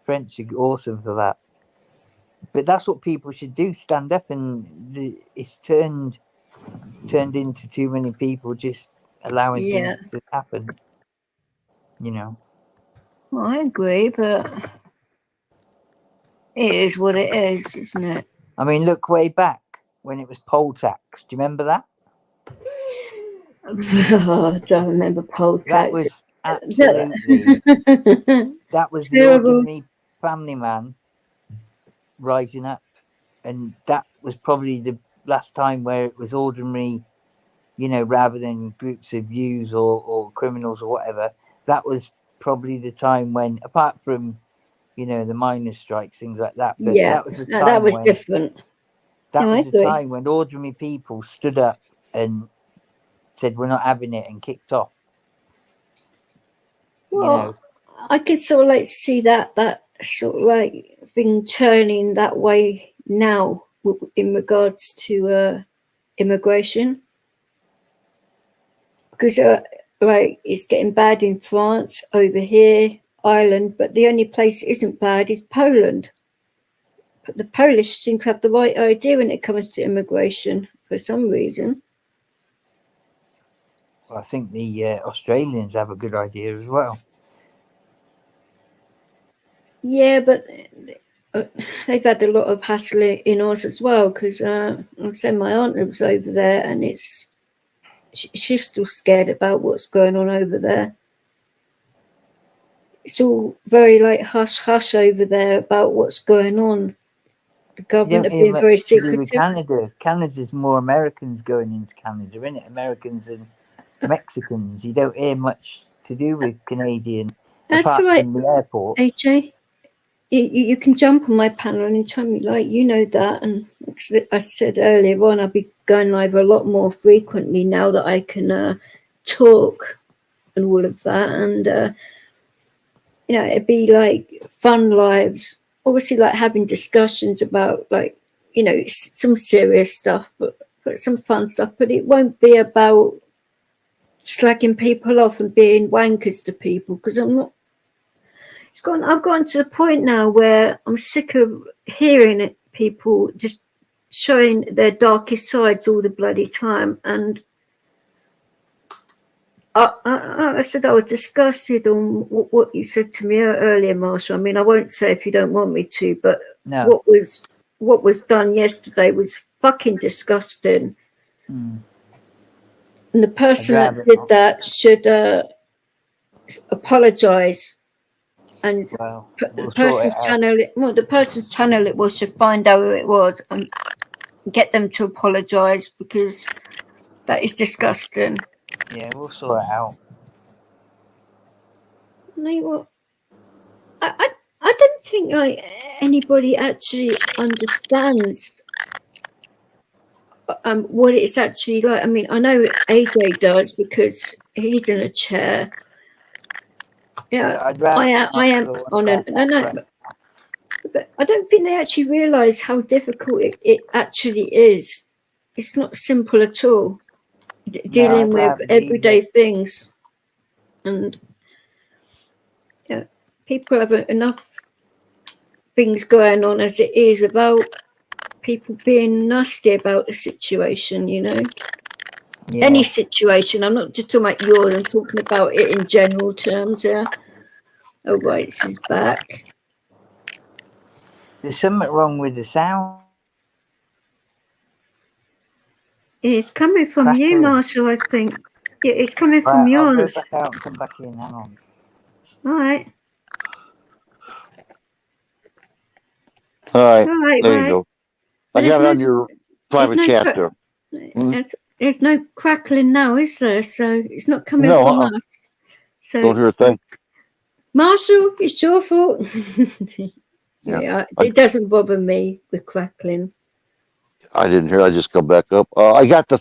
French are awesome for that. But that's what people should do, stand up, and it's turned into too many people just allowing things to happen. You know. Well, I agree, but it is what it is, isn't it? I mean, look way back when it was poll tax. Do you remember that? Oh, I don't remember poll tax. That was absolutely. That was the ordinary family man rising up, and that was probably the last time where it was ordinary, you know, rather than groups of youths or criminals or whatever. That was probably the time when, apart from, you know, the miners' strikes, things like that, but that was the time that was different. That was the time when ordinary people stood up and said, "We're not having it," and kicked off. Well, You know, I can sort of like see that sort of like thing turning that way now in regards to immigration? Because it's getting bad in France, over here, Ireland, but the only place it isn't bad is Poland. But the Polish seem to have the right idea when it comes to immigration for some reason. Well, I think the Australians have a good idea as well. Yeah, but they've had a lot of hassle in Oz as well, because like I said, my aunt lives over there, and she's still scared about what's going on over there. It's all very like hush hush over there about what's going on. The You government don't are hear being very much to do with secretive. Canada. Canada's more Americans going into Canada, isn't it? Americans and Mexicans. You don't hear much to do with Canadian, That's apart right, from the airport. AJ. You can jump on my panel anytime you like. You know that. And like I said earlier on, I'll be going live a lot more frequently now that I can talk and all of that. And, it'd be like fun lives. Obviously, like having discussions about like, some serious stuff, but some fun stuff. But it won't be about slagging people off and being wankers to people, because I'm not. I've gotten to the point now where I'm sick of hearing it, people just showing their darkest sides all the bloody time. And I said I was disgusted on what you said to me earlier, Marshall. I mean, I won't say if you don't want me to, but No. what was done yesterday was fucking disgusting. Mm. And the person that did that should apologise. And the person's channel it was should find out who it was and get them to apologise, because that is disgusting. Yeah, we'll sort it out. You know what? I don't think like anybody actually understands what it's actually like. I mean, I know AJ does, because he's in a chair. Yeah, I am on a no. But I don't think they actually realise how difficult it actually is. It's not simple at all, dealing with everyday things. And people have enough things going on as it is without people being nasty about the situation, Yeah. Any situation. I'm not just talking about yours, I'm talking about it in general terms, yeah. Oh, right, this is back. There's something wrong with the sound. It's coming from you, Marshall, I think. Yeah, it's coming from yours. I'll go back out and come back in. Hang on. All right. All right. There you go. I got it on your private chat there. There's no crackling now, is there? So it's not coming from us. So don't hear a thing. Marshall, it's your fault. Yeah, it doesn't bother me, the crackling. I didn't hear. I just come back up. I got the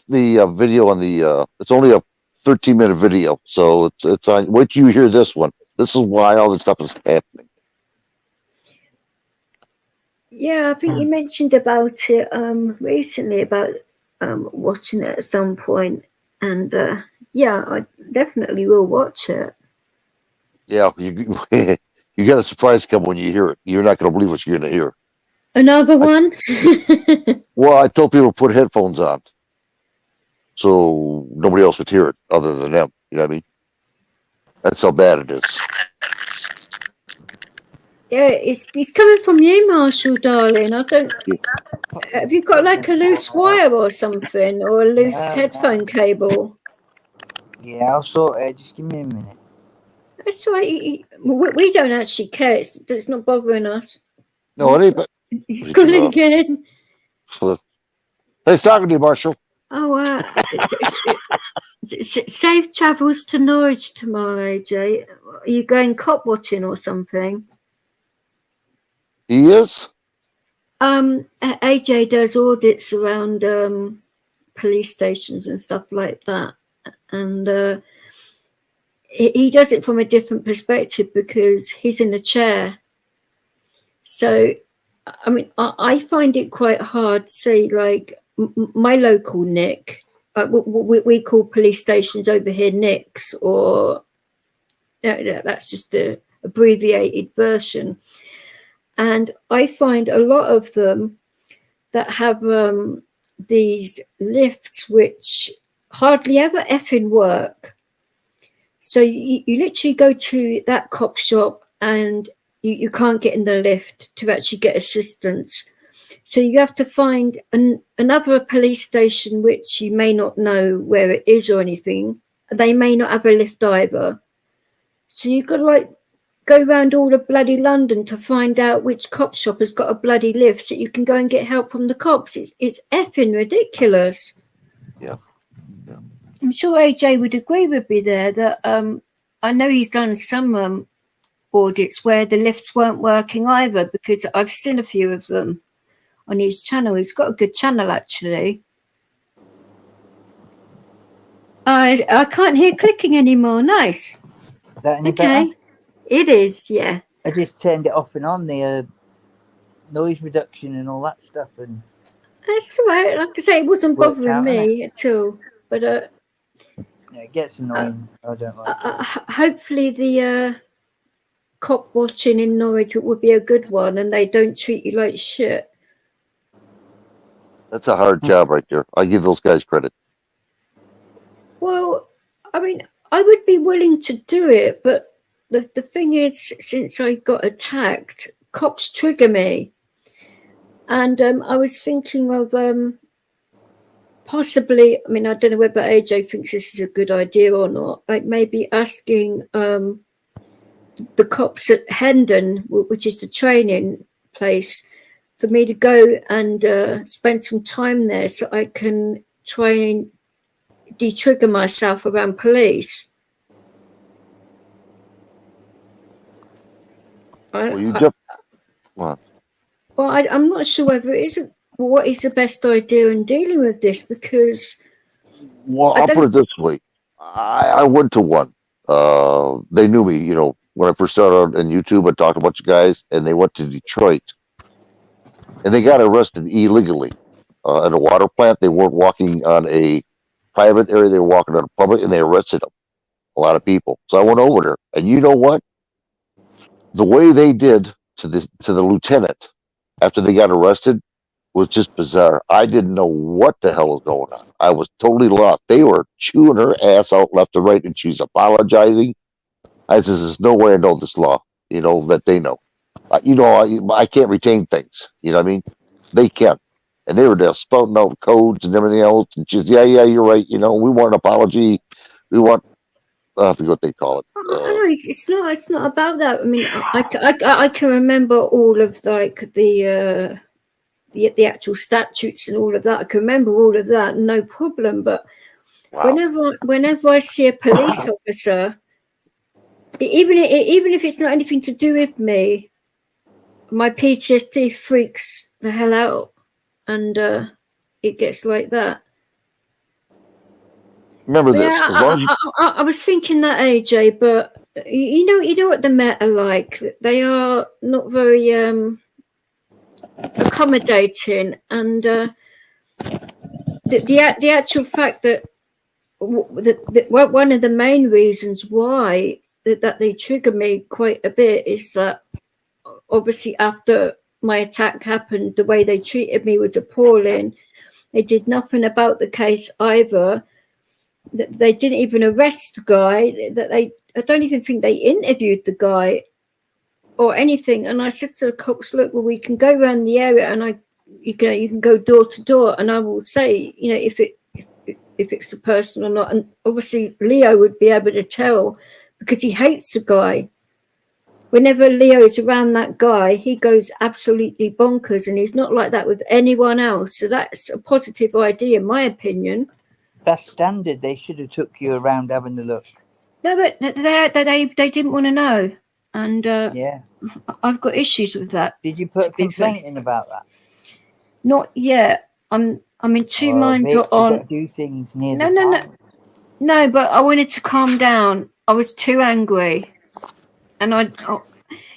video on the. It's only a 13-minute video, so it's on. Wait till you hear this one. This is why all this stuff is happening. Yeah, I think you mentioned about it recently, about watching it at some point, and yeah, I definitely will watch it. Yeah, you got a surprise come when you hear it. You're not going to believe what you're going to hear. Another one? Well, I told people to put headphones on, so nobody else would hear it other than them. You know what I mean? That's how bad it is. Yeah, it's coming from you, Marshall, darling. I don't. Have you got like a loose wire or something, or a loose headphone cable? Yeah, I'll sort it. Just give me a minute. That's right. We don't actually care. It's not bothering us. No, it ain't. But he's gone again. Nice talking to you, Marshall. Oh, safe travels to Norwich tomorrow, AJ. Are you going cop watching or something? He is? AJ does audits around police stations and stuff like that. And he does it from a different perspective, because he's in a chair. So, I mean, I find it quite hard. Say, like my local Nick, we call police stations over here Nicks, or that's just the abbreviated version. And I find a lot of them that have these lifts which hardly ever effing work. So you literally go to that cop shop and you can't get in the lift to actually get assistance. So you have to find another police station which you may not know where it is or anything. They may not have a lift either. So you've got to like go around all of bloody London to find out which cop shop has got a bloody lift so you can go and get help from the cops. It's effing ridiculous. Yeah. I'm sure AJ would agree with me there that I know he's done some audits where the lifts weren't working either, because I've seen a few of them on his channel. He's got a good channel, actually. I can't hear clicking anymore. Nice. Is that any Okay. better? It is, yeah. I just turned it off and on, the noise reduction and all that stuff, and That's all right. Like I say, it wasn't Worked bothering out, me at all. But yeah, it gets annoying. I don't like it. hopefully the cop watching in Norwich would be a good one, and they don't treat you like shit. That's a hard job right there. I give those guys credit. Well, I mean, I would be willing to do it, but the thing is, since I got attacked, cops trigger me. And I was thinking of possibly, I mean, I don't know whether AJ thinks this is a good idea or not, like maybe asking the cops at Hendon, which is the training place, for me to go and spend some time there so I can try and de-trigger myself around police. Well, I'm not sure whether it is what is the best idea in dealing with this, because I'll put it this way. I went to one. They knew me, when I first started on YouTube. I talked to a bunch of guys, and they went to Detroit, and they got arrested illegally at a water plant. They weren't walking on a private area; they were walking on a public, and they arrested them. A lot of people. So I went over there, and you know what? The way they did to the lieutenant after they got arrested was just bizarre. I didn't know what the hell was going on. I was totally lost. They were chewing her ass out left and right, and she's apologizing. I says, "There's no way I know this law, that they know. I can't retain things. You know what I mean? They can." And they were just spouting out codes and everything else. And she's, yeah, you're right. We want an apology. We want, I forget what they call it. It's not about that. I mean, I can remember all of like the actual statutes and all of that. I can remember all of that, no problem. But Wow. whenever I see a police officer, even if it's not anything to do with me, my PTSD freaks the hell out, and it gets like that. Remember this. Yeah, As long as I was thinking that, AJ, but you know what the Met are like. They are not very accommodating, and the actual fact that one of the main reasons why that they trigger me quite a bit is that obviously after my attack happened, the way they treated me was appalling. They did nothing about the case either. They didn't even arrest the guy. I don't even think they interviewed the guy or anything. And I said to the cops, "Look, well, we can go around the area, and you can go door to door, and I will say, if it's the person or not." And obviously, Leo would be able to tell because he hates the guy. Whenever Leo is around that guy, he goes absolutely bonkers, and he's not like that with anyone else. So that's a positive idea, in my opinion. That's standard. They should have took you around having a look. No, but they didn't want to know, and Yeah. I've got issues with that. Did you put a complaint in about that? Not yet. I'm in two minds Vic, on. you've got to do things near No, the no, no. time. No, but I wanted to calm down. I was too angry, and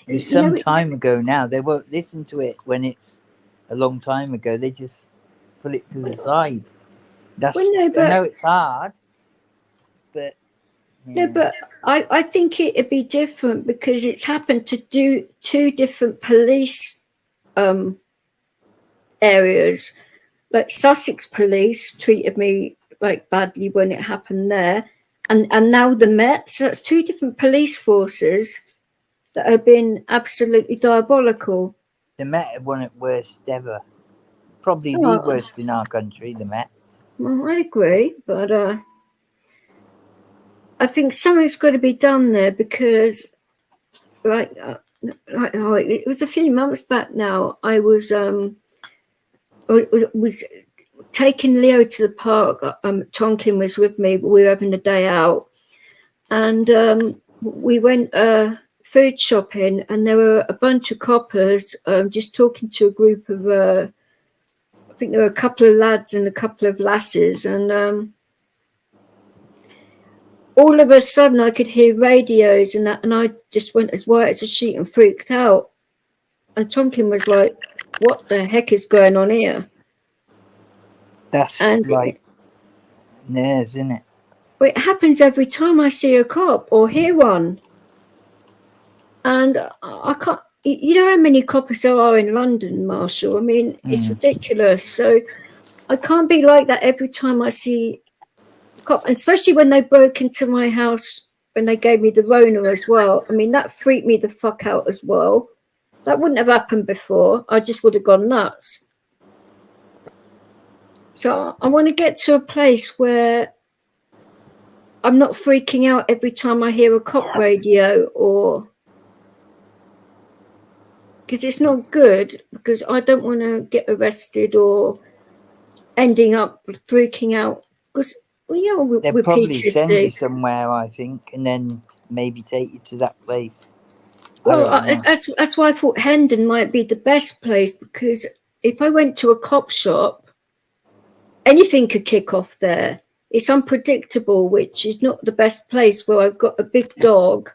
It was You know, some time ago now. They won't listen to it when it's a long time ago. They just put it to the side. That's. well, no, I but know it's hard, but no, but I think it'd be different because it's happened to do two different police areas. Like Sussex police treated me like badly when it happened there, and now the Met. So that's two different police forces that have been absolutely diabolical. the Met have won it worst ever. Probably the Oh, worst in our country. The Met. well, I agree, but I think something's got to be done there because, it was a few months back now. I was taking Leo to the park. Tonkin was with me. We were having a day out, and we went food shopping, and there were a bunch of coppers just talking to a group of. I think there were a couple of lads and a couple of lasses, and all of a sudden I could hear radios and that, and I just went as white as a sheet and freaked out. And Tonkin was like, "What the heck is going on here?" That's And like nerves, isn't it? it happens every time I see a cop or hear one. And I can't, you know how many coppers there are in London, Marshall? I mean, it's ridiculous. So I can't be like that every time I see a cop, especially when they broke into my house when they gave me the Rona as well. I mean, that freaked me the fuck out as well. That wouldn't have happened before. I just would have gone nuts. So I want to get to a place where I'm not freaking out every time I hear a cop radio, or because it's not good, because I don't want to get arrested or ending up freaking out. Because, well, you know, They'll with probably send you PTSD. somewhere, I think, and then maybe take you to that place. Well, I don't know. that's why I thought Hendon might be the best place, because if I went to a cop shop, anything could kick off there. It's unpredictable, which is not the best place where I've got a big dog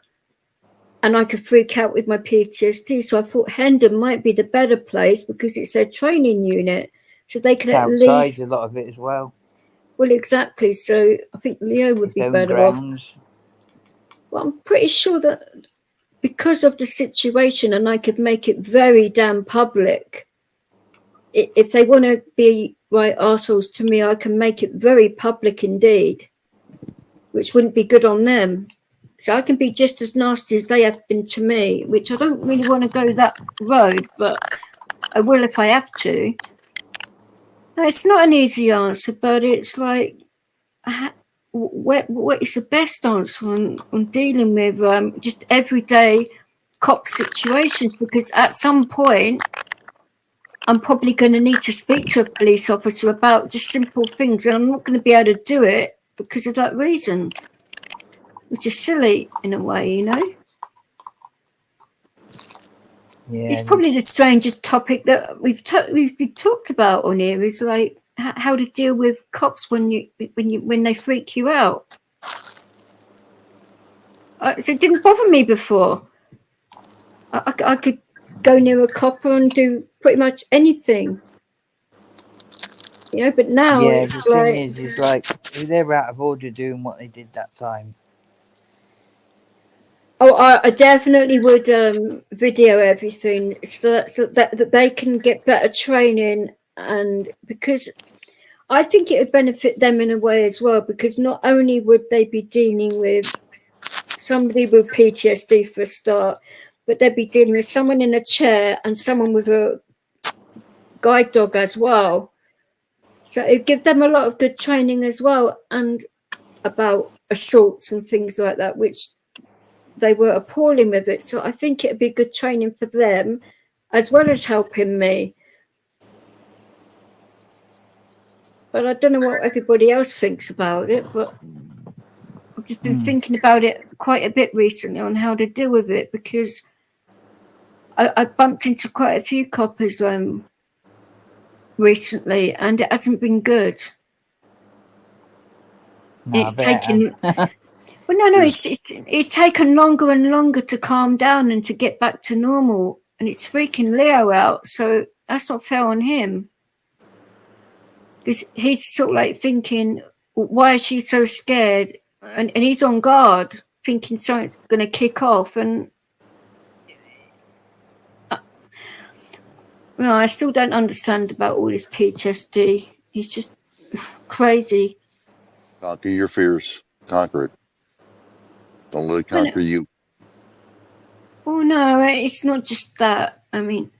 and I could freak out with my PTSD. So I thought Hendon might be the better place because it's their training unit. So they can It's at outside least... a lot of it as well. Well, exactly. So I think Leo would be His own better off. grounds. Well, I'm pretty sure that because of the situation, and I could make it very damn public, if they want to be right arseholes to me, I can make it very public indeed, which wouldn't be good on them. So I can be just as nasty as they have been to me, which I don't really want to go that road, but I will if I have to. Now, it's not an easy answer, but it's like, what is the best answer on dealing with just everyday cop situations? Because at some point, I'm probably going to need to speak to a police officer about just simple things, and I'm not going to be able to do it because of that reason, which is silly in a way, you know? Yeah, It's probably the strangest topic that we've talked about on here, is like how to deal with cops when they freak you out. So it didn't bother me before. I could go near a copper and do pretty much anything, you know. But now the it's thing like, is like they're out of order doing what they did that time. oh, I definitely would video everything so that they can get better training, and because I think it would benefit them in a way as well, because not only would they be dealing with somebody with PTSD for a start, but they'd be dealing with someone in a chair and someone with a guide dog as well. So it'd give them a lot of good training as well, and about assaults and things like that, which they were appalling with it. So I think it'd be good training for them as well as helping me. But I don't know what everybody else thinks about it, but I've just been thinking about it quite a bit recently on how to deal with it, because I bumped into quite a few coppers recently, and it hasn't been good. No, It's taken Well, no, it's taken longer and longer to calm down and to get back to normal, and it's freaking Leo out. So that's not fair on him, because he's sort of like thinking, why is she so scared? And he's on guard, thinking something's going to kick off. And no, I still don't understand about all this PTSD. He's just crazy. Conquer your fears. Conquer it. Don't let it conquer you. Oh no, it's not just that. I mean,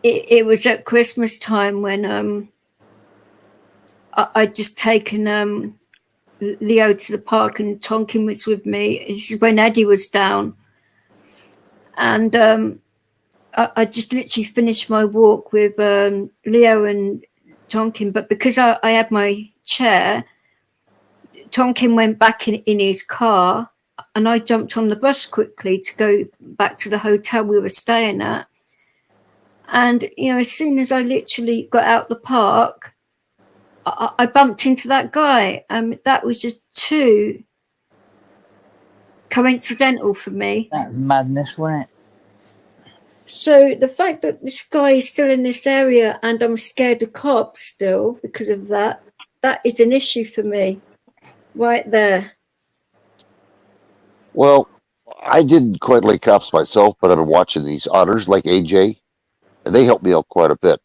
it was at Christmas time when I'd just taken Leo to the park and Tonkin was with me. This is when Eddie was down, and I just literally finished my walk with Leo and Tonkin. But because I had my chair, Tonkin went back in his car, and I jumped on the bus quickly to go back to the hotel we were staying at. And, as soon as I literally got out the park, I bumped into that guy. That was just too coincidental for me. That's madness, wasn't it? So the fact that this guy is still in this area and I'm scared of cops still because of that is an issue for me right there. Well, I didn't quite like cops myself, but I've been watching these otters like AJ, and they help me out quite a bit.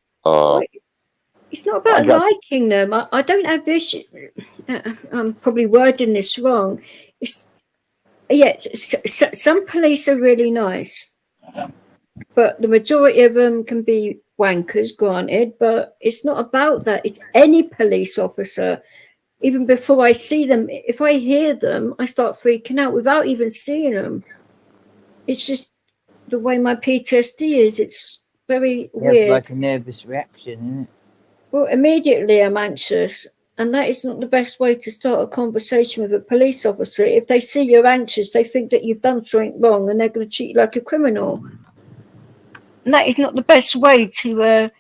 It's not about liking them. I don't have this. I'm probably wording this wrong. Some police are really nice, but the majority of them can be wankers, granted. But it's not about that. It's any police officer. Even before I see them, if I hear them, I start freaking out without even seeing them. It's just the way my PTSD is. It's very weird. Like a nervous reaction, isn't it? Well, immediately I'm anxious, and that is not the best way to start a conversation with a police officer. If they see you're anxious, they think that you've done something wrong and they're going to treat you like a criminal. And that is not the best way to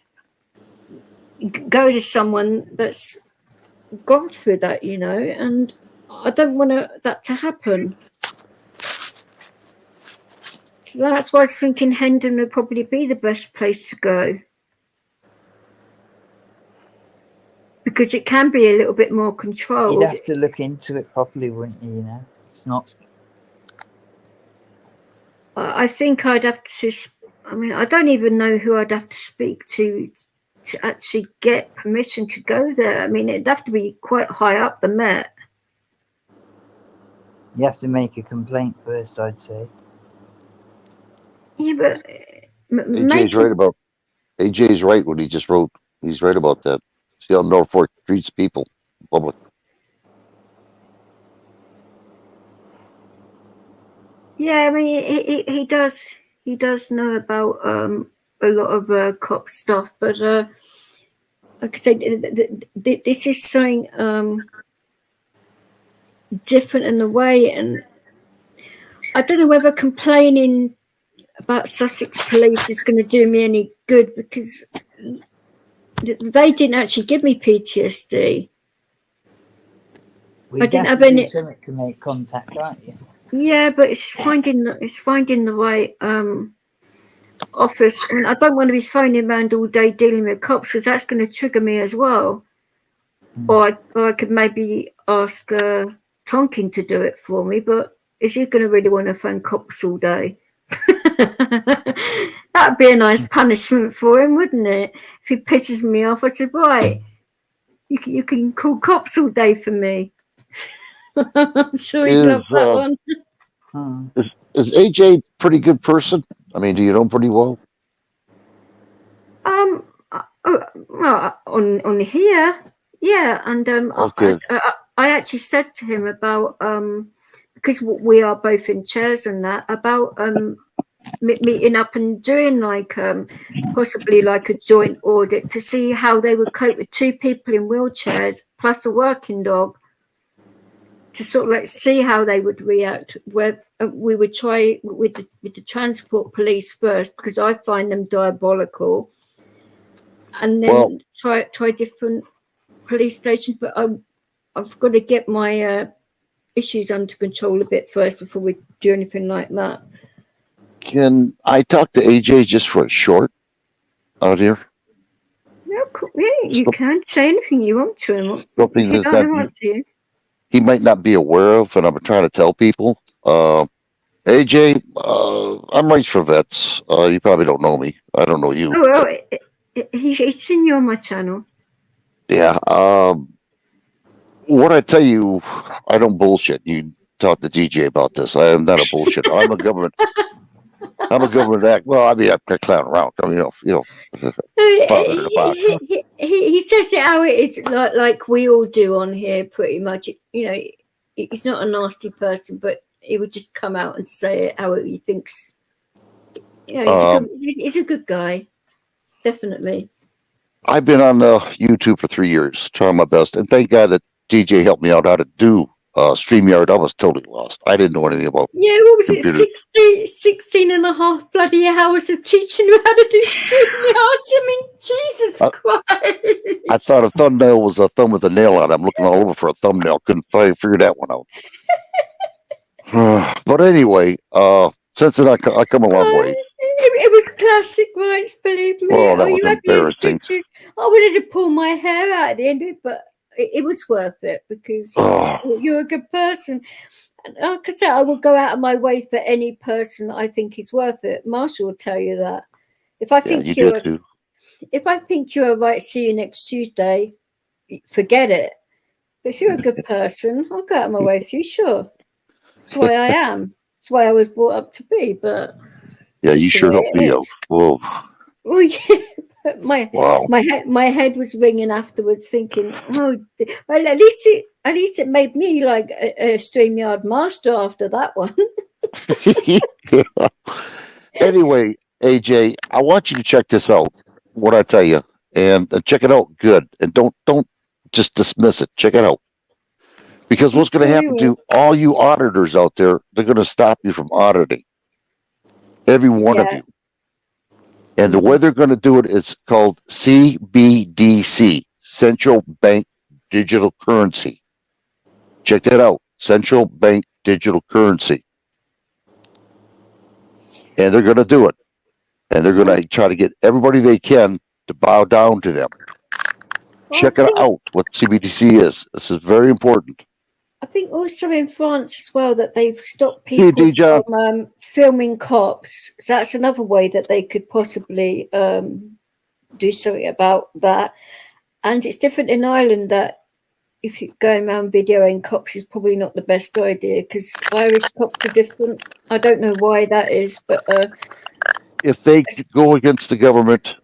go to someone that's gone through that, and I don't want that to happen. So that's why I was thinking Hendon would probably be the best place to go. Because it can be a little bit more controlled. You'd have to look into it properly, wouldn't you? It's not. I think I'd have to. I don't even know who I'd have to speak to actually get permission to go there. It'd have to be quite high up the Met. You have to make a complaint first, I'd say. Yeah, but AJ's right when he just wrote. He's right about that. See how Norfolk treats people in public. Yeah, he does. He does know about a lot of cop stuff, but like I said, this is something different in the way, and I don't know whether complaining about Sussex police is going to do me any good, because they didn't actually give me PTSD. I didn't have any to make contact, aren't you? Yeah, but it's finding the right office. I don't want to be phoning around all day dealing with cops, because that's going to trigger me as well. Or I could maybe ask Tonkin to do it for me, but is he going to really want to phone cops all day? That'd be a nice punishment for him, wouldn't it? If he pisses me off, I said, right, you can call cops all day for me. I'm sure he'd love that one. Is AJ a pretty good person? Do you know him pretty well? Well, on here, yeah, and okay. I actually said to him about because we are both in chairs and that, about meeting up and doing possibly like a joint audit to see how they would cope with two people in wheelchairs plus a working dog, to sort of see how they would react. Where we would try with the transport police first, because I find them diabolical, and then try different police stations. But I've got to get my issues under control a bit first before we do anything like that. Can I talk to AJ just for a short out here? No, you can say anything you want to him. Something He that don't answer you. he might not be aware of, and I'm trying to tell people. AJ, I'm raised for vets. You probably don't know me. I don't know you. Oh, he's seen you on my channel. Yeah. What I tell you, I don't bullshit. You talk to DJ about this. I am not a bullshit. I'm a government. I'm a government act. Well, I mean, I clown around. I mean, father in the box. He says it how it is, like we all do on here, pretty much. He's not a nasty person, but he would just come out and say it how he thinks. He's a good guy, definitely. I've been on YouTube for 3 years, trying my best, and thank God that DJ helped me out how to do StreamYard. I was totally lost. I didn't know anything about. Yeah, what was it? 16 and a half bloody hours of teaching you how to do StreamYard. I mean, Jesus Christ. I thought a thumbnail was a thumb with a nail on it. I'm looking all over for a thumbnail. Couldn't figure that one out. But anyway, since then I come a long way. It was classic rights, believe me. Well, that was embarrassing. I wanted to pull my hair out at the end of it, but it was worth it because you're a good person. And like I said, I will go out of my way for any person I think is worth it. Marshall will tell you that. If I think you're right, see you next Tuesday, forget it. But if you're a good person, I'll go out of my way for you, sure. That's why I am. That's why I was brought up to be. But yeah, you sure helped me out. Whoa. Well, yeah. My head was ringing afterwards, thinking, "Oh, well, at least it made me like a StreamYard master after that one." Anyway, AJ, I want you to check this out. What I tell you, and check it out good, and don't just dismiss it. Check it out, because what's going to happen to all you auditors out there? They're going to stop you from auditing, every one of you. And the way they're going to do it is called CBDC, Central Bank Digital Currency. Check that out, Central Bank Digital Currency. And they're going to do it. And they're going to try to get everybody they can to bow down to them. Check it out, what CBDC is. This is very important. I think also in France as well that they've stopped people from filming cops. So that's another way that they could possibly do something about that. And it's different in Ireland that if you're going around videoing cops is probably not the best idea because Irish cops are different. I don't know why that is, but if they go against the government,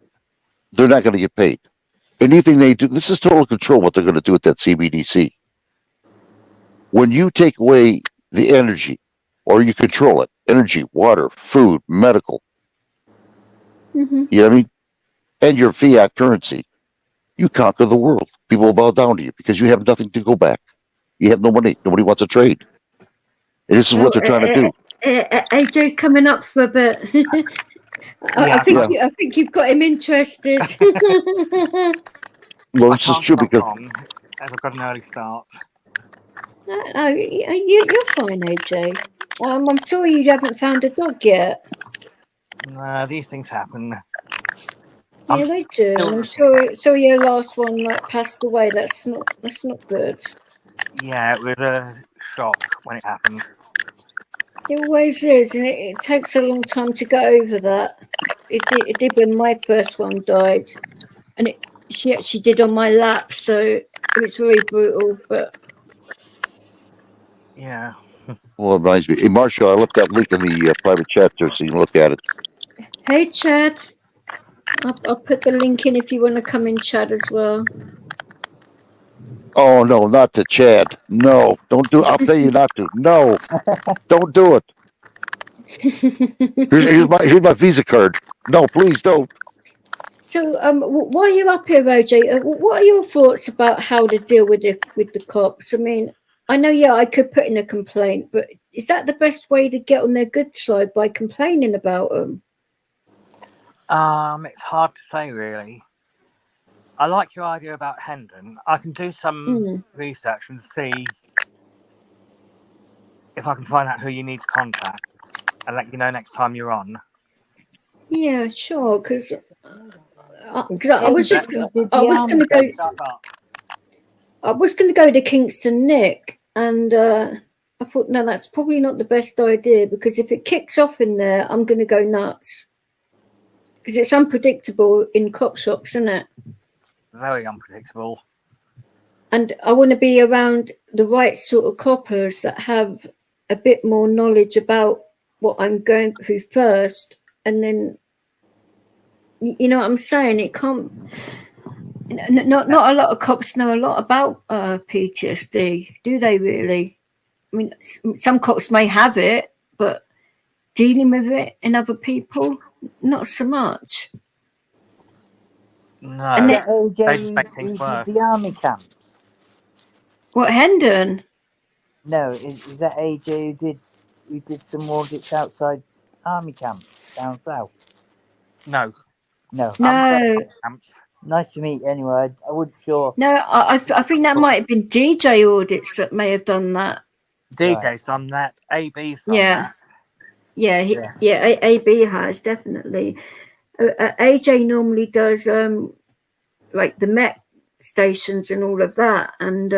they're not going to get paid. Anything they do, this is total control what they're going to do with that CBDC. When you take away the energy, or you control it, energy, water, food, medical, you know what I mean? And your fiat currency, you conquer the world. People will bow down to you because you have nothing to go back. You have no money. Nobody wants to trade. And this is what they're trying to do. AJ's coming up for a bit. I think you've got him interested. Well, this is true because I've got an early start. No, you're fine, AJ. I'm sorry you haven't found a dog yet. These things happen. Yeah, they do. I'm sorry your last one passed away. That's not good. Yeah, it was a shock when it happened. It always is, and it takes a long time to get over that. It did when my first one died, and she actually did on my lap, so it was very brutal. But yeah. Well, it reminds me. Hey, Marshall, I left that link in the private chat there so you can look at it. Hey, Chad. I'll put the link in if you want to come in chat as well. Oh, no, not to Chad. No, don't do it. I'll tell you not to. No, don't do it. Here's my Visa card. No, please don't. So, while you're up here, OJ, what are your thoughts about how to deal with the cops? I mean, I know, I could put in a complaint, but is that the best way to get on their good side by complaining about them? It's hard to say, really. I like your idea about Hendon. I can do some research and see if I can find out who you need to contact and let you know next time you're on. Yeah, sure. Because I was Hendon just who did I the was army going to go. Stuff up. I was going to go to Kingston Nick, and I thought, no, that's probably not the best idea, because if it kicks off in there, I'm going to go nuts. Because it's unpredictable in cop shops, isn't it? Very unpredictable. And I want to be around the right sort of coppers that have a bit more knowledge about what I'm going through first, and then, you know what I'm saying? It can't. Not a lot of cops know a lot about PTSD, do they really? I mean, some cops may have it, but dealing with it in other people, not so much. No, And Is then, that they AJ just make who things did worse. the army camp? what, Hendon? No, is that AJ who did some audits outside army camps down south? No, No. No, camps. Nice to meet you anyway. I wasn't sure. no, I think that might have been DJ audits that may have done that. DJ's done that. AB's done Yeah. that. Yeah, AB has, definitely. AJ normally does like the Met stations and all of that, and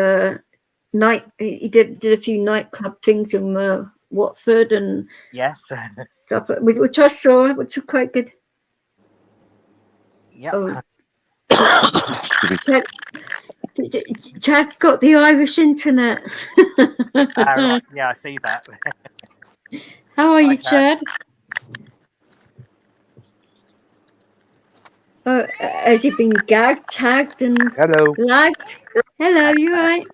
he did a few nightclub things in Watford and Yes. stuff, which I saw, which were quite good. Yep. Oh, Chad's got the Irish internet. Right. Yeah, I see that. How are you, Hi, Chad. Chad? Has he been gagged, tagged, and Hello. lagged? Hello, you right?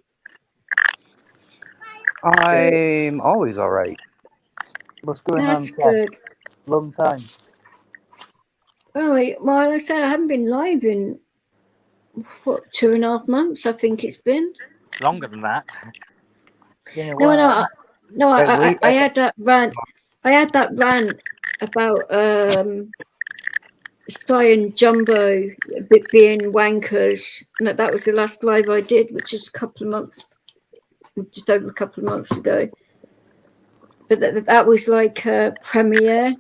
I'm always all right. What's going That's on, Chad? good. Long time. Oh, well, like I say, I haven't been live in, what, 2.5 months, I think it's been. Longer than that. Been a while. I had that rant. I had that rant about Cyan Jumbo being wankers. And that was the last live I did, which is just over a couple of months ago. But that was like a premiere,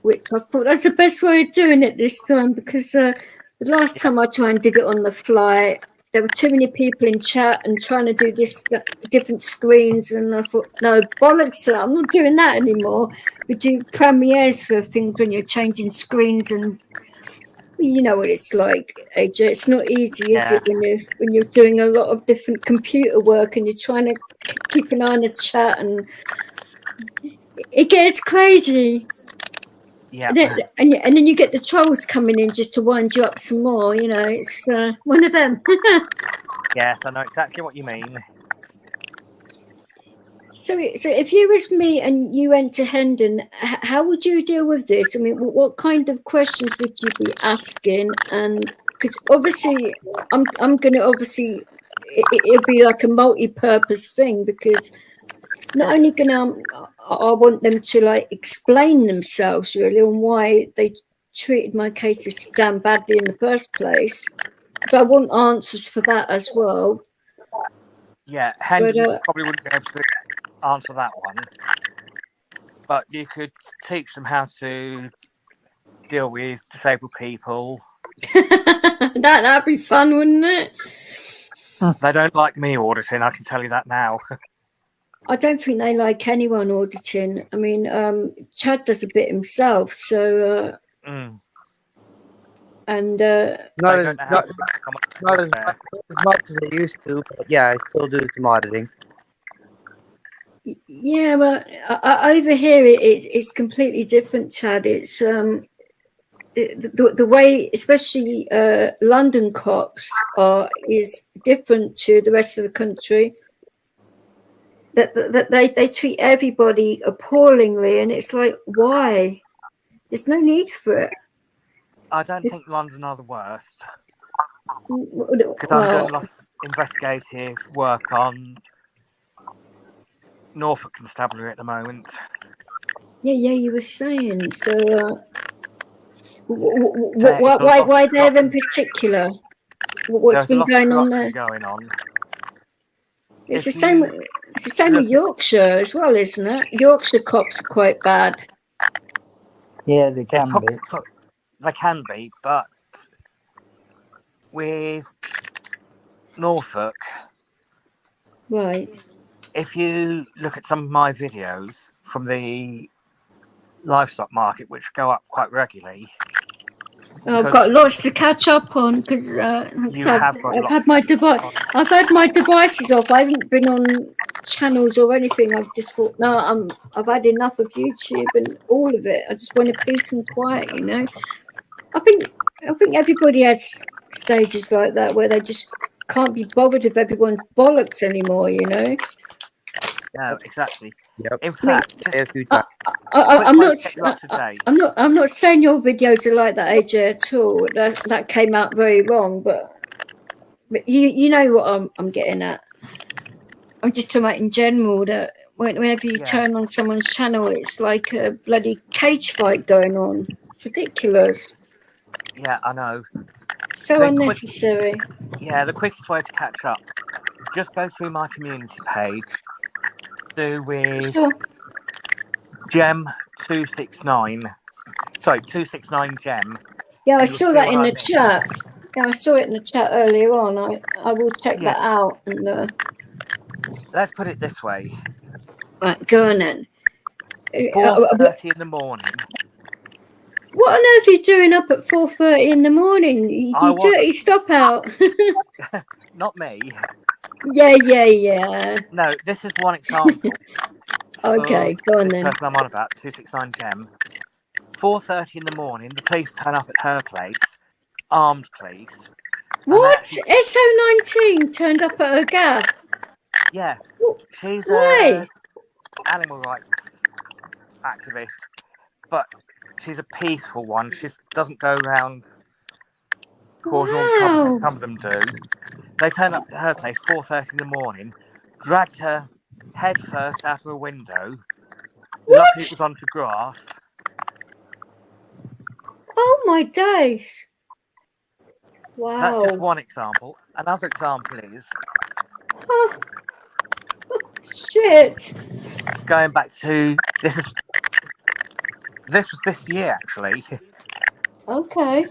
which I thought that's the best way of doing it this time, because the last time I tried and did it on the fly, there were too many people in chat and trying to do this different screens, and I thought, no, bollocks, I'm not doing that anymore. We do premieres for things when you're changing screens, and you know what it's like, AJ. It's not easy, is it, when you're doing a lot of different computer work and you're trying to keep an eye on the chat, and it gets crazy. Yeah. And then you get the trolls coming in just to wind you up some more. You know, it's one of them. Yes, I know exactly what you mean. So if you was me and you went to Hendon, how would you deal with this? I mean, what kind of questions would you be asking? And because obviously, I'm going to it'll be like a multi-purpose thing, because not only I want them to like explain themselves really on why they treated my cases damn badly in the first place. So I want answers for that as well. Yeah, Hendon probably wouldn't be able to answer that one, but you could teach them how to deal with disabled people. That'd be fun, wouldn't it? They don't like me auditing, I can tell you that now. I don't think they like anyone auditing. I mean, Chad does a bit himself, so and not as much as I used to, but yeah, I still do some auditing. yeah, but over here it's completely different, Chad. It's the way, especially London cops is different to the rest of the country. That they treat everybody appallingly, and it's like, why? There's no need for it. I don't think London are the worst, because I'm doing a lot of investigative work on Norfolk Constabulary at the moment. Yeah, you were saying. So why there in particular? what's There's a been lot of going on corruption there. going on. It's If the same. you It's the same with look at- Yorkshire as well, isn't it? Yorkshire cops are quite bad. Yeah, they can be. They can be, but with Norfolk, Right. if you look at some of my videos from the livestock market, which go up quite regularly, I've because got lots to catch up on because you have got I've lots had to my catch up device. on. I've had my devices off. I haven't been on channels or anything. I've just thought, no, I've had enough of YouTube and all of it. I just want a peace and quiet, you know. I think everybody has stages like that where they just can't be bothered with everyone's bollocks anymore, you know. No, exactly. Yep. In fact, just A few times. I'm way not. to get you up to date. I'm not saying your videos are like that, AJ, at all. That came out very wrong, but you know what I'm getting at. I'm just talking about in general that whenever you Yeah. turn on someone's channel, it's like a bloody cage fight going on. It's ridiculous. Yeah, I know. So The unnecessary. The quickest way to catch up, just go through my community page, do with Sure. Gem 269. Sorry, 269 Gem. Yeah, I and you'll saw see that what in I the mean. chat. Yeah, I saw it in the chat earlier on. I will check Yeah. that out. And Let's put it this way. right, go on then. 4:30 in the morning. What on earth are you doing up at 4:30 in the morning? You dirty stop out. Not me. Yeah. No, this is one example. Okay, go on this then. person I'm on about, 269 Gem. 4:30 in the morning, the police turn up at her place, armed police. What? SO19 turned up at her gaff? Yeah, she's Why? an animal rights activist, but she's a peaceful one. She doesn't go around causing all the trouble that some of them do. They turned up at her place 4:30 in the morning, dragged her head first out of a window. What? Luckily, it was onto grass. Oh my days! Wow. That's just one example. Another example is shit. Going back to this was this year actually. Okay.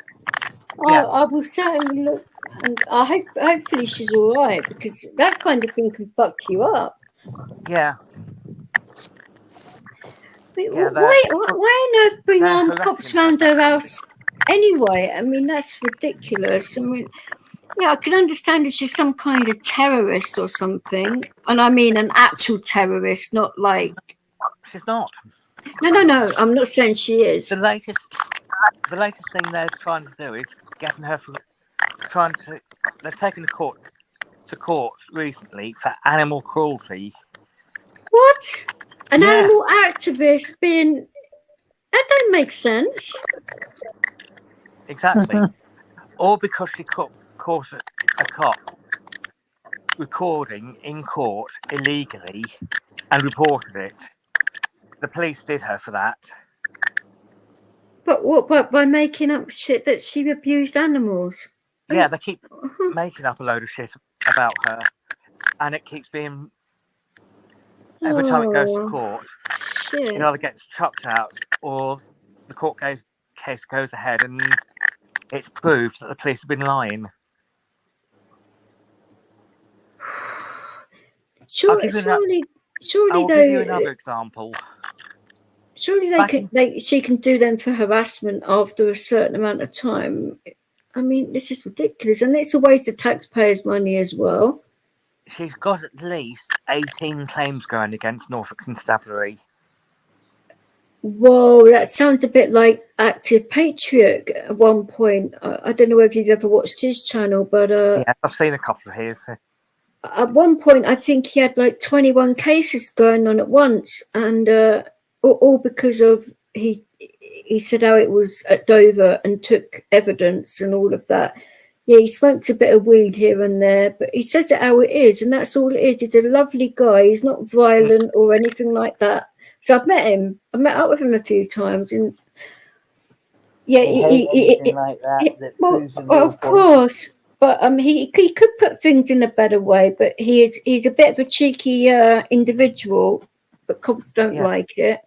Yeah. I will certainly look, and hopefully she's all right, because that kind of thing can fuck you up. Yeah. Why on earth bring armed cops round her house anyway? I mean, that's ridiculous. I mean, yeah, I can understand if she's some kind of terrorist or something, and I mean an actual terrorist, not like. She's not. No. I'm not saying she is. The latest thing they're trying to do is getting her from they're taking to court recently for animal cruelty. What? An animal activist being. That don't make sense. Exactly. Or because she caught a cop recording in court illegally and reported it. The police did her for that. But what? But by making up shit that she abused animals? Yeah, they keep making up a load of shit about her, and it keeps being. Every time it goes to court, shit. it either gets chucked out or the court case goes ahead and it's proved that the police have been lying. Surely I'll give you another example. Surely she can do them for harassment after a certain amount of time. I mean, this is ridiculous, and it's a waste of taxpayers' money as well. She's got at least 18 claims going against Norfolk Constabulary. Whoa, that sounds a bit like Active Patriot at one point. I don't know if you've ever watched his channel, but yeah, I've seen a couple of his. At one point, I think he had like 21 cases going on at once, and all because of he said how it was at Dover and took evidence and all of that. Yeah, he smokes a bit of weed here and there, but he says it how it is, and that's all it is. He's a lovely guy. He's not violent or anything like that. So I've met him. I met up with him a few times, and yeah, anything like that proves a real of course. But he could put things in a better way. But he's a bit of a cheeky individual, but cops don't Yeah. like it.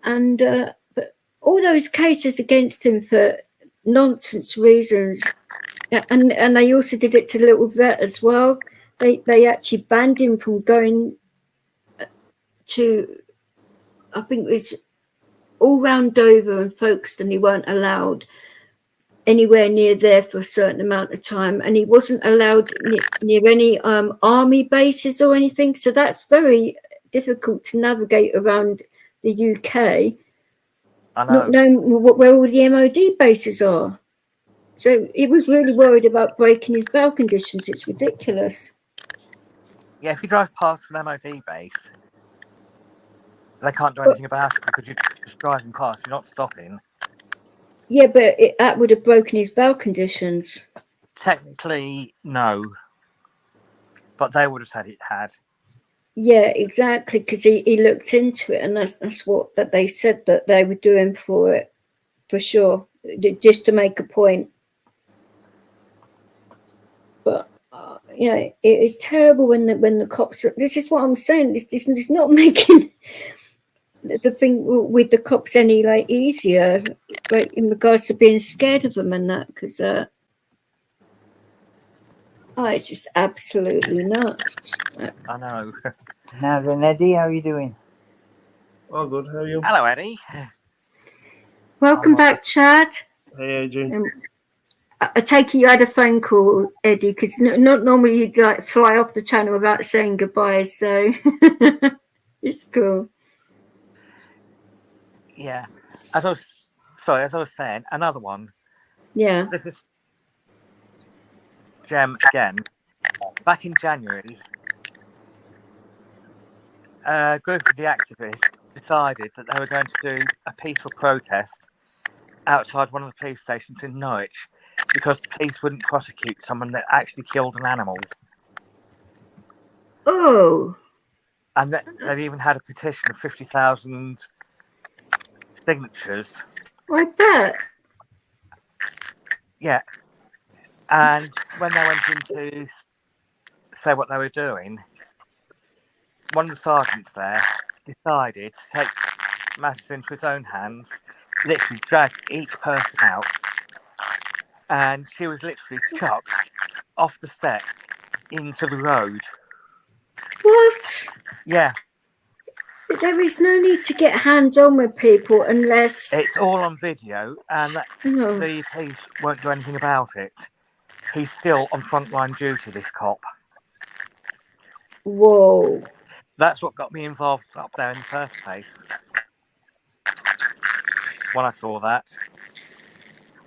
And but all those cases against him for nonsense reasons, and they also did it to Little Vet as well. They actually banned him from going to, I think it was all round Dover and Folkestone. He weren't allowed anywhere near there for a certain amount of time, and he wasn't allowed near any army bases or anything. So that's very difficult to navigate around the UK, I know. not knowing where all the MOD bases are. So he was really worried about breaking his bail conditions. It's ridiculous. Yeah, if you drive past an MOD base, they can't do anything about it because you're just driving past. You're not stopping. Yeah, but that would have broken his bail conditions. Technically, no. But they would have said it had. Yeah, exactly, because he looked into it, and that's what that they said that they were doing for it, for sure, just to make a point. But you know, it is terrible when the cops. This is what I'm saying. This is not making the thing with the cops any like easier, like in regards to being scared of them and that, because it's just absolutely nuts. I know. Now then, Eddie, how are you doing? All good. How are you? Hello, Eddie. Welcome back, Chad. Hey, AJ. I take it you had a phone call, Eddie, because not normally you'd like fly off the channel without saying goodbye. So it's cool. Yeah. As I was saying, another one. Yeah. This is Gem again. Back in January, a group of the activists decided that they were going to do a peaceful protest outside one of the police stations in Norwich because the police wouldn't prosecute someone that actually killed an animal. Oh. And they even had a petition of 50,000 signatures. I bet. Yeah. And when they went in to say what they were doing, one of the sergeants there decided to take matters into his own hands, literally dragged each person out, and she was literally chucked off the steps into the road. What? Yeah. There is no need to get hands-on with people unless... It's all on video, and the police won't do anything about it. He's still on frontline duty, this cop. Whoa. That's what got me involved up there in the first place. When I saw that.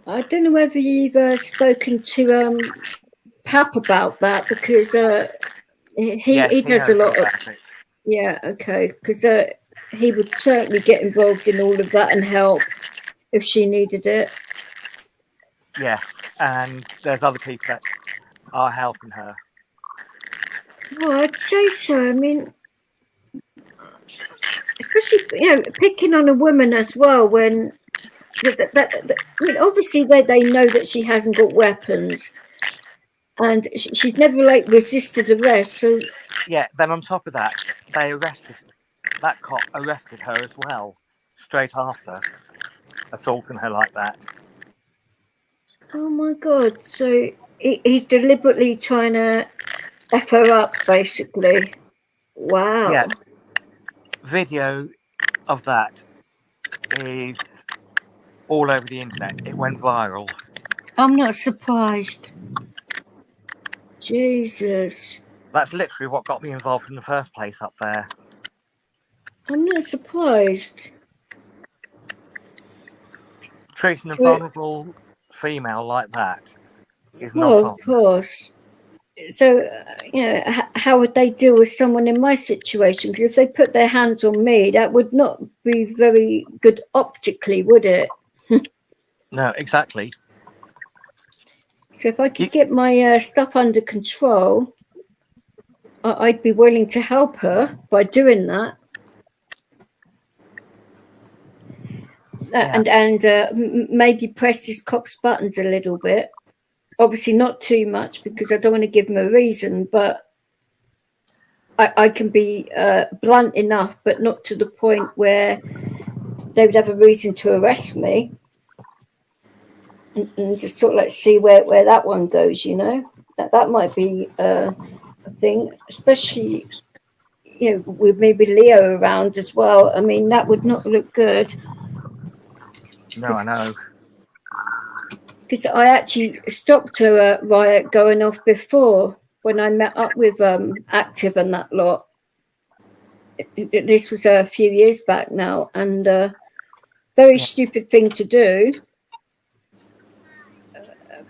I don't know whether you've spoken to Pap about that, because he does a lot of... Yeah, okay, because he would certainly get involved in all of that and help if she needed it. Yes, and there's other people that are helping her. Well, I'd say so. I mean, especially, you know, picking on a woman as well, when I mean, obviously they know that she hasn't got weapons, and she's never like resisted arrest. So yeah, then on top of that, that cop arrested her as well straight after assaulting her like that. Oh my God! So he's deliberately trying to F her up, basically. Wow. Yeah. Video of that is all over the internet. It went viral. I'm not surprised. Jesus. That's literally what got me involved in the first place up there. I'm not surprised. Treating a vulnerable female like that is not on. Of course. So, you know, how would they deal with someone in my situation? Because if they put their hands on me, that would not be very good optically, would it? No, exactly. So if I could get my stuff under control, I'd be willing to help her by doing that. Yeah. And maybe press his cop's buttons a little bit. obviously not too much because I don't want to give them a reason, but I can be blunt enough, but not to the point where they would have a reason to arrest me. And just sort of like see where that one goes, you know. That might be a thing, especially, you know, with maybe Leo around as well. I mean, that would not look good. No, I know. Because I actually stopped a riot going off before when I met up with Active and that lot. This was a few years back now, and very stupid thing to do.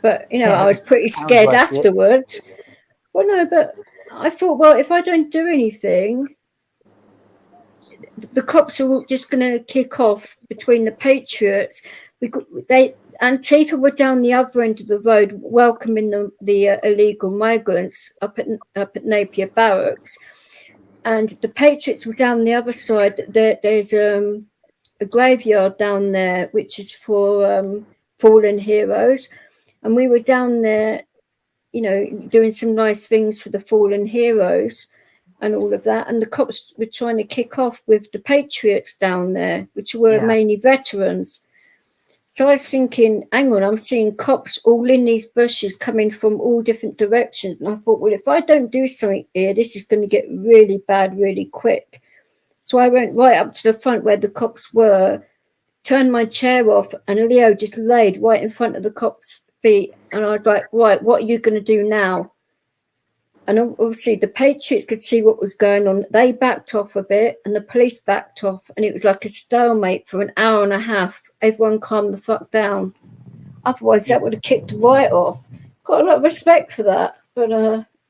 But, you know, I was pretty scared like afterwards. Well, no, but I thought, well, if I don't do anything, the cops are just going to kick off between the Patriots. Antifa were down the other end of the road welcoming the illegal migrants up at Napier Barracks, and the Patriots were down the other side. There's a graveyard down there which is for fallen heroes, and we were down there, you know, doing some nice things for the fallen heroes and all of that, and the cops were trying to kick off with the Patriots down there, which were mainly veterans. So I was thinking, hang on, I'm seeing cops all in these bushes coming from all different directions. And I thought, well, if I don't do something here, this is going to get really bad really quick. So I went right up to the front where the cops were, turned my chair off, and Leo just laid right in front of the cops' feet. And I was like, right, what are you going to do now? And obviously the Patriots could see what was going on. They backed off a bit and the police backed off, and it was like a stalemate for an hour and a half. Everyone calmed the fuck down. Otherwise that would have kicked right off. Got a lot of respect for that, but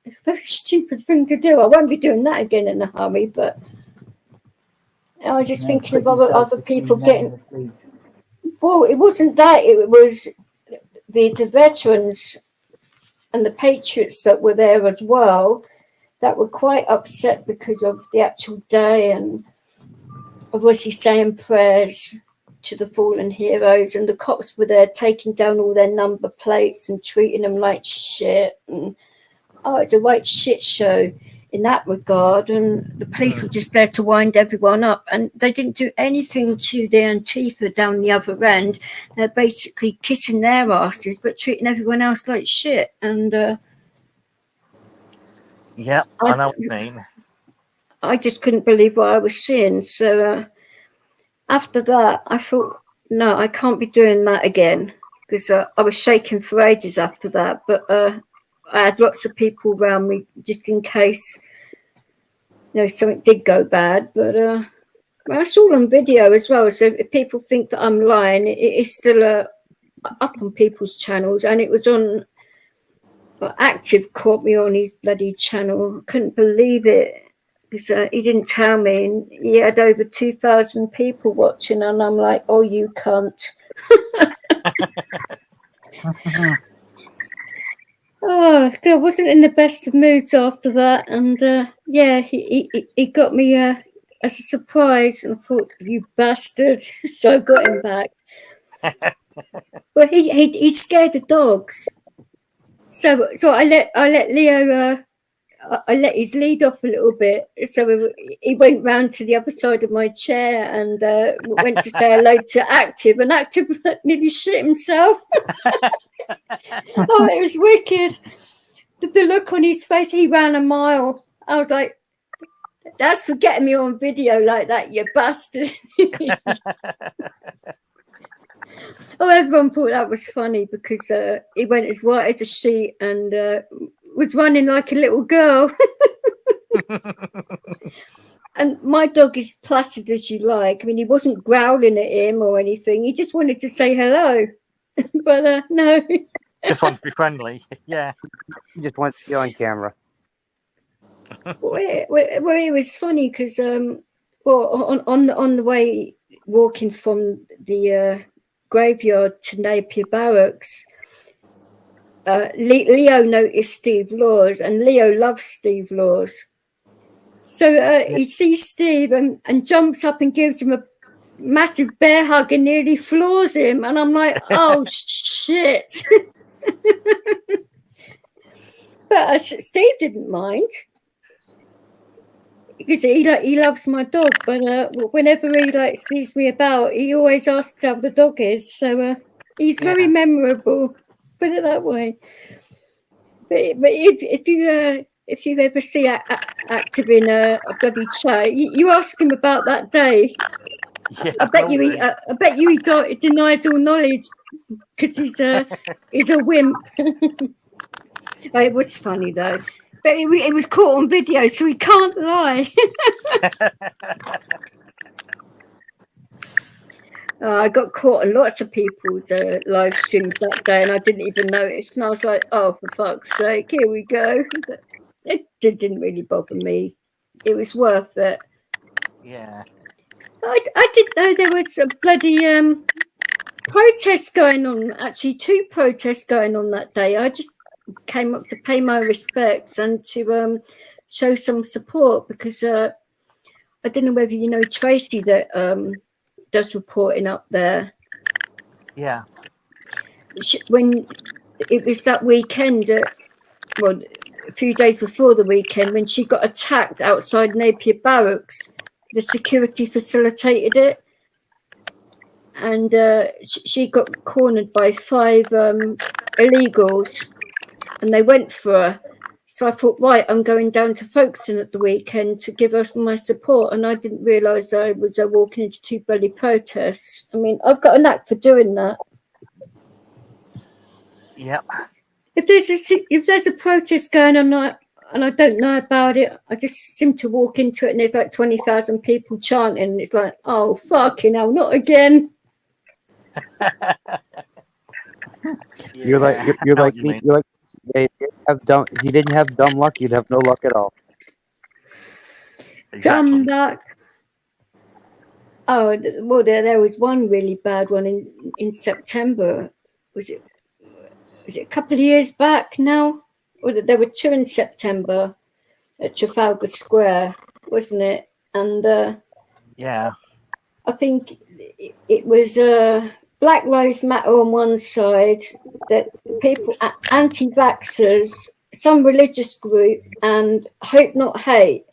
it's a very stupid thing to do. I won't be doing that again in a hurry, but I was just thinking of other people getting... Well, it wasn't that. It was the veterans and the Patriots that were there as well that were quite upset because of the actual day, and obviously saying prayers to the fallen heroes, and the cops were there taking down all their number plates and treating them like shit. And it's a right shit show in that regard, and the police were just there to wind everyone up, and they didn't do anything to the Antifa down the other end. They're basically kissing their asses but treating everyone else like shit. And I know what you mean. I just couldn't believe what I was seeing. So after that I thought, no, I can't be doing that again, because I was shaking for ages after that. But I had lots of people around me just in case, you know, something did go bad. But I saw on video as well, so if people think that I'm lying, it is still up on people's channels, and it was on Active caught me on his bloody channel. I couldn't believe it, because he didn't tell me, and he had over 2,000 people watching, and I'm like, oh, you cunt. Oh, I wasn't in the best of moods after that, and he got me as a surprise, and I thought, you bastard. So I got him back. Well, he's scared of dogs, so I let Leo. I let his lead off a little bit, so he went round to the other side of my chair and went to say hello to Active, and Active nearly shit himself. Oh, it was wicked. The look on his face, he ran a mile. I was like, that's for getting me on video like that, you bastard. Oh, everyone thought that was funny, because he went as white as a sheet and was running like a little girl. And my dog is placid as you like. I mean, he wasn't growling at him or anything. He just wanted to say hello. But no. Just wanted to be friendly. Yeah. You just want to be on camera. Well, it was funny because, on the way walking from the graveyard to Napier Barracks, Leo noticed Steve Laws, and Leo loves Steve Laws. So he sees Steve and jumps up and gives him a massive bear hug and nearly floors him. And I'm like, oh, shit. But Steve didn't mind because he loves my dog. But whenever he sees me about, he always asks how the dog is. So he's very memorable. Put it that way. But if you ever see active in a bloody chat, you ask him about that day. Yeah, I bet you he denies all knowledge because he's a wimp. It was funny though, but it was caught on video, so he can't lie. I got caught on lots of people's live streams that day, and I didn't even notice. And I was like, "Oh, for fuck's sake, here we go." But it didn't really bother me. It was worth it. Yeah. I didn't know there was a bloody protest going on. Actually, 2 protests going on that day. I just came up to pay my respects and to show some support because I don't know whether you know Tracy that does reporting up there. Yeah. When it was that weekend, well, a few days before the weekend, when she got attacked outside Napier Barracks, the security facilitated it. And she got cornered by 5 illegals, and they went for her. So I thought, right, I'm going down to Folkestone at the weekend to give us my support, and I didn't realise I was walking into 2 bloody protests. I mean, I've got a knack for doing that. Yep. If there's a protest going on and I don't know about it, I just seem to walk into it and there's like 20,000 people chanting, and it's like, oh fucking hell, not again. You're like me. You're like if you didn't have dumb luck, you'd have no luck at all. Exactly. Dumb luck. Oh well, there was one really bad one in September. Was it a couple of years back now? Or there were 2 in September at Trafalgar Square, wasn't it? And yeah, I think it was Black Lives Matter on one side, that people, anti-vaxxers, some religious group, and Hope Not Hate.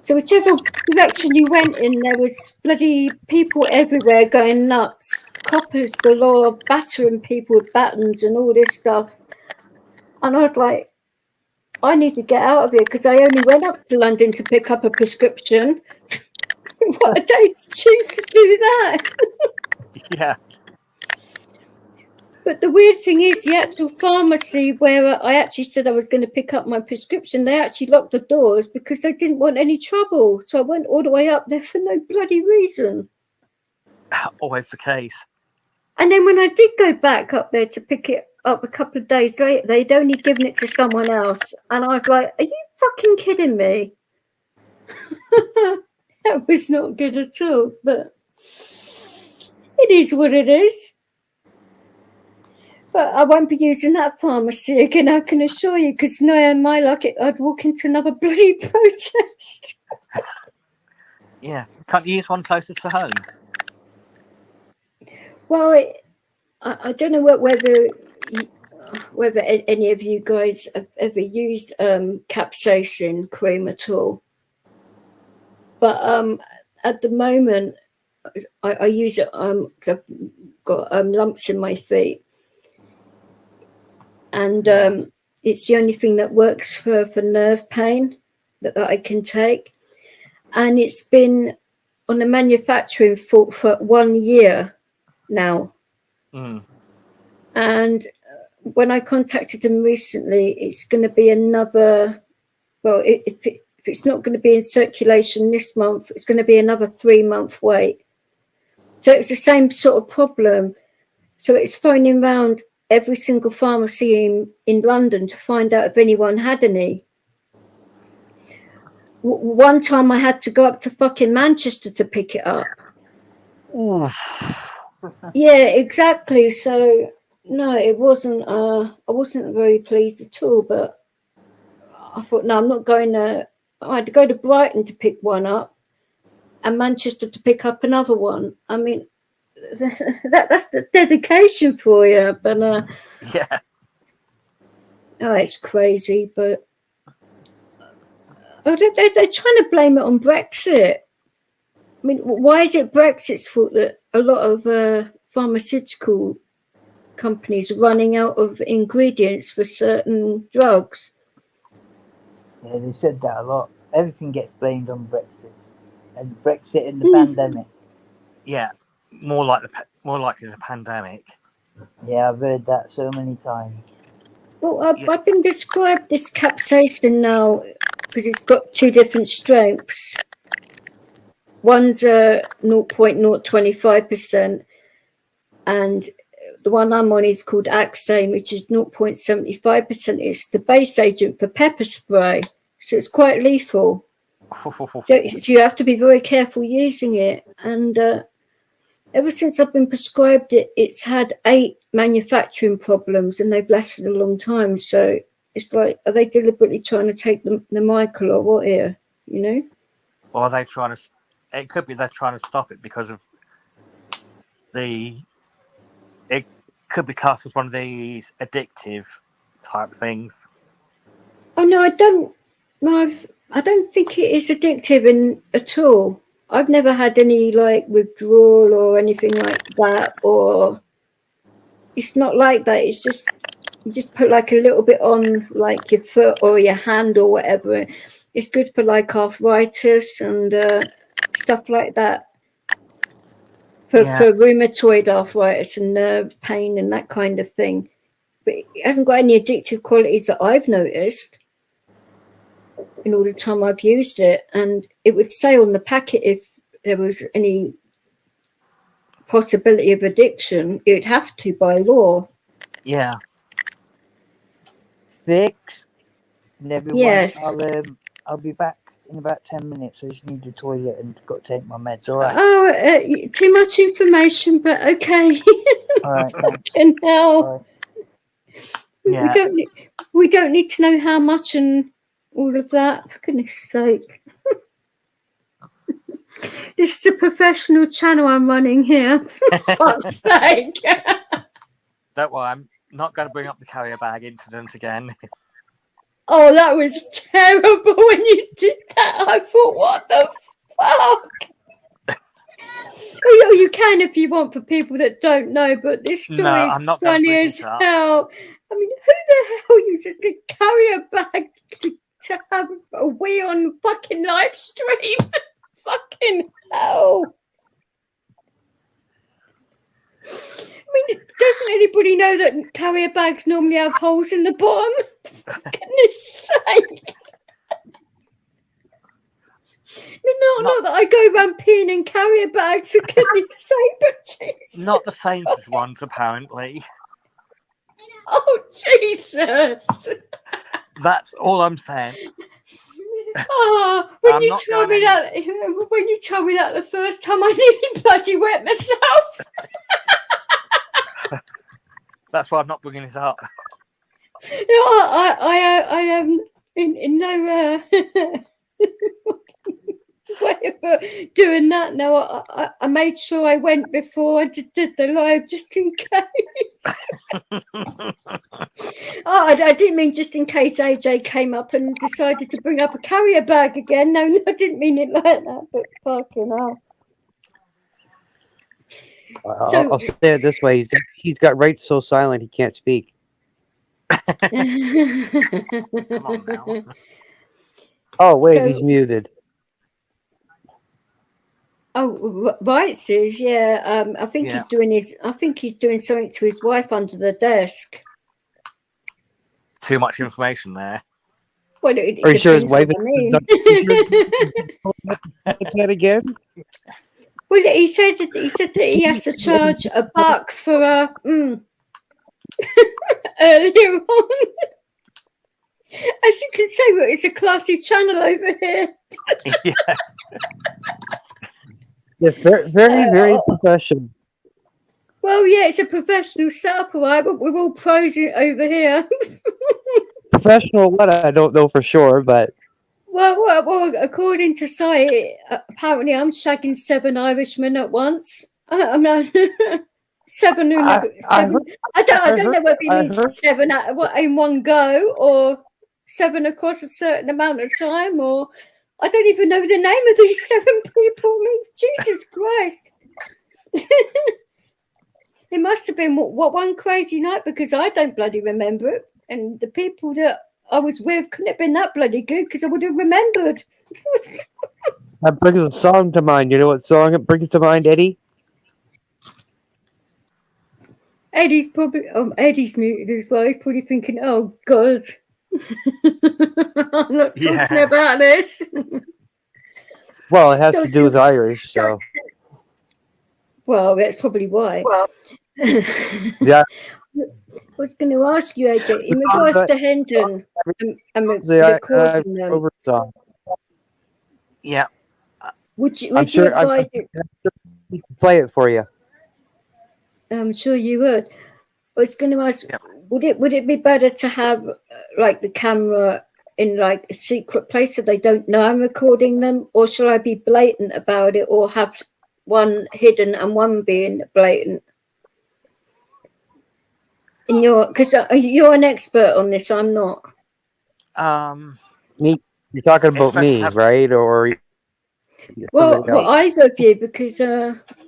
So whichever direction you went in, there was bloody people everywhere going nuts. Coppers galore, battering people with batons and all this stuff. And I was like, I need to get out of here because I only went up to London to pick up a prescription. Why did I choose to do that? yeah. But the weird thing is, the actual pharmacy where I actually said I was going to pick up my prescription, they actually locked the doors because they didn't want any trouble. So I went all the way up there for no bloody reason. Always the case. And then when I did go back up there to pick it up a couple of days later, they'd only given it to someone else. And I was like, are you fucking kidding me? That was not good at all. But it is what it is. But I won't be using that pharmacy again, I can assure you, because no, my luck, I'd walk into another bloody protest. Yeah. Can't you use one closer to home? Well, I don't know whether any of you guys have ever used capsaicin cream at all. But at the moment, I use it because I've got lumps in my feet. And it's the only thing that works for nerve pain that I can take. And it's been on the manufacturing for 1 year now. Mm. And when I contacted them recently, it's going to be another, well, if it's not going to be in circulation this month, it's going to be another 3-month wait. So it's the same sort of problem. So it's phoning around every single pharmacy in London to find out if anyone had any. One time I had to go up to fucking Manchester to pick it up. Ooh. Yeah, exactly. So no, it wasn't. I wasn't very pleased at all. But I thought, no, I'm not going there. I had to go to Brighton to pick one up, and Manchester to pick up another one. I mean, that's the dedication for you. But Yeah. Oh, it's crazy, but they're trying to blame it on Brexit. I mean, why is it Brexit's fault that a lot of pharmaceutical companies are running out of ingredients for certain drugs? Yeah, they've said that a lot. Everything gets blamed on Brexit, and Brexit and the pandemic. Yeah, more likely the pandemic. Yeah, I've heard that so many times. Well, I've been described this capsaicin now because it's got two different strengths. One's 0.025%, and the one I'm on is called Axane, which is 0.75%. It's the base agent for pepper spray, so it's quite lethal. So you have to be very careful using it. And ever since I've been prescribed it, it's had 8 manufacturing problems, and they've lasted a long time. So it's like, are they deliberately trying to take the Michael or what here? You know? Or are they trying to? It could be they're trying to stop it because of the. It could be classed as one of these addictive type things. Oh no, I don't. No, I don't think it is addictive at all. I've never had any like withdrawal or anything like that, or it's not like that. It's just you just put like a little bit on like your foot or your hand or whatever. It's good for like arthritis and stuff like that. For rheumatoid arthritis and nerve pain and that kind of thing. But it hasn't got any addictive qualities that I've noticed in all the time I've used it. And it would say on the packet if there was any possibility of addiction, it would have to by law. Yeah. Vix, and everyone, yes. I'll be back in about 10 minutes. I just need the toilet and got to take my meds. All right. Oh, too much information, but okay. All right. Thanks. And now All right. Yeah. we don't need to know how much and all of that. For goodness sake. This is a professional channel I'm running here. For fuck's sake. Don't worry, I'm not going to bring up the carrier bag incident again. Oh, that was terrible when you did that. I thought, what the fuck? Well, you can if you want for people that don't know, but this story is funny as hell. I mean, who the hell uses to carry a bag to have a wee on fucking live stream? Fucking hell. I mean, doesn't anybody know that carrier bags normally have holes in the bottom? For goodness sake. Not that I go around peeing in carrier bags, for goodness sake, but Jesus. Not the faintest ones, apparently. Oh, Jesus. That's all I'm saying. Oh, when you told me that the first time, I nearly bloody wet myself. That's why I'm not bringing this up. No, I am in no way of doing that. No, I made sure I went before I did the live just in case. Oh, I didn't mean just in case AJ came up and decided to bring up a carrier bag again. No, I didn't mean it like that, but fucking hell. I'll say it this way: he's got right so silent he can't speak. Come on now. Oh wait, he's muted. Oh, right, Sis. Yeah, I think he's doing something to his wife under the desk. Too much information there. Well, are you sure his wife is that again? Well, he said that he has to charge $1 for earlier on. As you can see, it's a classy channel over here. Yeah. Yes, very professional. Well, yeah, it's a professional setup, right? But we're all pros over here. Professional what? I don't know for sure, but... Well, according to Sai, apparently I'm shagging 7 Irishmen at once. I'm not... seven in I heard, I don't know whether he I means heard, seven in one go or 7 across a certain amount of time, or I don't even know the name of these 7 people. I mean, Jesus Christ. It must have been what one crazy night, because I don't bloody remember it. And the people that I was with couldn't have been that bloody good, because I would have remembered. that brings a song to mind. You know what song it brings to mind, Eddie? Eddie's muted as well. He's probably thinking, oh God. I'm not talking about this. Well, it has to do with Irish, so. Well, that's probably why. Yeah. I was going to ask you, AJ, in regards to Hendon and recording them. Yeah. Would you advise it? Play it for you. I'm sure you would. I was going to ask, would it be better to have like the camera in like a secret place so they don't know I'm recording them, or shall I be blatant about it, or have one hidden and one being blatant? Because you're an expert on this, I'm not. Me, you're talking about me, right? Or well, either of you, because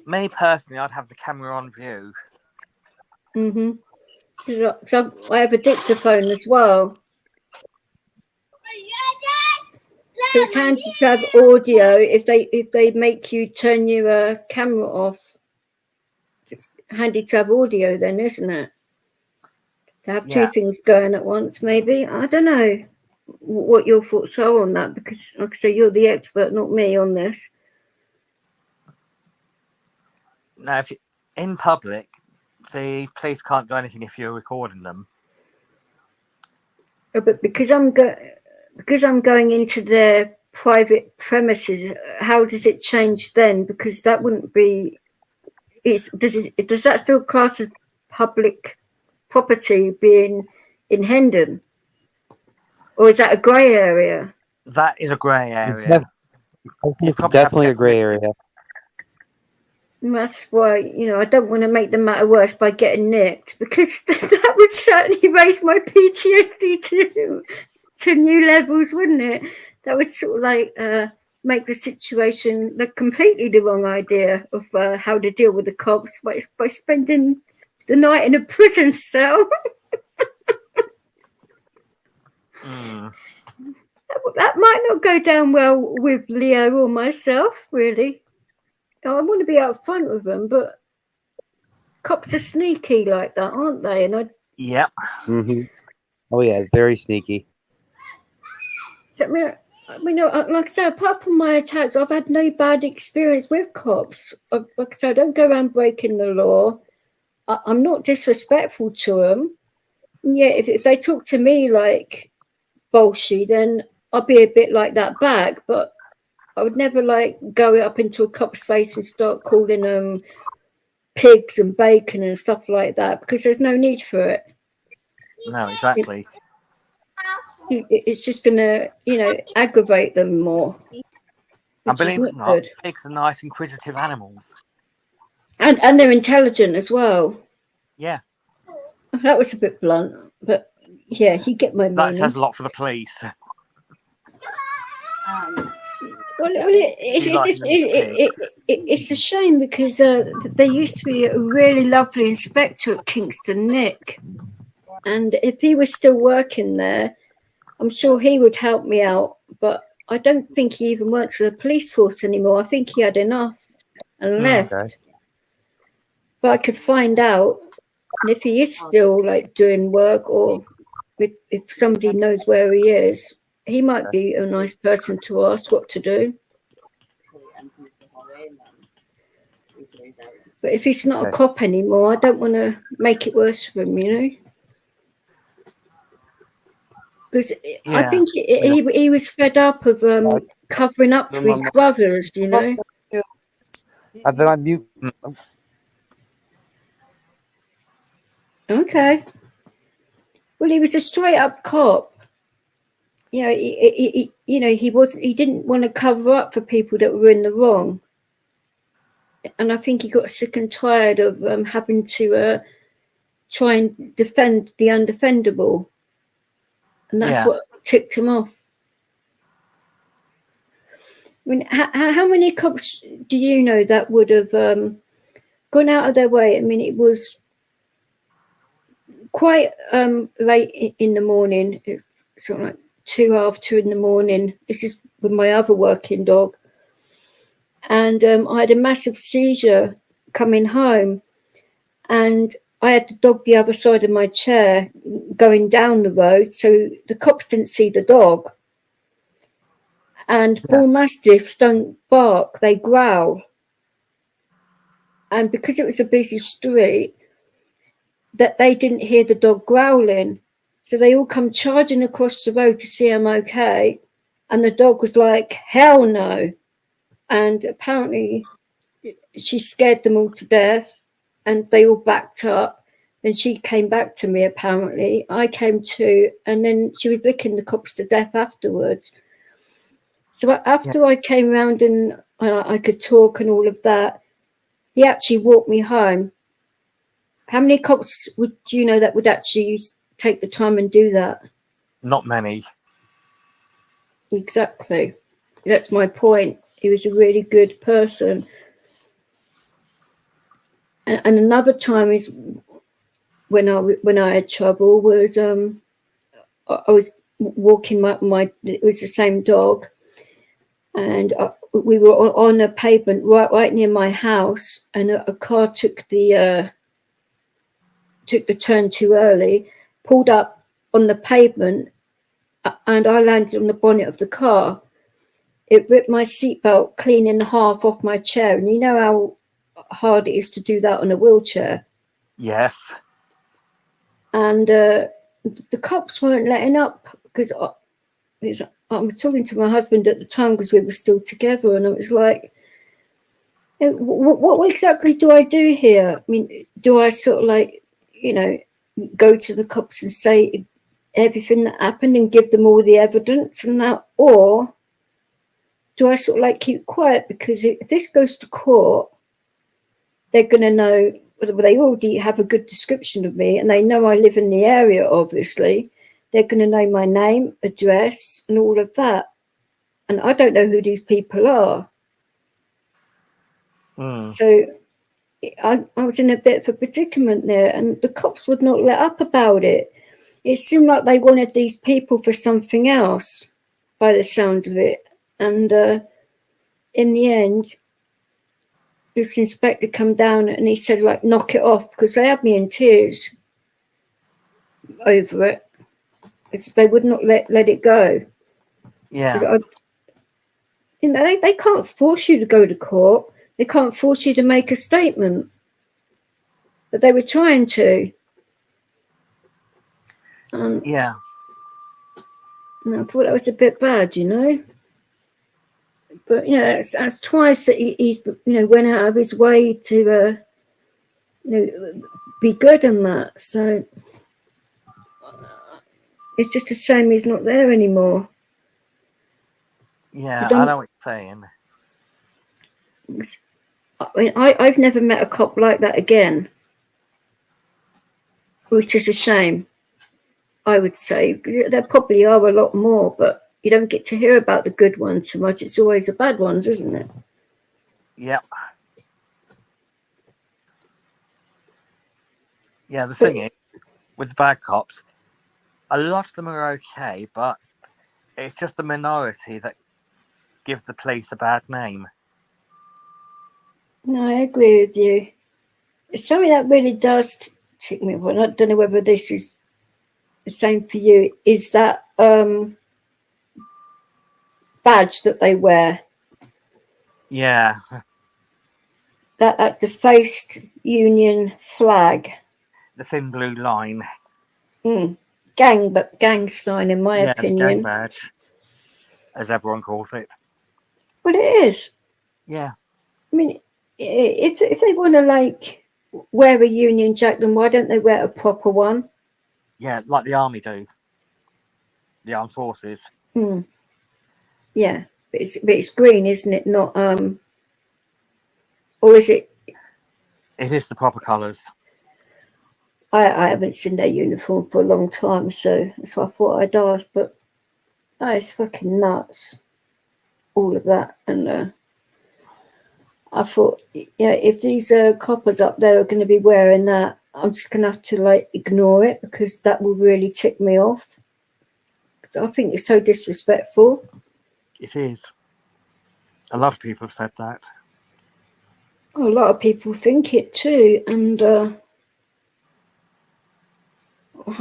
me personally, I'd have the camera on view. Because I have a dictaphone as well, so it's handy to have audio. If they make you turn your camera off, it's handy to have audio then, isn't it? To have two things going at once, maybe. I don't know what your thoughts are on that, because like I say, you're the expert, not me, on this. Now, if you're in public, the police can't do anything if you're recording them. But because I'm going into their private premises, how does it change then? Because that wouldn't be. Does that still class as public property, being in Hendon, or is that a grey area? That is a grey area. Definitely a grey area. That's why, I don't want to make the matter worse by getting nicked, because that would certainly raise my PTSD to new levels, wouldn't it? That would sort of like make the situation completely the wrong idea of how to deal with the cops by spending the night in a prison cell. That might not go down well with Leo or myself, really. I want to be out front with them, but cops are sneaky like that, aren't they? And Yep. Mm-hmm. Oh yeah, very sneaky. So, I mean, like I said, apart from my attacks, I've had no bad experience with cops. Like I said, I don't go around breaking the law. I'm not disrespectful to them. Yeah, if they talk to me like bullshit, then I'll be a bit like that back. But I would never go up into a cop's face and start calling them pigs and bacon and stuff like that, because there's no need for it. No, exactly. It's just going to, aggravate them more. I believe it or not, pigs are nice, inquisitive animals. And they're intelligent as well. Yeah. That was a bit blunt, but yeah, you get my meaning. That says a lot for the police. It's a shame, because there used to be a really lovely inspector at Kingston, Nick. And if he was still working there, I'm sure he would help me out. But I don't think he even works for the police force anymore. I think he had enough and left. Okay. But I could find out. And if he is still doing work, or if somebody knows where he is, he might be a nice person to ask what to do. But if he's not a cop anymore, I don't want to make it worse for him, Because I think he was fed up of covering up for his brothers, I've been on mute. Okay. Well, he was a straight up cop. He didn't want to cover up for people that were in the wrong. and I think he got sick and tired of having to try and defend the undefendable, and that's what ticked him off. I mean, how many cops do you know that would have gone out of their way? I mean, it was quite late in the morning, sort of like 2:30 in the morning. This is with my other working dog, and I had a massive seizure coming home, and I had the dog the other side of my chair going down the road, so the cops didn't see the dog. And bull mastiffs don't bark, they growl. And because it was a busy street, that they didn't hear the dog growling. So they all come charging across the road to see I'm okay. And the dog was like, hell no. And apparently she scared them all to death, and they all backed up. Then she came back to me, apparently. I came too, and then she was licking the cops to death afterwards. So after I came around and I could talk and all of that, he actually walked me home. How many cops do you know that would actually take the time and do that? Not many. Exactly. That's my point. He was a really good person. And another time is when I had trouble was I was walking my it was the same dog, and we were on a pavement right near my house, and a car took the turn too early, pulled up on the pavement, and I landed on the bonnet of the car. It ripped my seatbelt clean in half off my chair, and you know how hard it is to do that on a wheelchair. Yes. And the cops weren't letting up, because I was talking to my husband at the time because we were still together, and I was like, what exactly do I do here? I mean, do I sort of like, go to the cops and say everything that happened and give them all the evidence and that, or do I sort of like keep quiet? Because if this goes to court, they're going to know, they already have a good description of me, and they know I live in the area, obviously. They're going to know my name, address, and all of that. And I don't know who these people are. So I was in a bit of a predicament there, and the cops would not let up about it. It seemed like they wanted these people for something else, by the sounds of it. And in the end, this inspector come down and he said, like, knock it off, because they had me in tears over it. They would not let it go. Yeah. They can't force you to go to court. They can't force you to make a statement. But they were trying to. Yeah. And I thought that was a bit bad, But that's twice that he's went out of his way to be good in that. So it's just a shame he's not there anymore. Yeah, I know what you're saying. I mean, I've never met a cop like that again, which is a shame, I would say. There probably are a lot more, but you don't get to hear about the good ones so much. It's always the bad ones, isn't it? Yep. Yeah, the thing is, with the bad cops, a lot of them are okay, but it's just a minority that give the police a bad name. No, I agree with you. It's something that really does tick me off. I don't know whether this is the same for you. Is that badge that they wear? Yeah. That defaced Union flag. The thin blue line. Gang sign, in my opinion. The gang badge, as everyone calls it. Well, it is. Yeah. I mean, if they want to like wear a Union Jack, then why don't they wear a proper one? Yeah, like the army do. The armed forces. Yeah, but it's green, isn't it? Not Or is it? It is the proper colours. I haven't seen their uniform for a long time, so that's why I thought I'd ask. But that is fucking nuts, all of that. And I thought, yeah, if these coppers up there are going to be wearing that, I'm just going to have to like ignore it, because that will really tick me off. Because I think it's so disrespectful. It is. A lot of people have said that. A lot of people think it too, and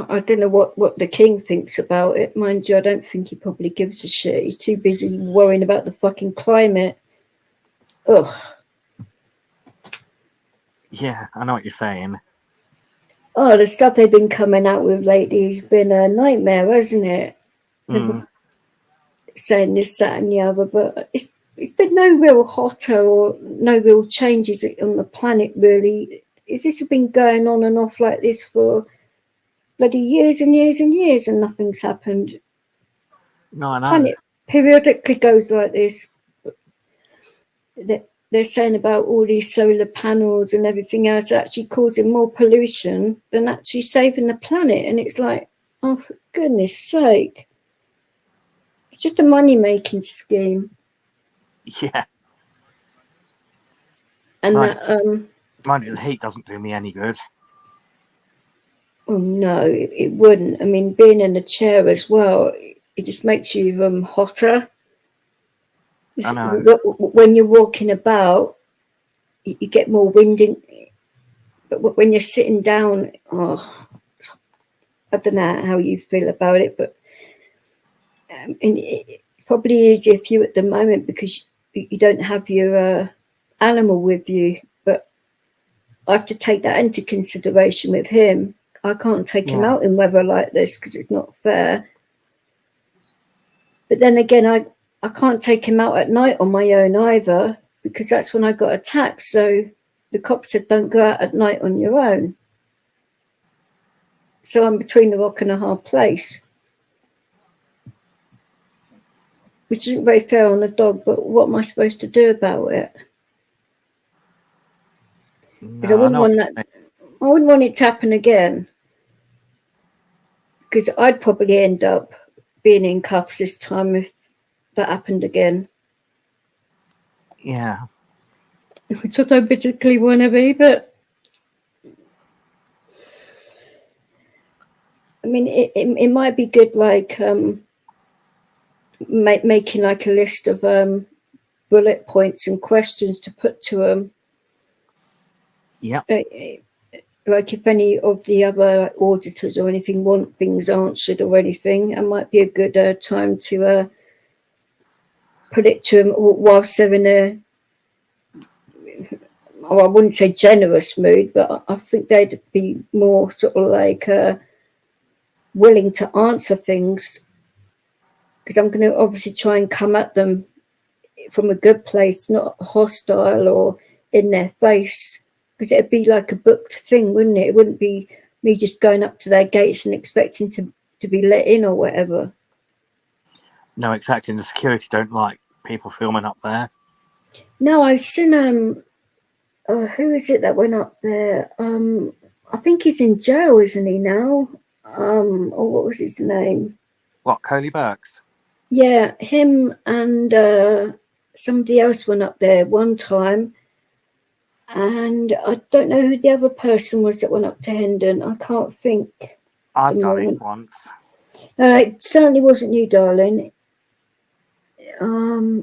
I don't know what the king thinks about it. Mind you, I don't think he probably gives a shit. He's too busy worrying about the fucking climate. Ugh. Yeah, I know what you're saying. Oh, the stuff they've been coming out with lately has been a nightmare, hasn't it? Saying this, that, and the other, but it's been no real hotter or no real changes on the planet, really. It's just been going on and off like this for bloody years and years and years, and nothing's happened. No, I know. Planet periodically goes like this. They're saying about all these solar panels and everything else actually causing more pollution than actually saving the planet. And it's like, oh, for goodness sake. It's just a money-making scheme. Yeah. And mind you, the heat doesn't do me any good. Oh, no, it wouldn't. I mean, being in a chair as well, it just makes you hotter. I know. When you're walking about, you get more wind in. But when you're sitting down, oh, I don't know how you feel about it, but it's probably easier for you at the moment because you don't have your animal with you. But I have to take that into consideration with him. I can't take him out in weather like this because it's not fair. But then again, I can't take him out at night on my own either, because that's when I got attacked. So the cop said, don't go out at night on your own. So I'm between a rock and a hard place, which isn't very fair on the dog, but what am I supposed to do about it? Because I wouldn't want it to happen again. Because I'd probably end up being in cuffs this time if that happened again. Yeah. Which I don't particularly want to be, but I mean, it might be good, like making like a list of bullet points and questions to put to them. Yeah. Like if any of the other auditors or anything want things answered or anything, it might be a good time to put it to them whilst they're in a, I wouldn't say generous mood, but I think they'd be more sort of like willing to answer things, because I'm going to obviously try and come at them from a good place, not hostile or in their face, because it'd be like a booked thing, wouldn't it? It wouldn't be me just going up to their gates and expecting to be let in or whatever. No, exactly. And the security don't like people filming up there. No, I've seen who is it that went up there? I think he's in jail, isn't he now? Or what was his name? What, Coley Burks? Yeah, him and somebody else went up there one time. And I don't know who the other person was that went up to Hendon. I can't think. I've done it once. It certainly wasn't you, darling.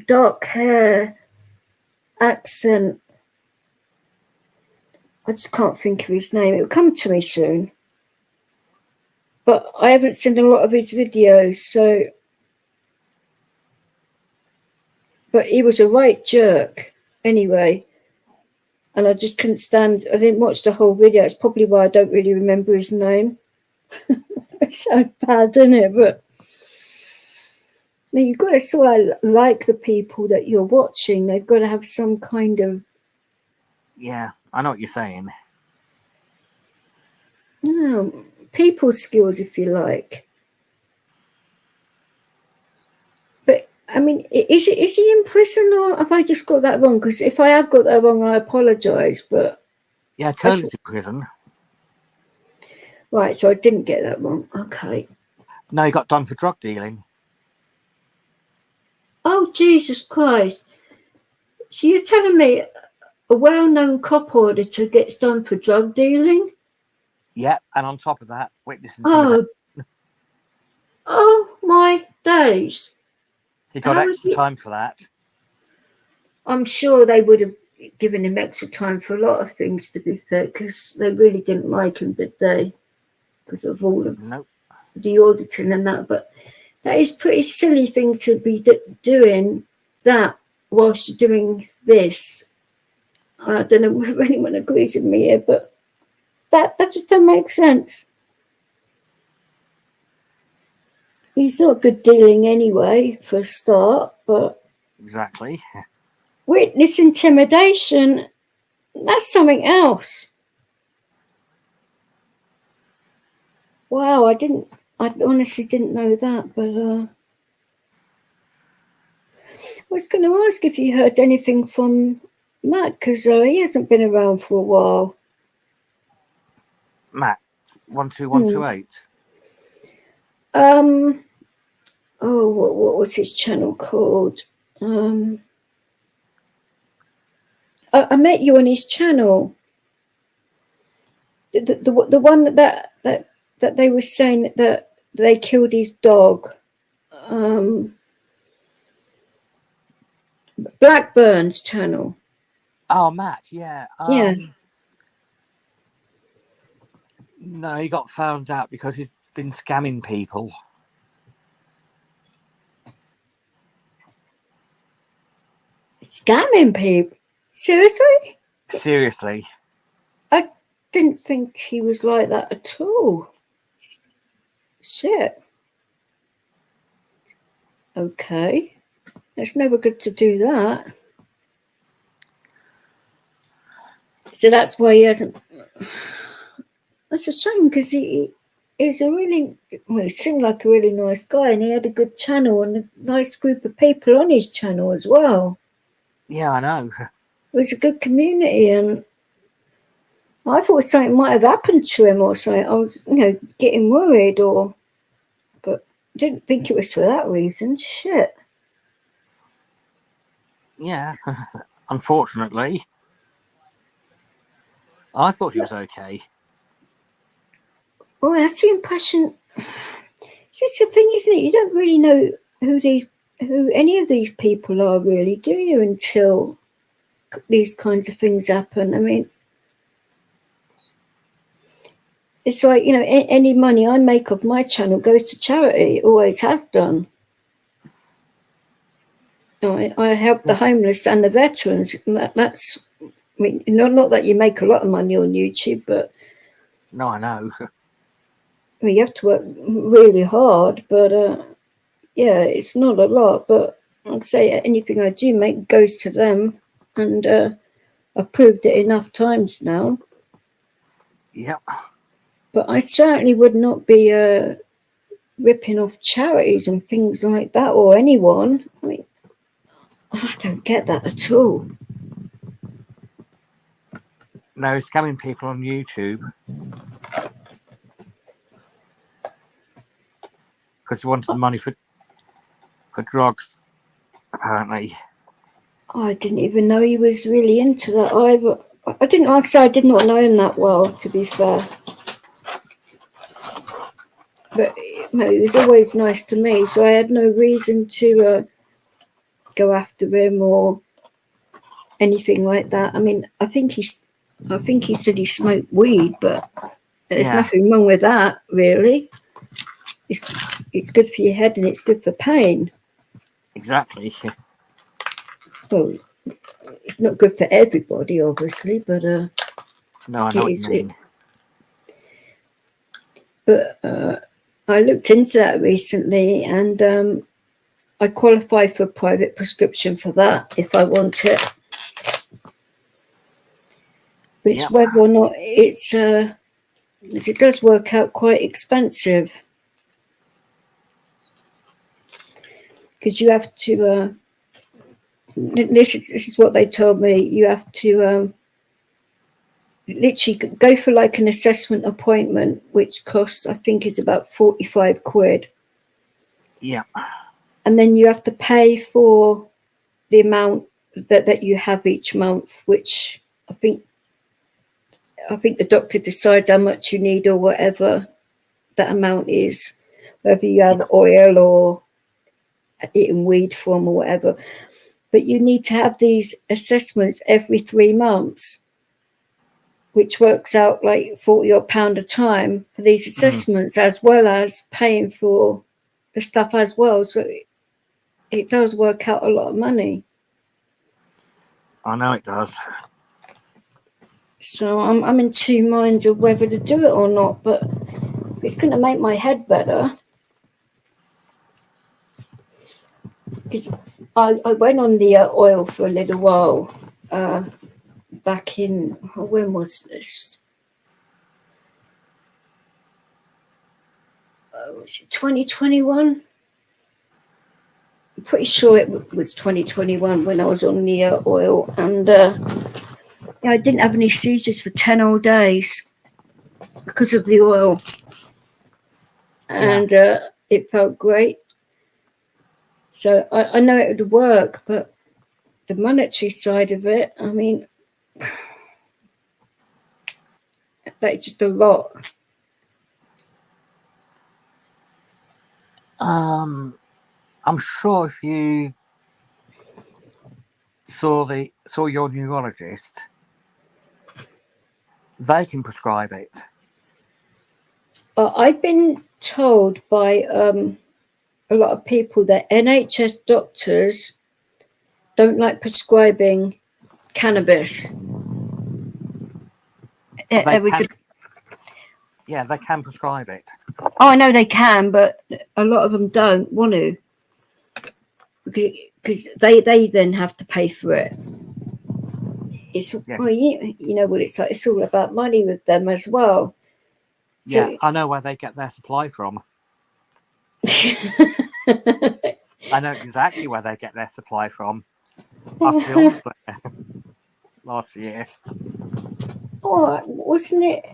Dark hair, accent. I just can't think of his name. It'll come to me soon. But I haven't seen a lot of his videos, so. But he was a right jerk, anyway. And I just couldn't stand. I didn't watch the whole video. It's probably why I don't really remember his name. It sounds bad, doesn't it? But now you've got to sort of like the people that you're watching. They've got to have some kind of. Yeah, I know what you're saying. People skills, if you like. But I mean, is he in prison, or have I just got that wrong? Because if I have got that wrong, I apologise. But Yeah, Curly's in prison. right, so I didn't get that wrong. Okay. No, he got done for drug dealing. Oh, Jesus Christ! So you're telling me a well-known cop auditor gets done for drug dealing? Yep, and on top of that, witness intimidation. Oh my days! He got How extra time for that. I'm sure they would have given him extra time for a lot of things, to be fair, because they really didn't like him, did they? Because of all of the auditing and that. But that is a pretty silly thing to be doing that whilst you're doing this. I don't know if anyone agrees with me here, but that just don't make sense. He's not good dealing anyway, for a start, but Exactly. witness intimidation, that's something else. Wow, I honestly didn't know that, but I was going to ask if you heard anything from Matt, because he hasn't been around for a while. Matt, 12128. Oh, what was his channel called? I met you on his channel. The one that they were saying that they killed his dog. Blackburn's channel. Oh, Matt, yeah. Yeah. No, he got found out because he's been scamming people. Scamming people? Seriously? Seriously. I didn't think he was like that at all. Shit. Okay. It's never good to do that. So that's why he hasn't. That's a shame, because he's a really, well, he seemed like a really nice guy, and he had a good channel and a nice group of people on his channel as well. Yeah, I know. It was a good community, and I thought something might have happened to him or something. I was, getting worried, but I didn't think it was for that reason. Shit. Yeah, unfortunately. I thought he was okay. Well, that's the impression. It's the thing, isn't it? You don't really know who any of these people are, really, do you, until these kinds of things happen? I mean, it's like, any money I make off my channel goes to charity. It always has done. I help the homeless and the veterans. And that's, I mean, not that you make a lot of money on YouTube, but No, I know. I mean, you have to work really hard. But yeah, it's not a lot. But I'd say anything I do make goes to them, and I've proved it enough times now. Yep. But I certainly would not be ripping off charities and things like that, or anyone. I mean, I don't get that at all. No, scamming people on YouTube. Because he wanted the money for drugs, apparently. I didn't even know he was really into that either. I did not know him that well, to be fair. But he was always nice to me, so I had no reason to go after him or anything like that. I mean, I think he said he smoked weed, but there's nothing wrong with that, really. It's good for your head and it's good for pain. Exactly. Well, it's not good for everybody, obviously, but no, I know what you mean. But I looked into that recently, and I qualify for a private prescription for that if I want it. But it's whether or not it does work out quite expensive. because you have to. This is what they told me. You have to literally go for like an assessment appointment, which costs, I think, is about 45 quid. Yeah. And then you have to pay for the amount that you have each month, which I think the doctor decides how much you need or whatever that amount is, whether you have oil or eating weed from or whatever. But you need to have these assessments every 3 months, which works out like £40 odd a time for these assessments, as well as paying for the stuff as well. So it does work out a lot of money. I know it does. So I'm in two minds of whether to do it or not, but it's going to make my head better. Because I went on the oil for a little while back in, when was this? Was it 2021? I'm pretty sure it was 2021 when I was on the oil, and I didn't have any seizures for 10 whole days because of the oil, and it felt great. So I know it would work, but the monetary side of it, I mean, that's just a lot. I'm sure if you saw your neurologist, they can prescribe it. I've been told by a lot of people that NHS doctors don't like prescribing cannabis. They can prescribe it. Oh, I know they can, but a lot of them don't want to, because they then have to pay for it. It's well, you know what it's like. It's all about money with them as well. So, I know where they get their supply from. I know exactly where they get their supply from. I filmed there last year. Oh, wasn't it?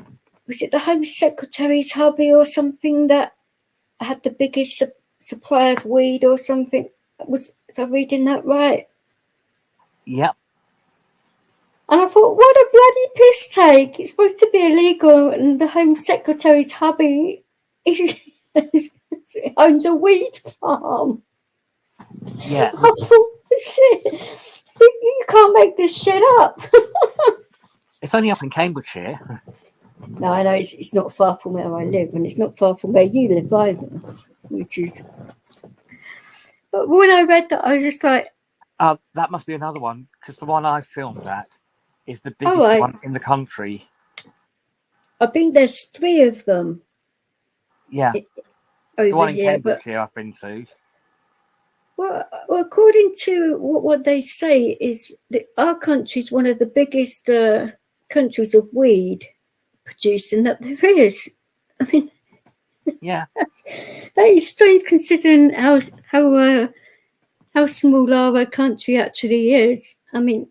Was it the Home Secretary's hubby or something that had the biggest supply of weed or something? Was I reading that right? Yep. And I thought, what a bloody piss take! It's supposed to be illegal, and the Home Secretary's hubby owns a weed farm. Yeah. I thought, shit, you can't make this shit up. It's only up in Cambridgeshire. No, I know it's not far from where I live, and it's not far from where you live either, which is. But when I read that, I was just like, that must be another one, because the one I filmed at is the biggest one in the country. I think there's 3 of them. Yeah. Over the one in here, Cambridgeshire I've been to. Well, according to what they say, is that our country is one of the biggest countries of weed producing that there is. I mean, yeah, that is strange considering how small our country actually is. I mean,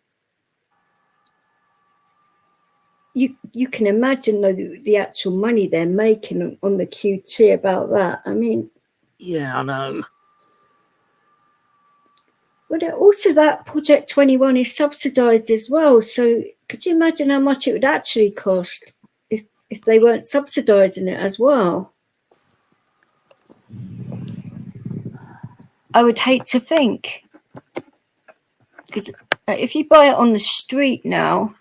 you can imagine the actual money they're making on the QT about that. I mean, yeah, I know. But also that Project 21 is subsidised as well. So could you imagine how much it would actually cost if they weren't subsidising it as well? I would hate to think. Because if you buy it on the street now,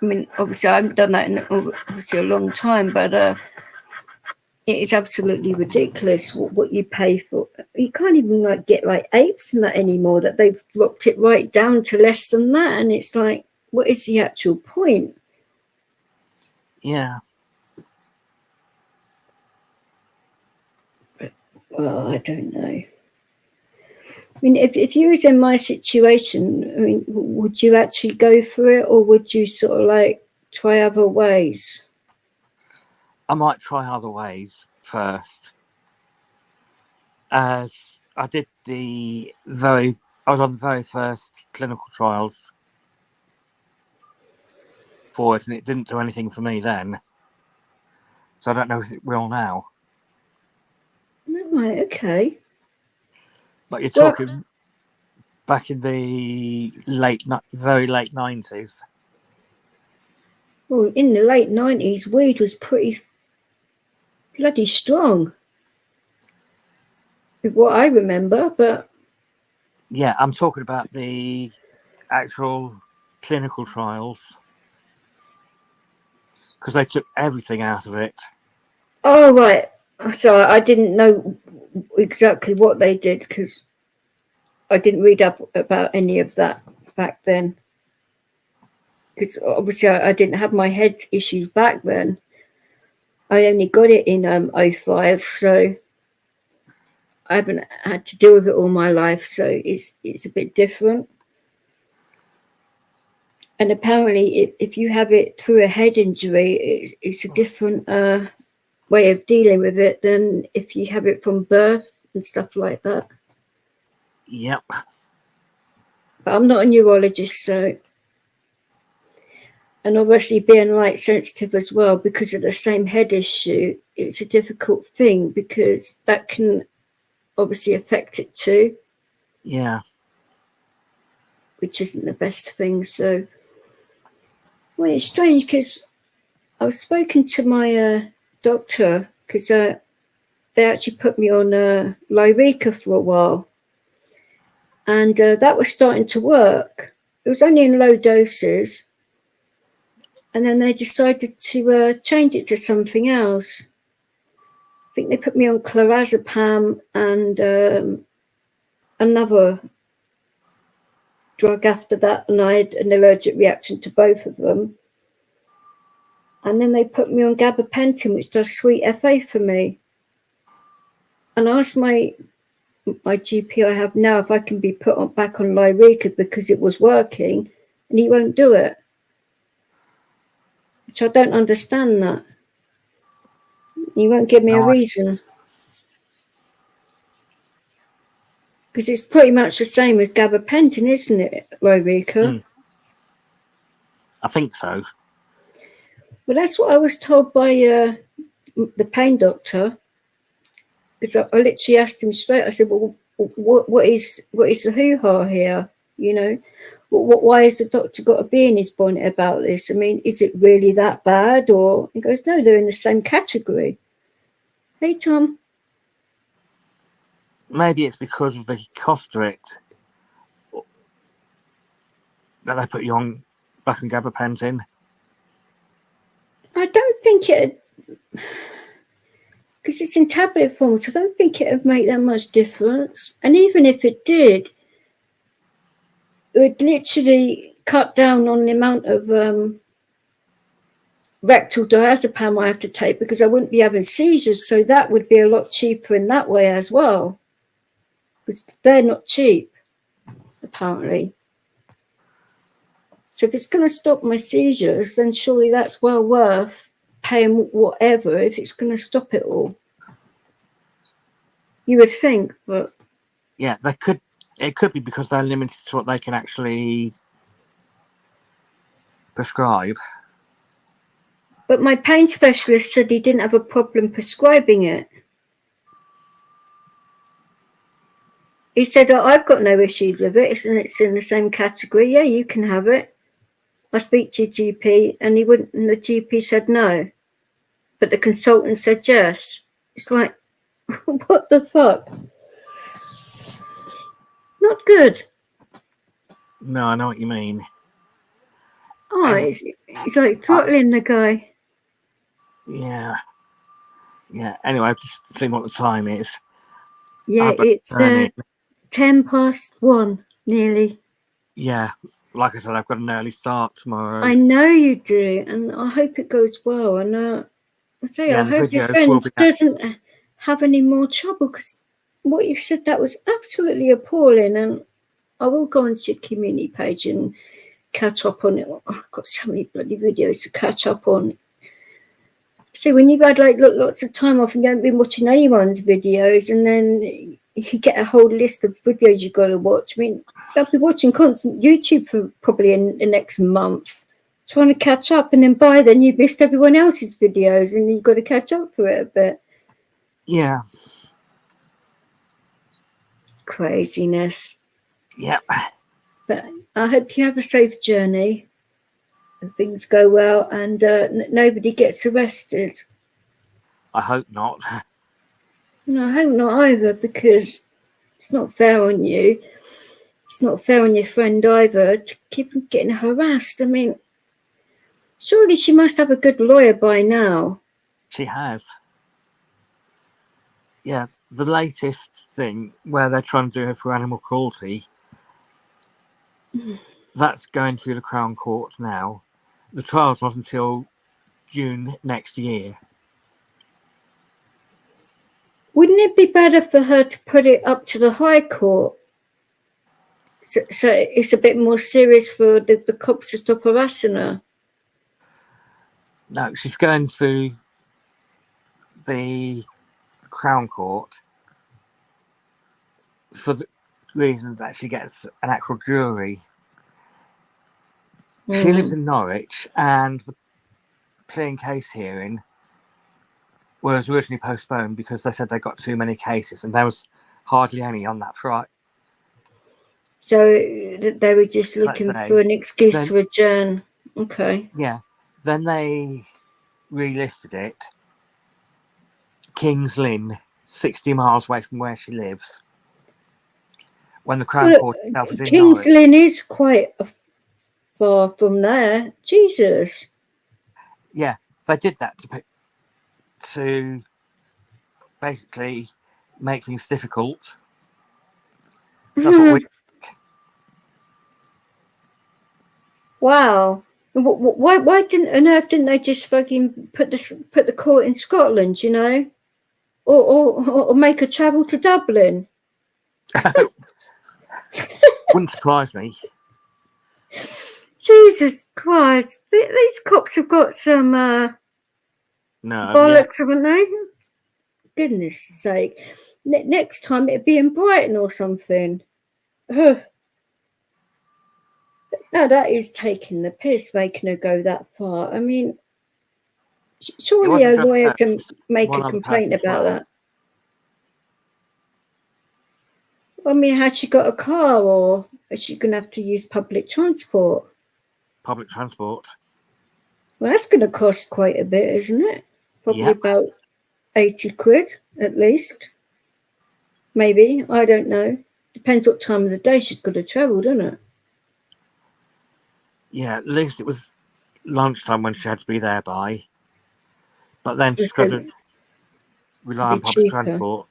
I mean, obviously I haven't done that in obviously a long time, but it is absolutely ridiculous what you pay for. You can't even get like apes and that anymore, that they've dropped it right down to less than that. And it's like, what is the actual point? Yeah. Well, I don't know. I mean, if you was in my situation, I mean, would you actually go for it, or would you sort of like try other ways? I might try other ways first, as I did I was on the very first clinical trials for it, and it didn't do anything for me then. So I don't know if it will now. Right, okay. But you're talking back in the very late 90s. Well, in the late 90s, weed was pretty bloody strong, with what I remember, but... Yeah, I'm talking about the actual clinical trials, because they took everything out of it. Oh, right. So I didn't know exactly what they did, because I didn't read up about any of that back then. Because obviously I didn't have my head issues back then. I only got it in 05, so I haven't had to deal with it all my life, so it's a bit different. And apparently, if you have it through a head injury, it's a different way of dealing with it than if you have it from birth and stuff like that. Yep. But I'm not a neurologist, so... And obviously being light sensitive as well, because of the same head issue, it's a difficult thing because that can obviously affect it too. Yeah. Which isn't the best thing. So, well, it's strange because I've spoken to my doctor because they actually put me on Lyrica for a while. And that was starting to work. It was only in low doses. And then they decided to change it to something else. I think they put me on clorazepam and another drug after that, and I had an allergic reaction to both of them. And then they put me on gabapentin, which does sweet FA for me. And I asked my GP I have now if I can be put back on Lyrica because it was working, and he won't do it. Which I don't understand that. He won't give me a reason. Because it's pretty much the same as gabapentin, isn't it, Lyrica? I think so. Well, that's what I was told by the pain doctor. Because I literally asked him straight. I said, "Well, what is the hoo-ha here? You know, why has the doctor got to be in his bonnet about this? I mean, is it really that bad?" Or he goes, "No, they're in the same category." Hey, Tom. Maybe it's because of the cost of it that they put you on back on gabapentin. I don't think it, because it's in tablet form, so I don't think it would make that much difference. And even if it did, it would literally cut down on the amount of rectal diazepam I have to take because I wouldn't be having seizures. So that would be a lot cheaper in that way as well, because they're not cheap, apparently. So if it's going to stop my seizures, then surely that's well worth paying whatever if it's going to stop it all. You would think, but... Yeah, it could be because they're limited to what they can actually prescribe. But my pain specialist said he didn't have a problem prescribing it. He said, "Oh, I've got no issues with it, and it's in the same category. Yeah, you can have it. I speak to your GP," and he wouldn't. And the GP said no, but the consultant said yes. It's like, what the fuck? Not good. No, I know what you mean. Oh, it's like throttling the guy. Yeah. Yeah. Anyway, I've just seen what the time is. Yeah, it's 1:10 nearly. Yeah. Like I said, I've got an early start tomorrow. I know you do, and I hope it goes well. And I hope your friend doesn't have any more trouble, because what you said, that was absolutely appalling. And I will go onto your community page and catch up on it. I've got so many bloody videos to catch up on. So when you've had lots of time off and you haven't been watching anyone's videos, and then you get a whole list of videos you got to watch. I mean, I'll be watching constant YouTube for probably in the next month, trying to catch up, and then by then you've missed everyone else's videos, and you've got to catch up for it a bit. Yeah. Craziness. Yeah. But I hope you have a safe journey and things go well, and nobody gets arrested. I hope not. No, I hope not either, because it's not fair on you. It's not fair on your friend either to keep getting harassed. I mean, surely she must have a good lawyer by now. She has. Yeah, the latest thing where they're trying to do her for animal cruelty, that's going through the Crown Court now. The trial's not until June next year. Wouldn't it be better for her to put it up to the High Court? So it's a bit more serious for the cops to stop harassing her? No, she's going through the Crown Court for the reason that she gets an actual jury. She lives in Norwich, and the Plain case hearing was originally postponed because they said they got too many cases, and there was hardly any on that Friday. So they were just looking for an excuse to adjourn. Okay. Yeah. Then they relisted it. King's Lynn, 60 miles away from where she lives. When the Crown Court itself is in King's Norwich. Lynn is quite far from there. Jesus. Yeah, they did that to basically make things difficult. That's what we. Wow. Why didn't they just fucking put the court in Scotland, you know, or make her travel to Dublin? Wouldn't surprise me. Jesus Christ, these cops have got some bollocks, haven't they? Goodness sake! Next time it'd be in Brighton or something. Ugh. No, that is taking the piss, making her go that far. I mean, surely a lawyer can make a complaint about that. I mean, has she got a car, or is she going to have to use public transport? Public transport. Well, that's going to cost quite a bit, isn't it? Probably about 80 quid at least. Maybe, I don't know. Depends what time of the day she's got to travel, doesn't it? Yeah, at least it was lunchtime when she had to be there by. But then she's got to rely on public transport,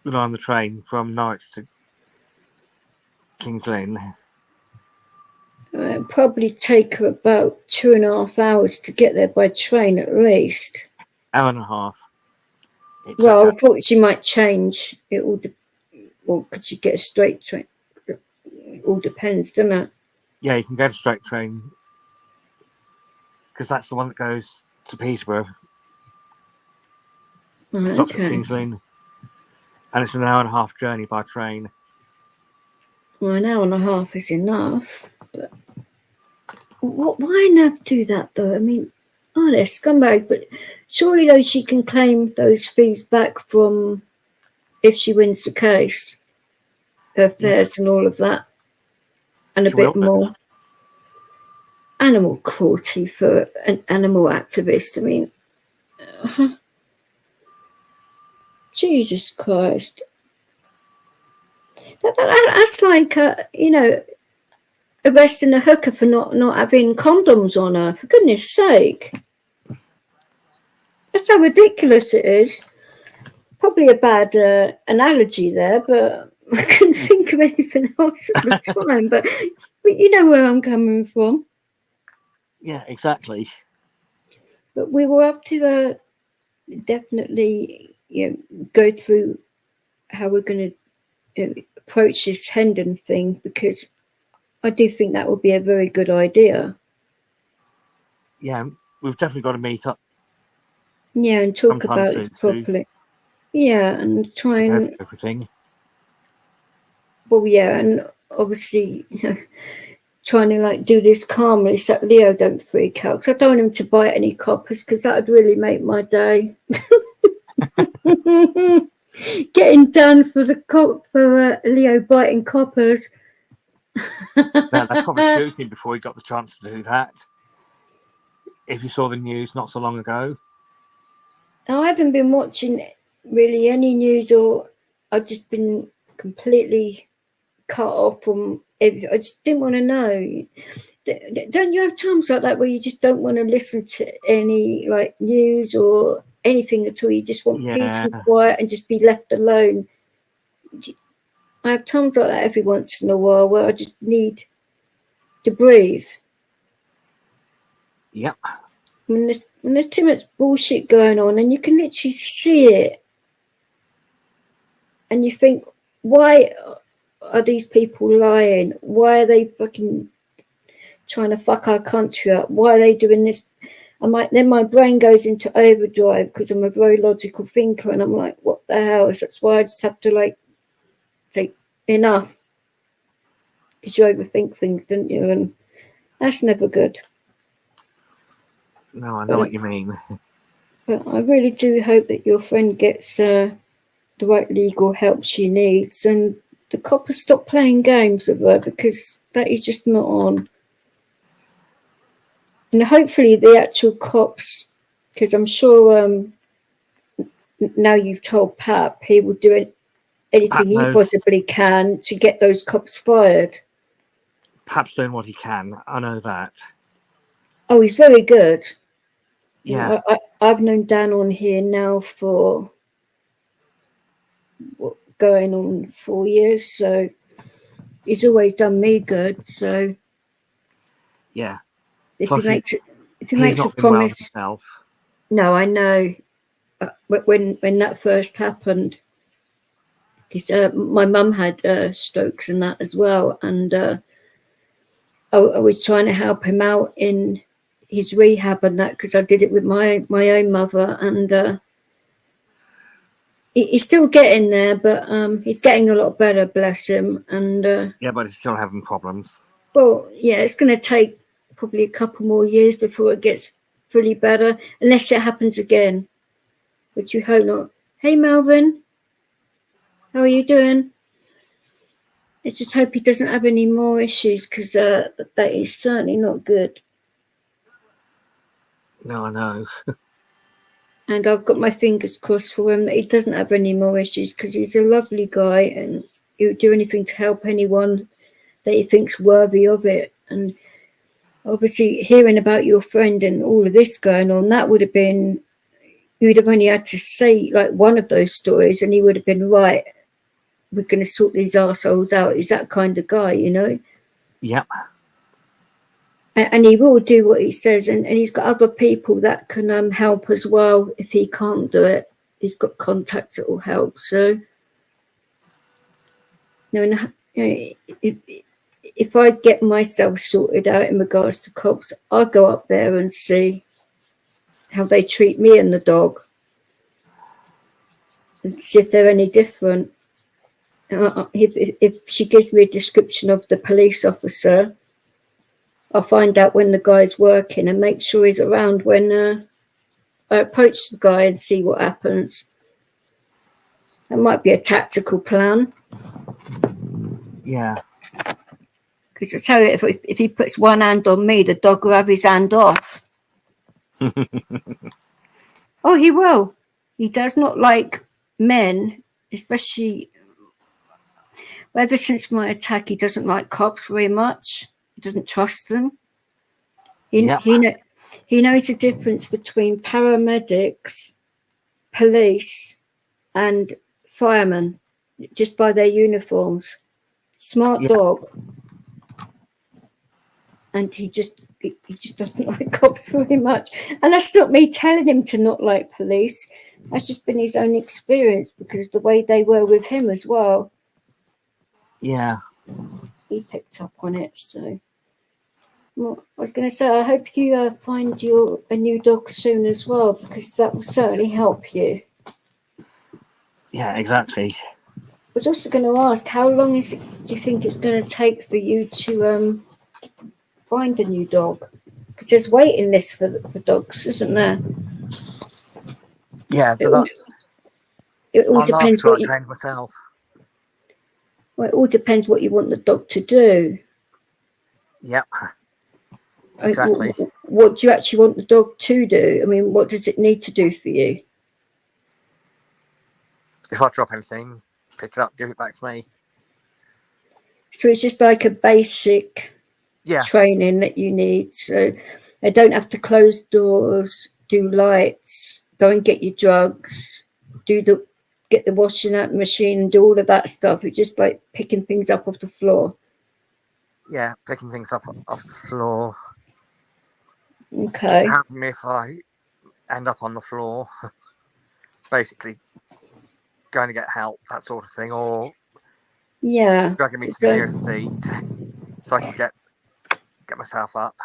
rely on the train from Norwich to King's Lynn. It'd probably take her about 2.5 hours to get there by train at least. Hour and a half. Well, I thought she might change. It all or could she get a straight train? It all depends, doesn't it? Yeah, you can get a straight train because that's the one that goes to Peterborough. Stops at King's Lynn. And it's an hour and a half journey by train. Well, an hour and a half is enough. But why not do that, though? I mean, they're scumbags, but surely, though, she can claim those fees back from if she wins the case, her fares and all of that, and a bit more. Animal cruelty for an animal activist. I mean, Jesus Christ. That's like, arresting a hooker for not having condoms on her, for goodness sake. That's how ridiculous it is. Probably a bad analogy there, but I couldn't think of anything else at the time. But you know where I'm coming from. Yeah, exactly. But we will have to definitely go through how we're going to approach this Hendon thing, because I do think that would be a very good idea. Yeah, we've definitely got to meet up. Yeah, and talk about it properly. Yeah, and try and everything. Well, yeah, and obviously, trying to like do this calmly so that Leo don't freak out. Because I don't want him to bite any coppers, because that would really make my day. Getting done for Leo biting coppers. They'd probably shoot him before he got the chance to do that. If you saw the news not so long ago. I haven't been watching really any news, or I've just been completely cut off from everything. I just didn't want to know. Don't you have times like that where you just don't want to listen to any like news or anything at all? You just want peace and quiet and just be left alone. I have times like that every once in a while where I just need to breathe. Yep. When there's too much bullshit going on, and you can literally see it, and you think, why are these people lying? Why are they fucking trying to fuck our country up? Why are they doing this? Then my brain goes into overdrive because I'm a very logical thinker, and I'm like, what the hell? That's why I just have to like say enough, because you overthink things, don't you? And that's never good. No, I know what you mean. But I really do hope that your friend gets the right legal help she needs, and the coppers stop playing games with her, because that is just not on. And hopefully the actual cops, because I'm sure now you've told Pap, he will do anything he possibly can to get those cops fired. Pap's doing what he can. I know that. Oh, he's very good. Yeah. I've known Dan on here now for going on 4 years, so he's always done me good. So yeah, if he makes a promise, well, no, I know. When that first happened, because my mum had strokes and that as well, and I was trying to help him out in his rehab and that, because I did it with my own mother, and he's still getting there, but he's getting a lot better, bless him. And yeah, but he's still having problems. Well, yeah, it's going to take probably a couple more years before it gets fully better, unless it happens again, which you hope not. Hey, Melvin, how are you doing? Let's just hope he doesn't have any more issues, because that is certainly not good. No, I know. And I've got my fingers crossed for him that he doesn't have any more issues, because he's a lovely guy and he would do anything to help anyone that he thinks worthy of it. And obviously hearing about your friend and all of this going on, that would have been, you would have only had to say like one of those stories and he would have been right. We're going to sort these arseholes out. He's that kind of guy, you know? Yep. And he will do what he says, and he's got other people that can help as well if he can't do it. He's got contacts that will help. So, if I get myself sorted out in regards to cops, I'll go up there and see how they treat me and the dog, and see if they're any different. If she gives me a description of the police officer, I'll find out when the guy's working and make sure he's around when I approach the guy and see what happens. That might be a tactical plan. Yeah. Because I tell you, if he puts one hand on me, the dog will have his hand off. Oh, he will. He does not like men, especially ever since my attack. He doesn't like cops very much. He doesn't trust them. He knows the difference between paramedics, police, and firemen just by their uniforms. Smart dog. And he just doesn't like cops very much. And that's not me telling him to not like police. That's just been his own experience, because the way they were with him as well. Yeah. He picked up on it. So, well, I was going to say, I hope you find a new dog soon as well, because that will certainly help you. Yeah, exactly. was also going to ask, how long do you think it's going to take for you to find a new dog? Because there's waiting lists for dogs, isn't there? Yeah, It all my last depends two I what you. trained myself. Well, it all depends what you want the dog to do. Yep, exactly. What do you actually want the dog to do? I mean, what does it need to do for you? If I drop anything, pick it up, give it back to me. So it's just like a basic training that you need. So they don't have to close doors, do lights, go and get your drugs, get the washing out the machine and do all of that stuff. It's just like picking things up off the floor. Yeah, picking things up off the floor. Okay. Happen if I end up on the floor, basically going to get help, that sort of thing, or dragging me to the nearest seat so I can get myself up.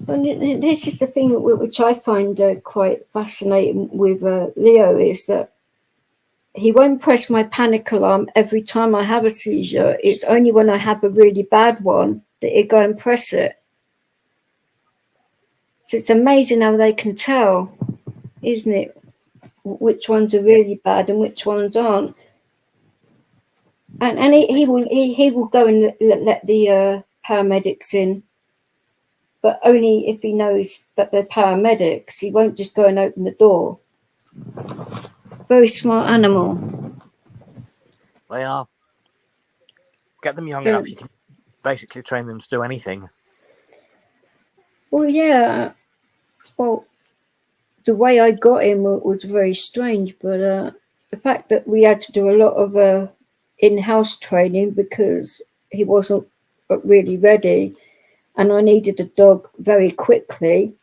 And this is the thing which I find quite fascinating with Leo, is that he won't press my panic alarm every time I have a seizure. It's only when I have a really bad one that he'll go and press it. So it's amazing how they can tell, isn't it, which ones are really bad and which ones aren't. And he will go and let the paramedics in, but only if he knows that they're paramedics. He won't just go and open the door. Very smart animal. They are. Get them young enough, you can basically train them to do anything. Well, yeah. Well, the way I got him was very strange, but the fact that we had to do a lot of in-house training because he wasn't really ready and I needed a dog very quickly,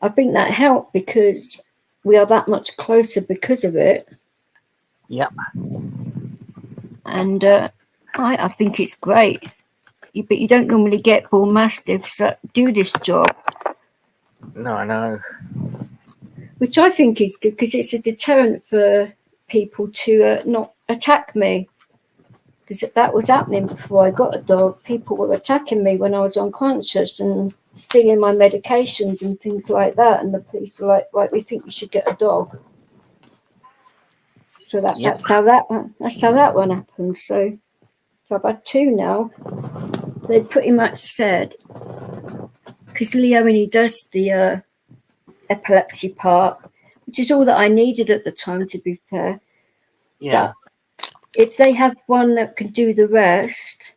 I think that helped because we are that much closer because of it. Yep. And I think it's great. But you don't normally get bull mastiffs that do this job. No, I know. Which I think is good because it's a deterrent for people to not attack me. Because that was happening before I got a dog. People were attacking me when I was unconscious and stealing my medications and things like that. And the police were like, right, we think you should get a dog. So that's how that one happened. So I've had two now. They pretty much said, because Leo only does the epilepsy part, which is all that I needed at the time, to be fair. Yeah. But if they have one that can do the rest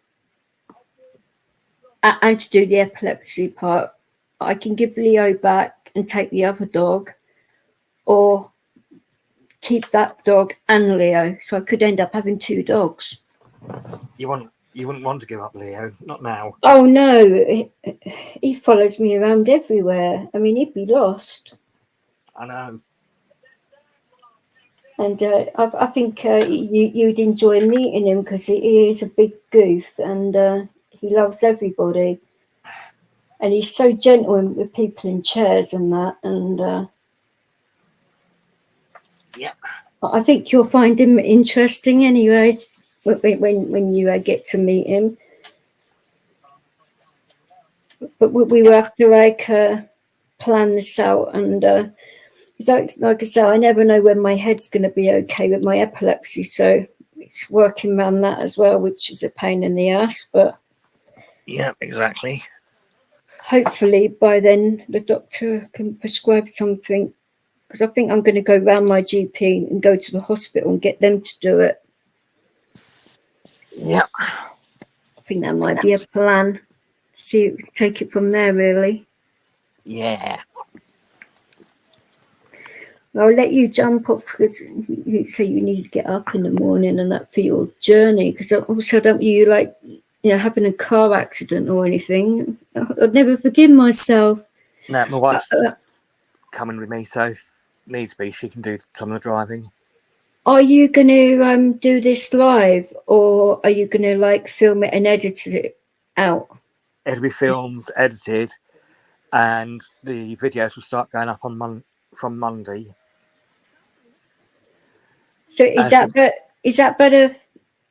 and to do the epilepsy part, I can give Leo back and take the other dog, or keep that dog and Leo. So I could end up having two dogs. You wouldn't want to give up Leo, not now. Oh no, he follows me around everywhere. I mean, he'd be lost. I know. And I think you'd enjoy meeting him because he is a big goof and he loves everybody. And he's so gentle with people in chairs and that. And yeah, I think you'll find him interesting anyway when you get to meet him. But we will have to plan this out. And like I said, I never know when my head's going to be okay with my epilepsy. So it's working around that as well, which is a pain in the ass. But yeah, exactly. Hopefully by then the doctor can prescribe something, because I think I'm going to go round my GP and go to the hospital and get them to do it. Yeah. I think that might be a plan. Take it from there, really. Yeah. I'll let you jump off because you say you need to get up in the morning and that for your journey. Because obviously I don't want you having a car accident or anything. I'd never forgive myself. No, my wife's coming with me, so if needs be, she can do some of the driving. Are you going to do this live, or are you going to film it and edit it out? It'll be filmed, edited, and the videos will start going up on from Monday. So is is that better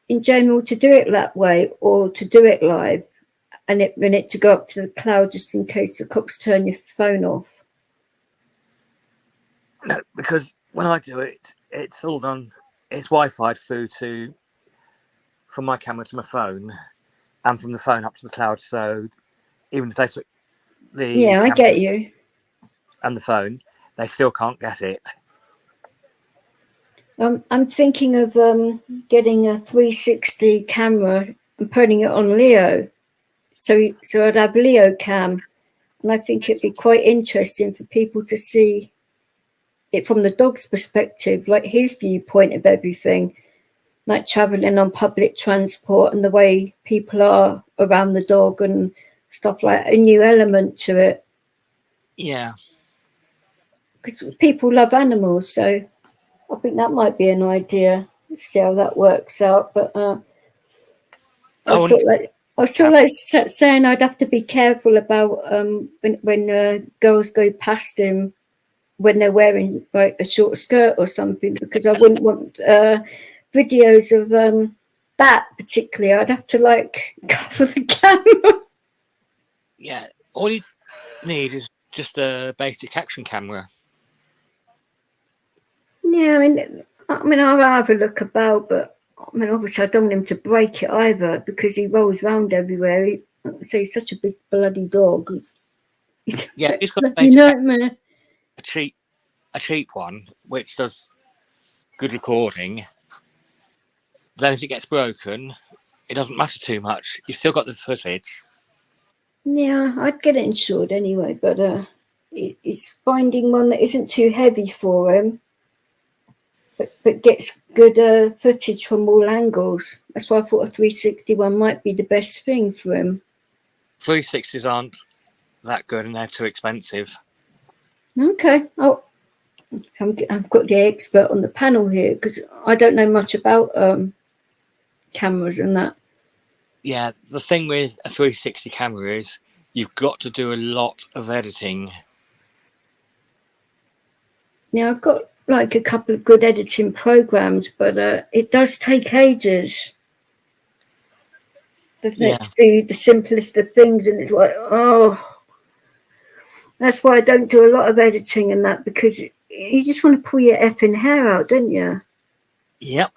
in general to do it that way or to do it live and it to go up to the cloud just in case the cops turn your phone off? No, because when I do it, it's all done. It's Wi-Fi through to from my camera to my phone, and from the phone up to the cloud. So even if they took the I camera get you. and the phone, they still can't get it. I'm thinking of getting a 360 camera and putting it on Leo. So I'd have Leo cam, and I think it'd be quite interesting for people to see it from the dog's perspective, like his viewpoint of everything, like traveling on public transport and the way people are around the dog and stuff, like a new element to it. Yeah. Because people love animals, so I think that might be an idea. See how that works out. But I was sort of like saying I'd have to be careful about when girls go past him when they're wearing like a short skirt or something, because I wouldn't want videos of that particularly. I'd have to like cover the camera. Yeah, all you need is just a basic action camera. Yeah, I mean, I'll have a look about, but I mean, obviously, I don't want him to break it either because he rolls around everywhere. He's such a big bloody dog. Yeah, it's got a nightmare. A cheap one which does good recording. Then if it gets broken, it doesn't matter too much. You've still got the footage. Yeah, I'd get it insured anyway, but it's finding one that isn't too heavy for him, but gets good footage from all angles. That's why I thought a 360 one might be the best thing for him. 360s aren't that good and they're too expensive. Okay. Oh, I've got the expert on the panel here because I don't know much about cameras and that. Yeah, the thing with a 360 camera is you've got to do a lot of editing. Now, I've got like a couple of good editing programs, but it does take ages. Let's do the simplest of things, and it's like, oh, that's why I don't do a lot of editing and that, because you just want to pull your effing hair out, don't you? Yep.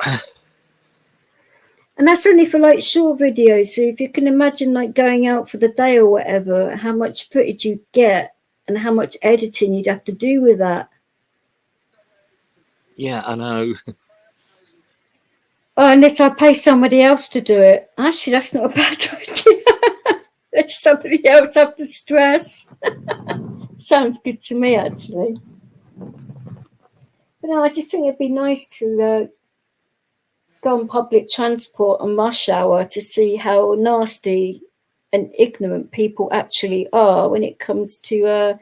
And that's only for like short videos. So if you can imagine like going out for the day or whatever, how much footage you get and how much editing you'd have to do with that. Yeah, I know. Oh, unless I pay somebody else to do it. Actually, that's not a bad idea. Let somebody else have the stress. Sounds good to me, actually. But no, I just think it'd be nice to go on public transport on rush hour to see how nasty and ignorant people actually are when it comes to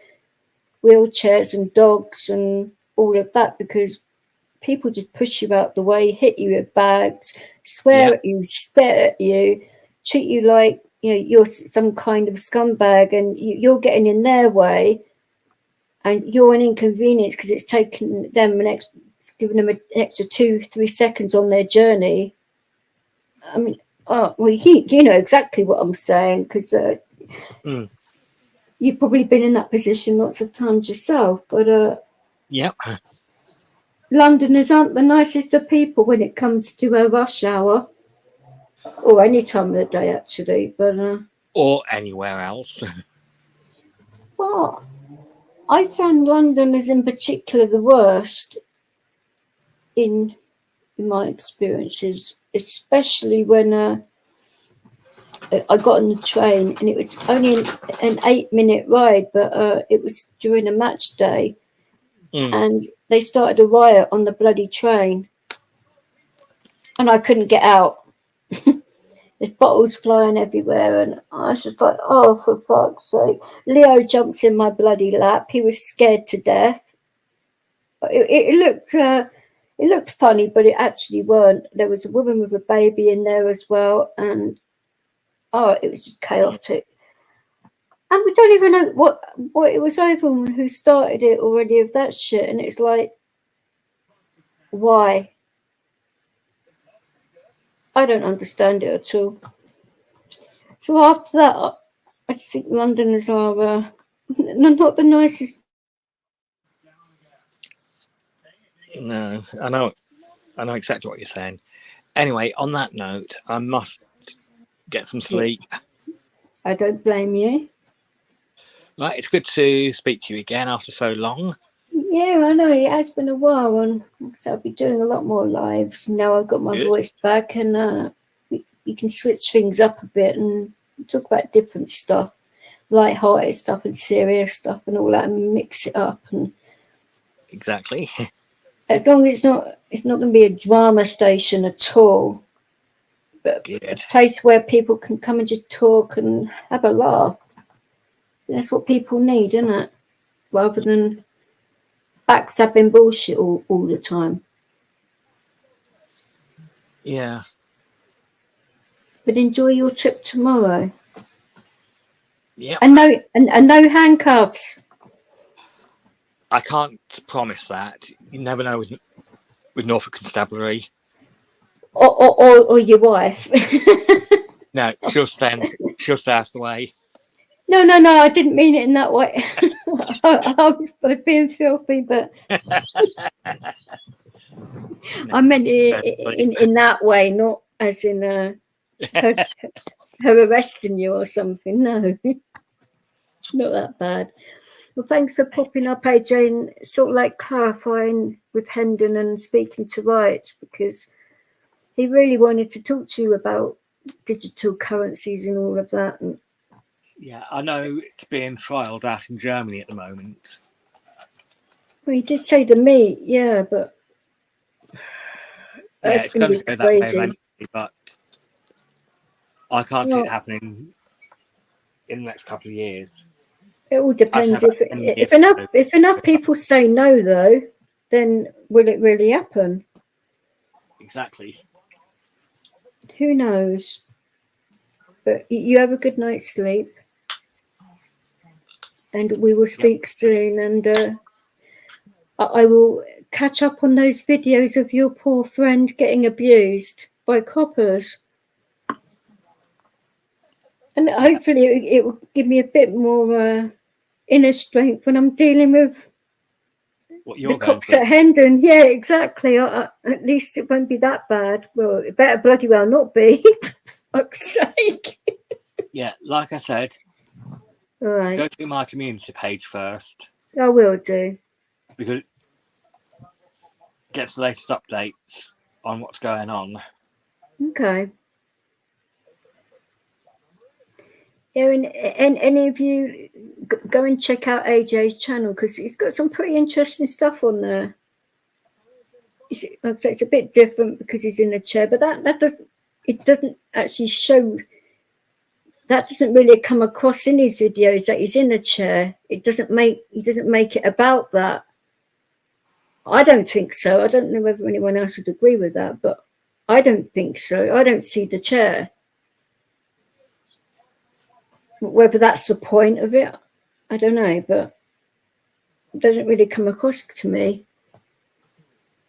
wheelchairs and dogs and all of that, because people just push you out the way, hit you with bags, swear at you, spit at you, treat you like you're some kind of scumbag, and you're getting in their way, and you're an inconvenience because it's taken them it's given them an extra 2-3 seconds on their journey. I mean, you know exactly what I'm saying, because you've probably been in that position lots of times yourself. But Londoners aren't the nicest of people when it comes to a rush hour, or any time of the day, actually. But or anywhere else. Well, I found Londoners in particular the worst in my experiences, especially when I got on the train, and it was only an 8-minute ride, but it was during a match day, and they started a riot on the bloody train, and I couldn't get out. There's bottles flying everywhere, and I was just like, oh, for fuck's sake. Leo jumps in my bloody lap. He was scared to death. It looked funny, but it actually weren't. There was a woman with a baby in there as well, and it was just chaotic. And we don't even know what it was over and who started it or any of that shit. And it's like, why? I don't understand it at all. So after that, I just think Londoners are not the nicest. No, I know exactly what you're saying. Anyway, on that note, I must get some sleep. I don't blame you. Right, it's good to speak to you again after so long. Yeah, I know, it has been a while, and so I'll be doing a lot more lives now. I've got my voice back, and we can switch things up a bit and talk about different stuff, light-hearted stuff and serious stuff and all that, and mix it up. And exactly. As long as it's not going to be a drama station at all, but a place where people can come and just talk and have a laugh. That's what people need, isn't it? Rather than backstabbing bullshit all the time. Yeah. But enjoy your trip tomorrow. Yeah. And no handcuffs. I can't promise that. You never know with Norfolk Constabulary. Or your wife. No, she'll stay out of the way. No, I didn't mean it in that way. I was being filthy, but I meant it in that way, not as in her arresting you or something. No, not that bad. Well, thanks for popping up, AJ, and sort of like clarifying with Hendon and speaking to rights, because he really wanted to talk to you about digital currencies and all of that. And yeah, I know it's being trialled out in Germany at the moment. well, he did say to me, yeah, but it's going to go that way eventually, but I can't see it happening in the next couple of years. It all depends. If enough people say no, though, then will it really happen? Exactly. Who knows? But you have a good night's sleep, and we will speak soon. And I will catch up on those videos of your poor friend getting abused by coppers. And hopefully it will give me a bit more inner strength when I'm dealing with the cops at Hendon. Yeah, exactly. At least it won't be that bad. Well, it better bloody well not be. For fuck's sake. Yeah, like I said, all right. Go to my community page first. I will do. Because it gets the latest updates on what's going on. Okay. Yeah, and any of you go and check out AJ's channel, because he's got some pretty interesting stuff on there. Like I say, it's a bit different because he's in a chair, but that doesn't actually show. That doesn't really come across in his videos that he's in a chair. He doesn't make it about that. I don't think so. I don't know whether anyone else would agree with that, but I don't think so. I don't see the chair. Whether that's the point of it, I don't know, but it doesn't really come across to me.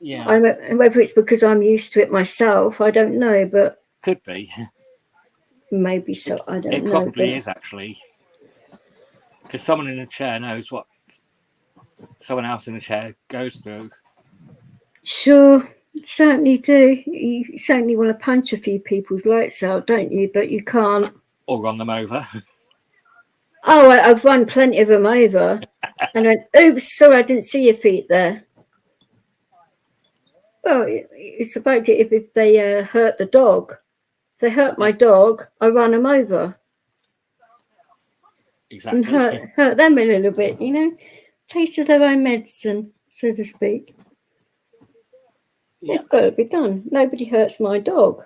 Yeah. And whether it's because I'm used to it myself, I don't know, but could be. Maybe so. I don't know. It probably is, actually, because someone in a chair knows what someone else in a chair goes through. Sure, certainly do. You certainly want to punch a few people's lights out, don't you? But you can't. Or run them over. Oh, I've run plenty of them over. And went, oops, sorry, I didn't see your feet there. Well, it's about it if they hurt the dog. If they hurt my dog, I run them over. Exactly. And hurt them a little bit, you know. Taste of their own medicine, so to speak. Yep. It's got to be done. Nobody hurts my dog.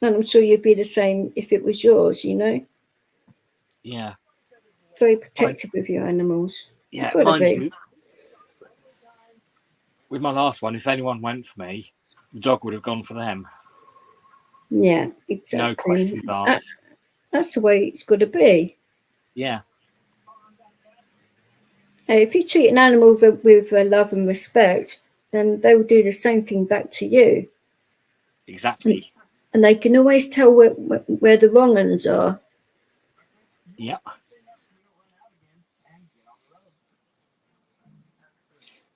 And I'm sure you'd be the same if it was yours, you know. Yeah. Very protective of your animals. Yeah, mind you, with my last one, if anyone went for me, the dog would have gone for them. Yeah, exactly. No questions asked. That's the way it's got to be. Yeah. If you treat an animal with love and respect, then they will do the same thing back to you. Exactly. And they can always tell where the wrong ones are. Yep.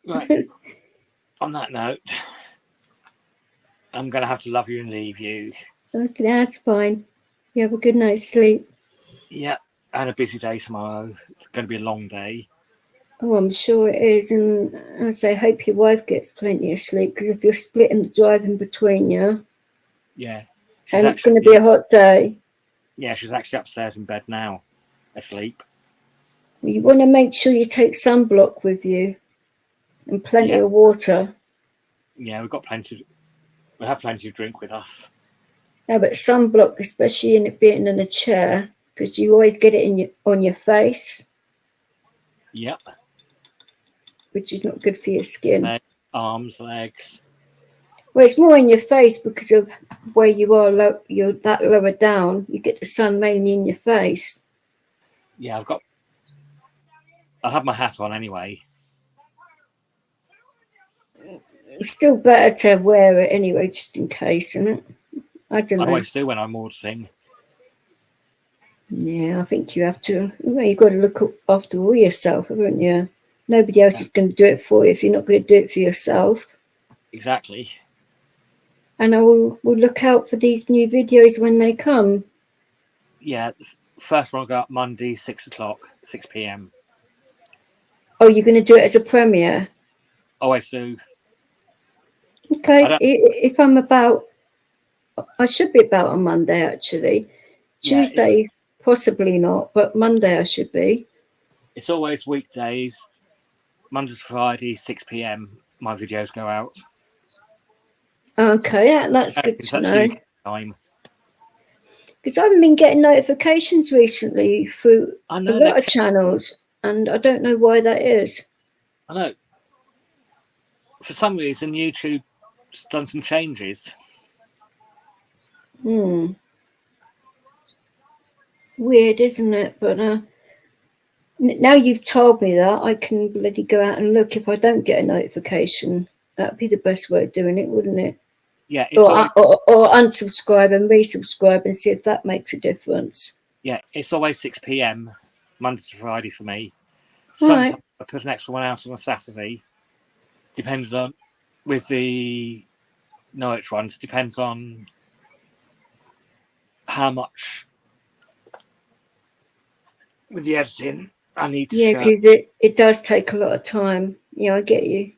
Right. On that note, I'm going to have to love you and leave you. Okay, that's fine. You have a good night's sleep. Yeah, and a busy day tomorrow. It's going to be a long day. Oh, I'm sure it is. And I'd say, hope your wife gets plenty of sleep, because if you're splitting the drive in between you, yeah, and it's going to be a hot day. Yeah, she's actually upstairs in bed now, asleep. You want to make sure you take sunblock with you and plenty of water. Yeah, we've got plenty. We have plenty of drink with us. Yeah, but sunblock, especially in it being in a chair, because you always get it on your face. Yep. Which is not good for your skin. Arms, legs. Well, it's more in your face because of where you are. You're that lower down. You get the sun mainly in your face. Yeah, I have my hat on anyway. It's still better to wear it anyway, just in case, isn't it? I don't know. I always do when I'm auditing. Yeah, I think you have to. Well, you've got to look after all yourself, haven't you? Nobody else is going to do it for you if you're not going to do it for yourself. Exactly. And I will look out for these new videos when they come. Yeah, first one will go up Monday, 6 p.m. Oh, you're going to do it as a premiere? Always do. Okay, if I'm about, I should be about on Monday actually. Tuesday, possibly not, but Monday I should be. It's always weekdays, Monday to Friday, 6 p.m. My videos go out. Okay, yeah, that's good to know. Time. Because I haven't been getting notifications recently through a lot of channels, and I don't know why that is. I know. For some reason, YouTube's done some changes. Weird, isn't it? But now you've told me that, I can bloody go out and look if I don't get a notification. That'd be the best way of doing it, wouldn't it? Yeah. Or unsubscribe and resubscribe and see if that makes a difference. Yeah, it's always 6 p.m. Monday to Friday for me. Sometimes I put an extra one out on a Saturday, depending on, with the Norwich ones, depends on how much with the editing I need to show. Yeah, because it does take a lot of time. Yeah, I get you.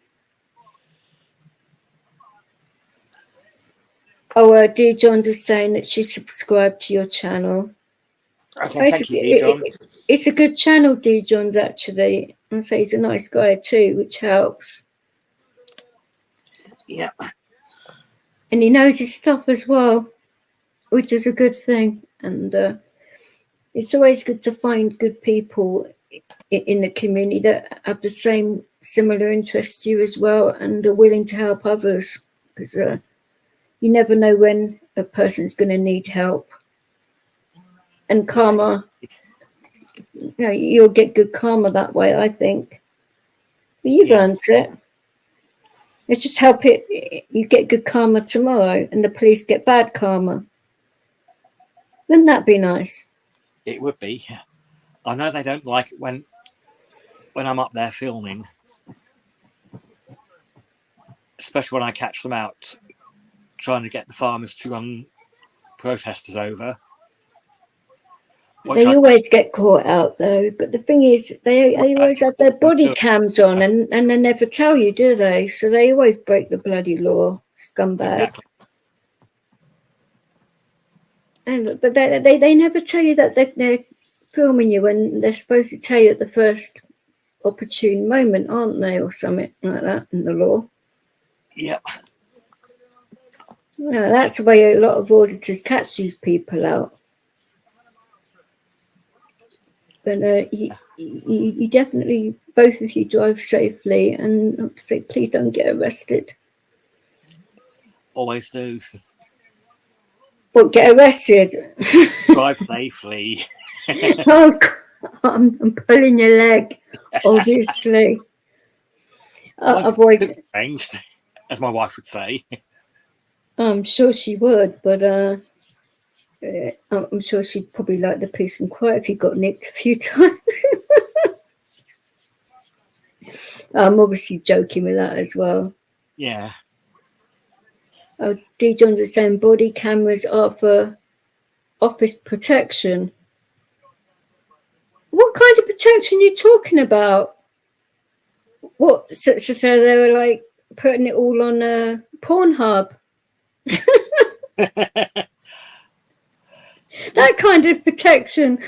Oh, D. Johns is saying that she subscribed to your channel. Okay, thank you, D. Johns. It's a good channel, D. Johns, actually. And so he's a nice guy too, which helps. Yeah. And he knows his stuff as well, which is a good thing. And it's always good to find good people in the community that have the same similar interests to you as well and are willing to help others. Because you never know when a person's going to need help. And karma, you'll get good karma that way, I think. But you've earned it. Let's just help it. You get good karma tomorrow and the police get bad karma. Wouldn't that be nice? It would be. I know they don't like it when I'm up there filming. Especially when I catch them out trying to get the farmers to run protesters over. They always get caught out though, but the thing is they always have their body cams on and they never tell you, do they? So they always break the bloody law, scumbag. Exactly. And they never tell you that they're filming you when they're supposed to tell you at the first opportune moment, aren't they, or something like that in the law? Yep. Yeah, that's the way a lot of auditors catch these people out. But you definitely, both of you, drive safely, and say please don't get arrested. Always do. What, get arrested? Drive safely. Oh, I'm pulling your leg, obviously. I've always arranged, as my wife would say. I'm sure she would, but I'm sure she'd probably like the peace and quiet if you got nicked a few times. I'm obviously joking with that as well. Yeah. Oh, D. Johns is saying body cameras are for office protection. What kind of protection are you talking about? What? So they were like putting it all on Pornhub. That kind of protection.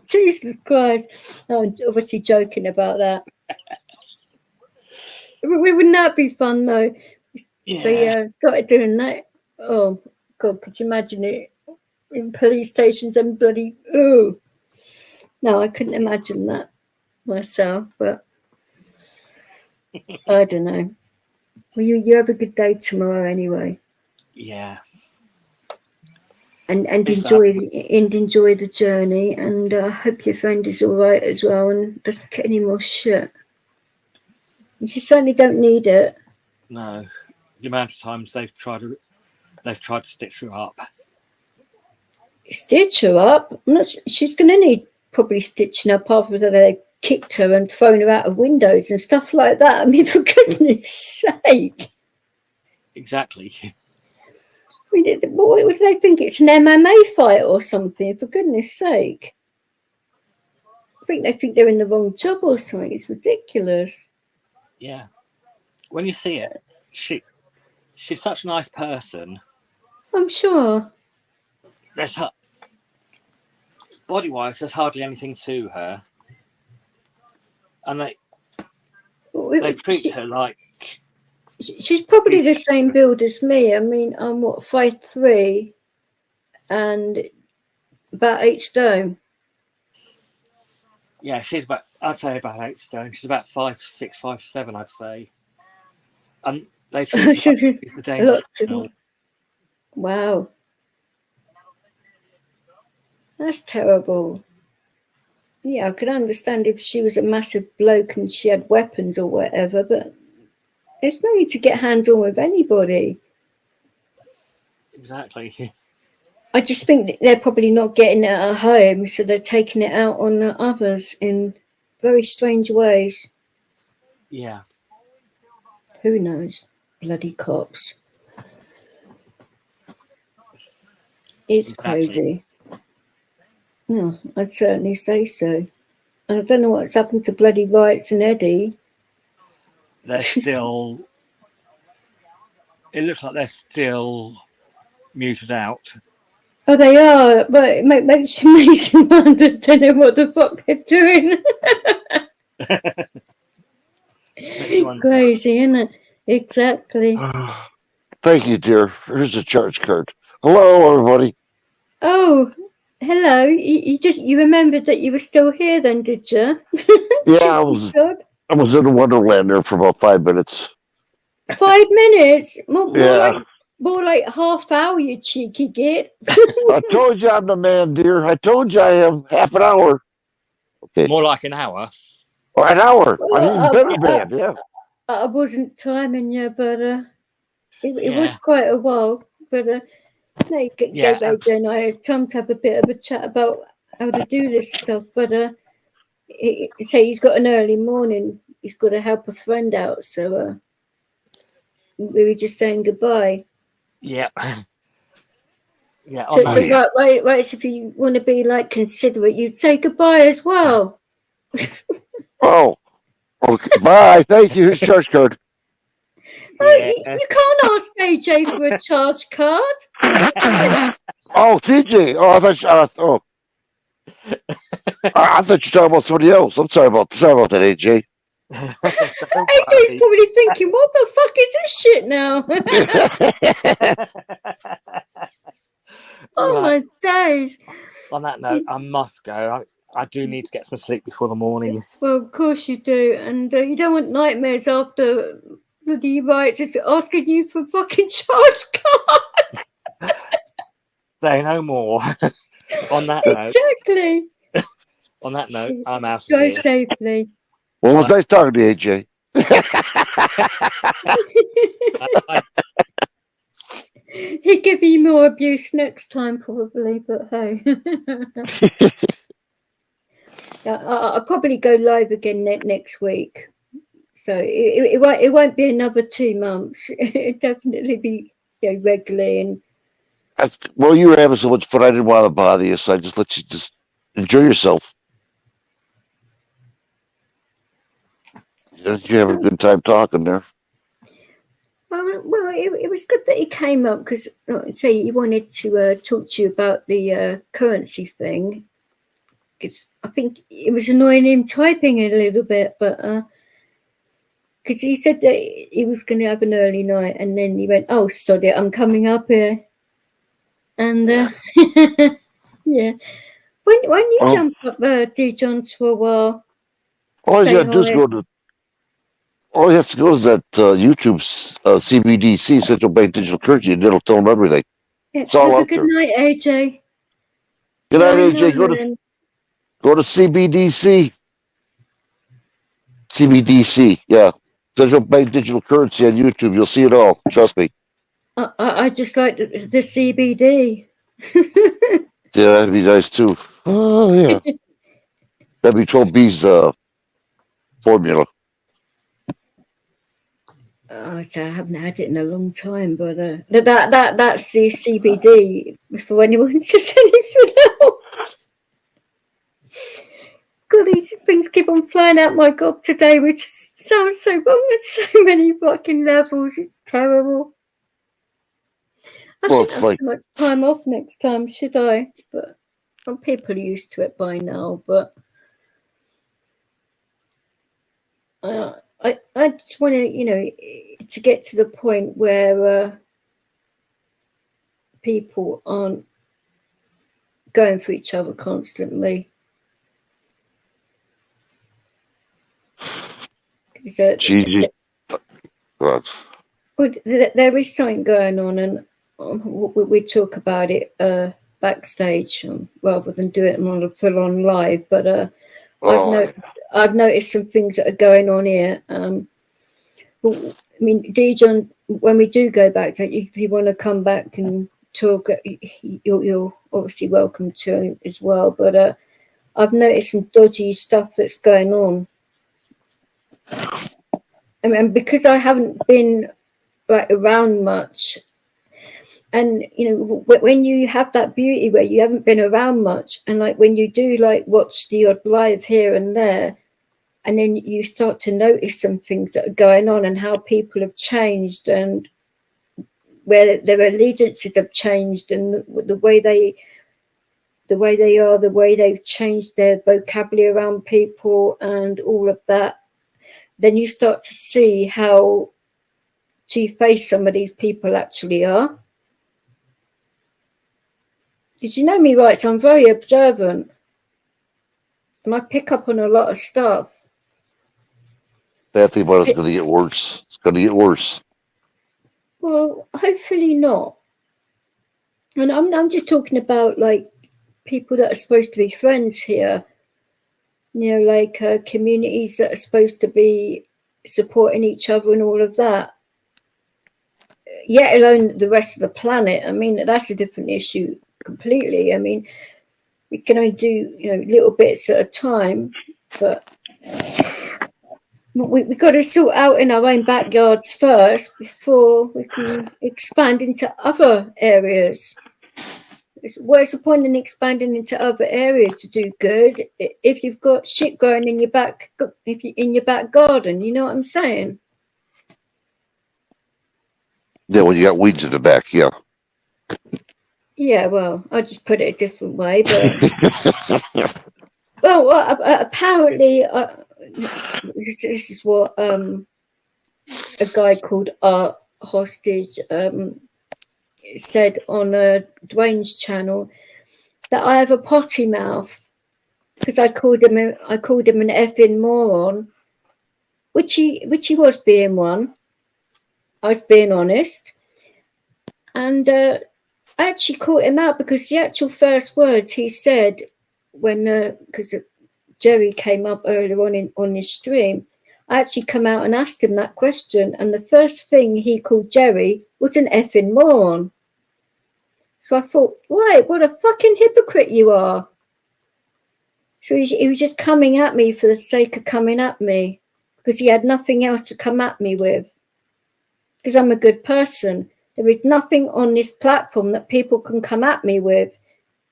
Jesus Christ. I'm obviously joking about that. Wouldn't that be fun though? Yeah. They started doing that. Oh God, could you imagine it in police stations and bloody no, I couldn't imagine that myself, but I don't know. Well, you have a good day tomorrow anyway. Yeah. And enjoy the journey, and I hope your friend is all right as well and doesn't get any more shit. You certainly don't need it. No, the amount of times they've tried to stitch her up. Stitch her up? She's going to need probably stitching up after they kicked her and thrown her out of windows and stuff like that. I mean, for goodness sake. Exactly. I mean, what would they think? It's an MMA fight or something? For goodness sake. I think they think they're in the wrong job or something. It's ridiculous. Yeah. When you see it, she's such a nice person. I'm sure. Body-wise, there's hardly anything to her. And they treat her like... She's probably the same build as me. I mean, I'm 5'3" and about 8 stone. Yeah, I'd say about 8 stone. She's about 5'6", 5'7", I'd say. And they treat her like it's a dangerous criminal. Wow. That's terrible. Yeah, I could understand if she was a massive bloke and she had weapons or whatever, but there's no need to get hands on with anybody. Exactly. I just think that they're probably not getting it at home, so they're taking it out on others in very strange ways. Yeah. Who knows? Bloody cops. It's crazy. No, I'd certainly say so. I don't know what's happened to bloody Rights and Eddie. They're still... It looks like they're still muted out. Oh, they are, but it makes you wonder, don't know what the fuck they're doing. Crazy, isn't it? Exactly. Thank you, dear. Here's a charge card. Hello, everybody. Oh, hello. You remembered that you were still here then, did you? Yeah, I was in Wonderland there for about 5 minutes. 5 minutes? Yeah. More like half hour, you cheeky git. I told you I'm the man, dear. I told you I am. Half an hour. Okay. More like an hour. Or an hour. I need better man, yeah. I wasn't timing you, but it was quite a while. But Go and I had time to have a bit of a chat about how to do this stuff. But he's got an early morning. He's got to help a friend out, so we were just saying goodbye. Yeah. Yeah. So right. So if you want to be like considerate, you'd say goodbye as well. Oh, okay. Bye. Thank you. Here's charge card. Yeah. You can't ask AJ for a charge card. Oh, TJ. Oh, I thought I thought you were talking about somebody else. I'm sorry about that, AJ. AJ's probably thinking, what the fuck is this shit now? Oh, right. My days. On that note, I must go. I do need to get some sleep before the morning. Well, of course you do. And you don't want nightmares after the rights is asking you for fucking charge cards. Say no more. On that note. Exactly. On that note, I'm out. Drive safely. Well, it was nice talking to you, AJ. Bye. He'd give you more abuse next time, probably. But hey, I'll probably go live again next week. So it won't be another 2 months. It'll definitely be regularly. And Well, you were having so much fun. I didn't want to bother you, so I just let you just enjoy yourself. You're having a good time talking there. Well, it was good that he came up because, say, he wanted to talk to you about the currency thing. Because I think it was annoying him typing it a little bit, but because he said that he was going to have an early night, and then he went, "Oh, sod it, I'm coming up here." And yeah, when you jump up D. Johns for a while, all you gotta do is go to. All you have to go is that YouTube's CBDC, Central Bank Digital Currency, and it'll tell them everything. Yeah, it's all have out a good there. Night, AJ. Good night, AJ. Go to CBDC. CBDC, yeah. Central Bank Digital Currency on YouTube. You'll see it all. Trust me. I just like the CBD. Yeah, that'd be nice too. Oh yeah. W12B's formula. Oh, so I haven't had it in a long time, but that's the CBD before anyone says anything else. God, these things keep on flying out my gob today, which sounds so wrong at so many fucking levels. It's terrible. I shouldn't have so much time off next time, should I? But people are used to it by now. But I just want to, to get to the point where people aren't going for each other constantly. Well, there is something going on, and we talk about it backstage rather than do it on a full-on live. But I've noticed some things that are going on here. But, I mean, Dijon, when we do go back, so if you want to come back and talk, you're obviously welcome to as well. But I've noticed some dodgy stuff that's going on. I mean, because I haven't been around much, and when you have that beauty where you haven't been around much, and when you do watch the odd live here and there, and then you start to notice some things that are going on and how people have changed and where their allegiances have changed and the way they are, the way they've changed their vocabulary around people and all of that, then you start to see how two-faced some of these people actually are. Because you know me, right? So I'm very observant, and I pick up on a lot of stuff. Bad thing about it's going to get worse. It's going to get worse. Well, hopefully not. And I'm just talking about people that are supposed to be friends here. Communities that are supposed to be supporting each other and all of that. Yet alone the rest of the planet. I mean, that's a different issue completely. I mean, we can only do little bits at a time, but we've got to sort out in our own backyards first before we can expand into other areas. What's the point in expanding into other areas to do good if you've got shit growing in your back garden? You know what I'm saying? Yeah, when you got weeds in the back, yeah. Yeah, well, I'll just put it a different way, but well, apparently, this is what a guy called Art Hostage said on Dwayne's channel, that I have a potty mouth because I called him an effing moron, which he was being one. I was being honest, and I actually caught him out because the actual first words he said when because Jerry came up earlier on his stream, I actually come out and asked him that question, and the first thing he called Jerry was an effing moron. So I thought, right, what a fucking hypocrite you are. So he was just coming at me for the sake of coming at me, because he had nothing else to come at me with. Because I'm a good person. There is nothing on this platform that people can come at me with.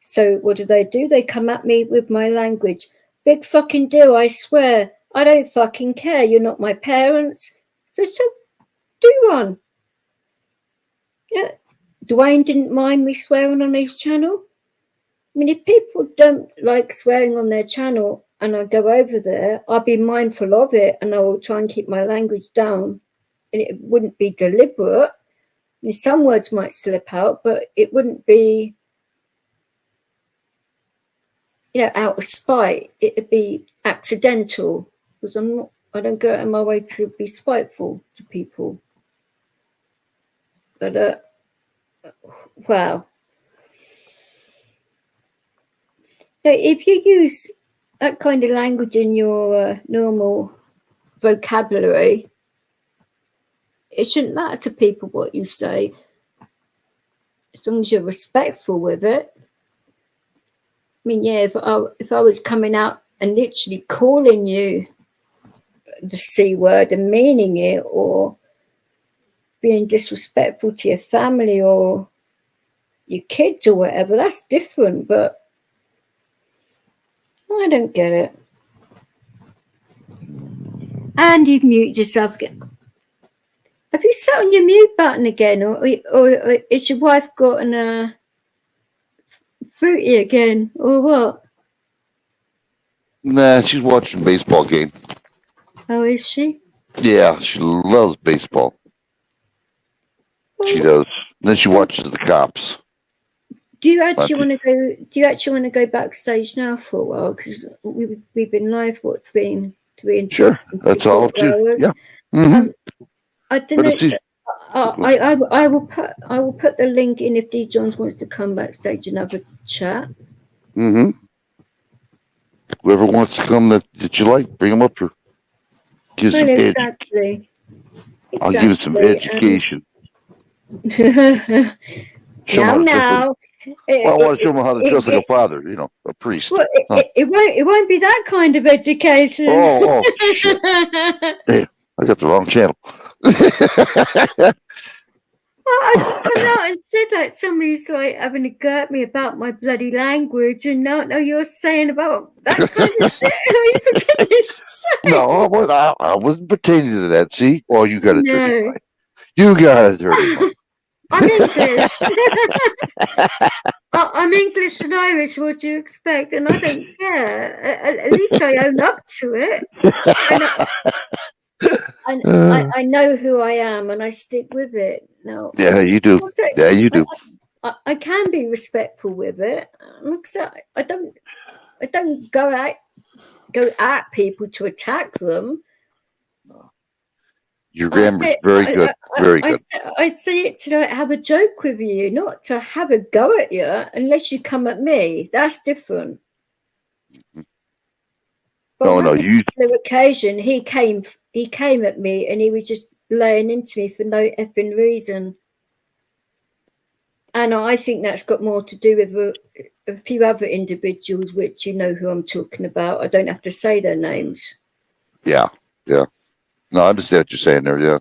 So what do? They come at me with my language. Big fucking deal, I swear. I don't fucking care. You're not my parents. So do one. Yeah. Dwayne didn't mind me swearing on his channel. I mean, if people don't like swearing on their channel and I go over there, I'll be mindful of it and I will try and keep my language down. And it wouldn't be deliberate. I mean, some words might slip out, but it wouldn't be, out of spite. It'd be accidental, because I don't go out of my way to be spiteful to people. But wow. Now, if you use that kind of language in your normal vocabulary, it shouldn't matter to people what you say, as long as you're respectful with it. I mean, yeah, if I was coming out and literally calling you the C word and meaning it, or being disrespectful to your family or your kids or whatever, that's different, but I don't get it. And you've muted yourself again. Have you sat on your mute button again, or is your wife gotten a fruity again, or what? Nah, she's watching baseball game. Oh, is she? Yeah, she loves baseball. She does. And then she watches the cops. Do you actually want to go? Do you actually want to go backstage now for a while? Because we've been live, what, three and Sure, that's all up to you. Yeah. Mm-hmm. I don't know. I will put the link in if D Johns wants to come backstage and have a chat. Mm-hmm. Whoever wants to come that you like, bring them up here. Give some Exactly. I'll give you some education. Now. Well, I want to show them how to dress like a father, a priest. Well, it won't be that kind of education. Oh, shit. Hey, I got the wrong channel. Well, I just come out and said like somebody's like having a go at me about my bloody language, and now you're saying about that kind of shit. For goodness sake. No, I wasn't pertaining to that. See? Oh, you got a dirty mind. You got a dirty mind. I'm English. I'm English and Irish. What do you expect? And I don't care. At least I own up to it. I know who I am, and I stick with it. Now, yeah, you do. Yeah, you do. I can be respectful with it. I don't go at people to attack them. Your grammar is very good. Very good. I say it to have a joke with you, not to have a go at you, unless you come at me. That's different. Mm-hmm. But on the occasion, he came at me and he was just laying into me for no effing reason. And I think that's got more to do with a few other individuals, which you know who I'm talking about. I don't have to say their names. Yeah. No, I understand what you're saying there, yeah.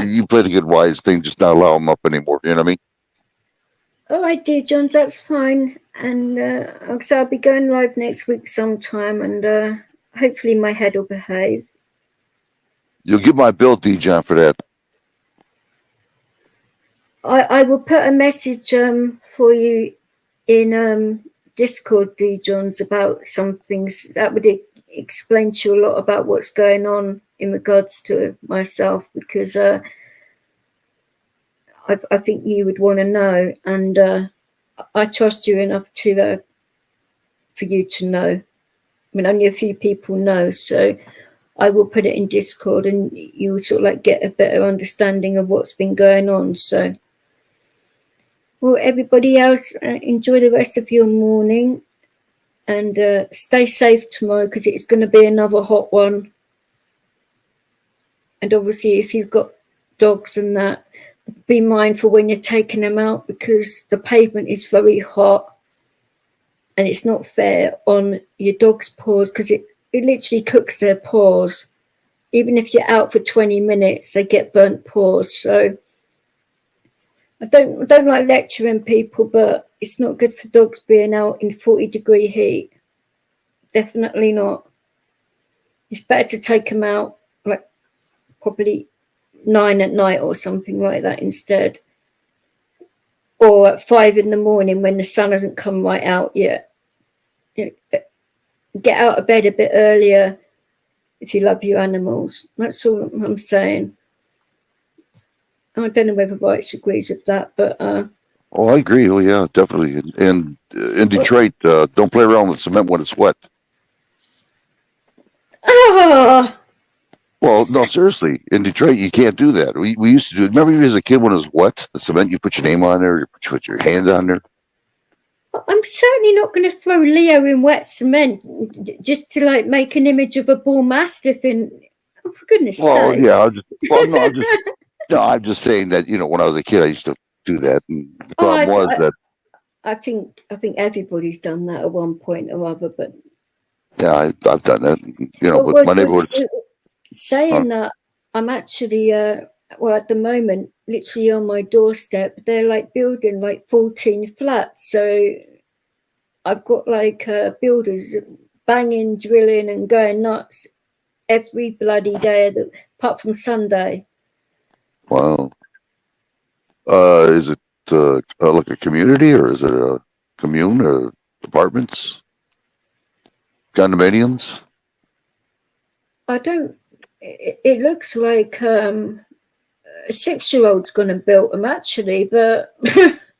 You played a good wise thing, just not allow them up anymore, you know what I mean? All right, dear Johns, that's fine. And I'll be going live next week sometime, and hopefully my head will behave. You'll get my bill, D. John, for that. I will put a message for you in Discord, D. Johns, about some things that would explain to you a lot about what's going on in regards to myself, because I think you would want to know, and I trust you enough for you to know. I mean, only a few people know, so I will put it in Discord, and you'll sort of like get a better understanding of what's been going on. So, well, everybody else, enjoy the rest of your morning, and stay safe tomorrow, because it's going to be another hot one. And obviously, if you've got dogs and that, be mindful when you're taking them out, because the pavement is very hot and it's not fair on your dog's paws, because it literally cooks their paws. Even if you're out for 20 minutes, they get burnt paws. So I don't like lecturing people, but it's not good for dogs being out in 40-degree heat. Definitely not. It's better to take them out like probably 9 at night or something like that instead. Or at 5 in the morning when the sun hasn't come right out yet. Get out of bed a bit earlier if you love your animals. That's all I'm saying. I don't know whether Rights agrees with that, but oh, I agree. Oh yeah, definitely. And in Detroit, don't play around with cement when it's wet. Well, no, seriously. In Detroit, you can't do that. We used to do it. Remember as a kid when it was wet, the cement, you put your name on there, you put your hands on there. I'm certainly not going to throw Leo in wet cement just to like make an image of a bull mastiff in. Oh, for goodness sake! Yeah, I'm just saying that when I was a kid, I used to do that, and the problem was that I think everybody's done that at one point or other, but yeah, I've done that. But my neighborhood. Saying that, I'm actually at the moment, literally on my doorstep, they're like building like 14 flats. So I've got like builders banging, drilling, and going nuts every bloody day, apart from Sunday. Wow. Is it like a community, or is it a commune, or apartments, condominiums? It looks like a 6-year-old's going to build them actually, but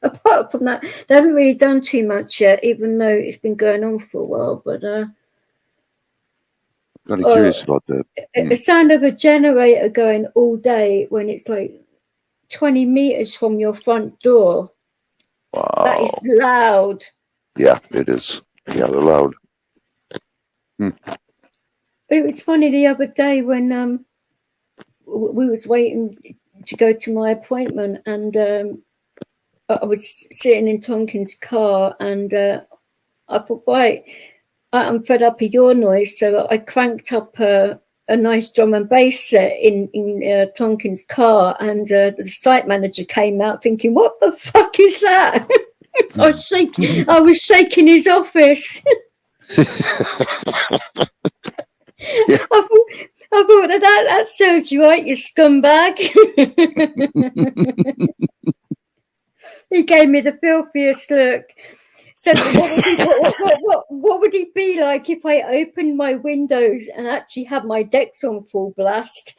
apart from that, they haven't really done too much yet, even though it's been going on for a while. But Kind of curious about that. The sound of a generator going all day when it's like 20 meters from your front door. Wow. That is loud. Yeah, it is. Yeah, they're loud. But it was funny the other day when we was waiting to go to my appointment, and I was sitting in Tonkin's car, and I thought, right, I'm fed up of your noise, so I cranked up a nice drum and bass set in Tonkin's car, and the site manager came out thinking, what the fuck is that? I was shaking his office. Yeah. I thought that serves you right, you scumbag. He gave me the filthiest look. So what would he be like if I opened my windows and actually had my decks on full blast?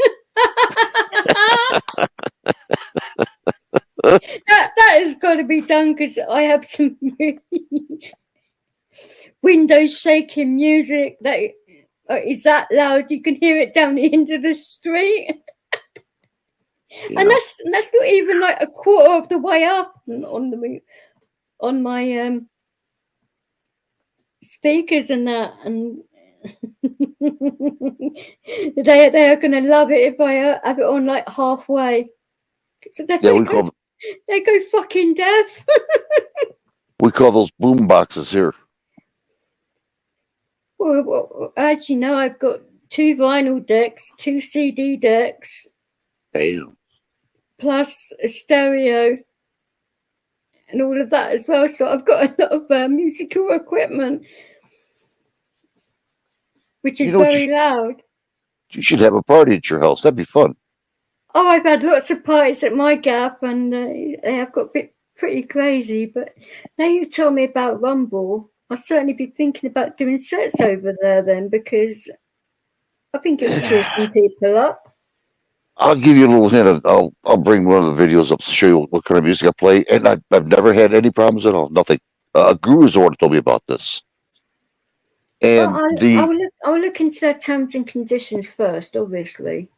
that has got to be done, because I have some windows shaking music that is that loud you can hear it down the end of the street. Yeah. And that's not even like a quarter of the way up on my speakers and that, and they are going to love it if I have it on like halfway. So they go fucking deaf. We call those boom boxes here. Well, as you know, I've got 2 vinyl decks, 2 CD decks. Damn. Plus a stereo and all of that as well. So I've got a lot of musical equipment, which is very loud. You should have a party at your house. That'd be fun. Oh, I've had lots of parties at my gap, and they have got pretty crazy. But now you told me about Rumble, I'll certainly be thinking about doing sets over there then, because I think it'll cheer some people up. I'll give you a little hint. I'll bring one of the videos up to show you what kind of music I play, and I've never had any problems at all. Nothing. Guru Resort told me about this. And I'll look into their terms and conditions first, obviously.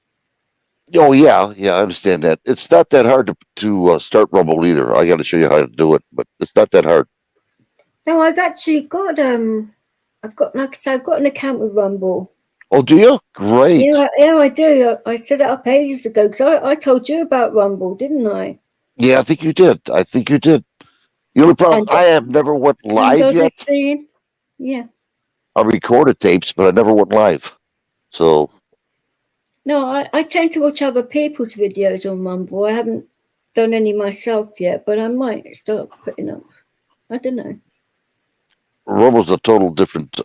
Oh yeah, I understand that. It's not that hard to start Rumble either. I got to show you how to do it, but it's not that hard. No, I've actually got like I said, I've got an account with Rumble. Oh, do you? Great. Yeah, I do. I set it up ages ago, because I told you about Rumble, didn't I? Yeah, I think you did. I think you did. The only problem, I have never went live yet. Yeah. I recorded tapes, but I never went live. So. No, I tend to watch other people's videos on Rumble. I haven't done any myself yet, but I might start putting up. I don't know. Rumble's a total different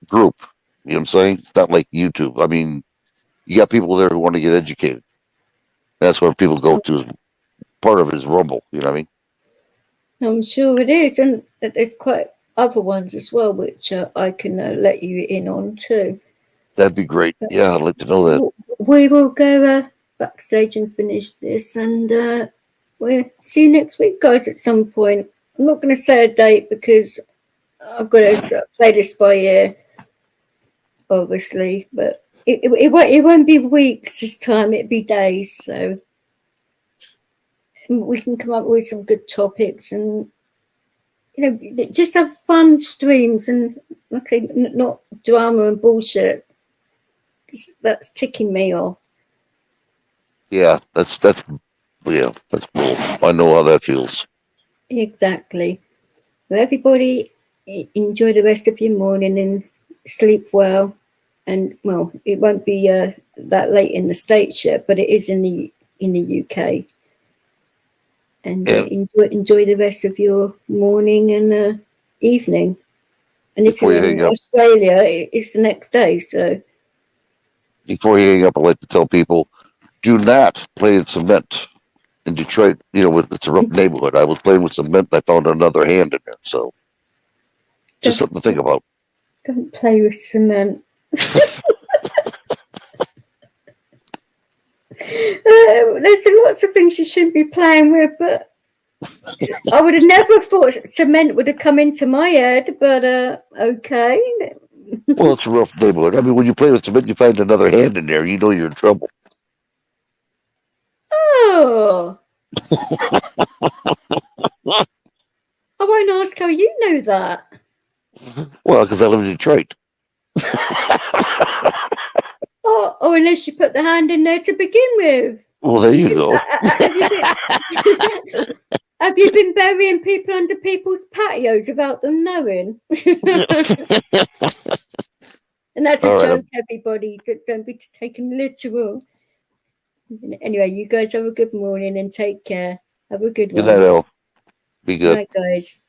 group. You know what I'm saying? It's not like YouTube. I mean, you got people there who want to get educated. That's where people go to. Part of it is Rumble. You know what I mean? I'm sure it is, and there's quite other ones as well, which I can let you in on too. That'd be great. Yeah, I'd like to know that. We will go backstage and finish this, and we'll see you next week, guys, at some point. I'm not going to say a date because I've got to play this by ear, obviously, but it won't be weeks this time, it'll be days, so we can come up with some good topics and, you know, just have fun streams and, like I say, not drama and bullshit. That's ticking me off. Yeah, that's bull. I know how that feels. Exactly. Well, everybody, enjoy the rest of your morning and sleep well. And well, it won't be that late in the States yet, but it is in the UK. And enjoy the rest of your morning and evening. And if you're in Australia, it's the next day. So before you hang up, I'd like to tell people, do not play in cement in Detroit. You know, it's a rough neighborhood. I was playing with cement and I found another hand in there. So just something to think about. Don't play with cement. There's lots of things you shouldn't be playing with, but I would have never thought cement would have come into my head, but okay. Well, it's a rough neighborhood. I mean, when you play with cement, you find another hand in there, you know you're in trouble. Oh. I won't ask how you know that. Well, because I live in Detroit. Oh, unless you put the hand in there to begin with. Well, there you go. Have you been burying people under people's patios without them knowing? And that's a joke, everybody. Don't be taken literal. Anyway, you guys have a good morning and take care. Have a good one. Good night, Elle. Be good. Good night, guys.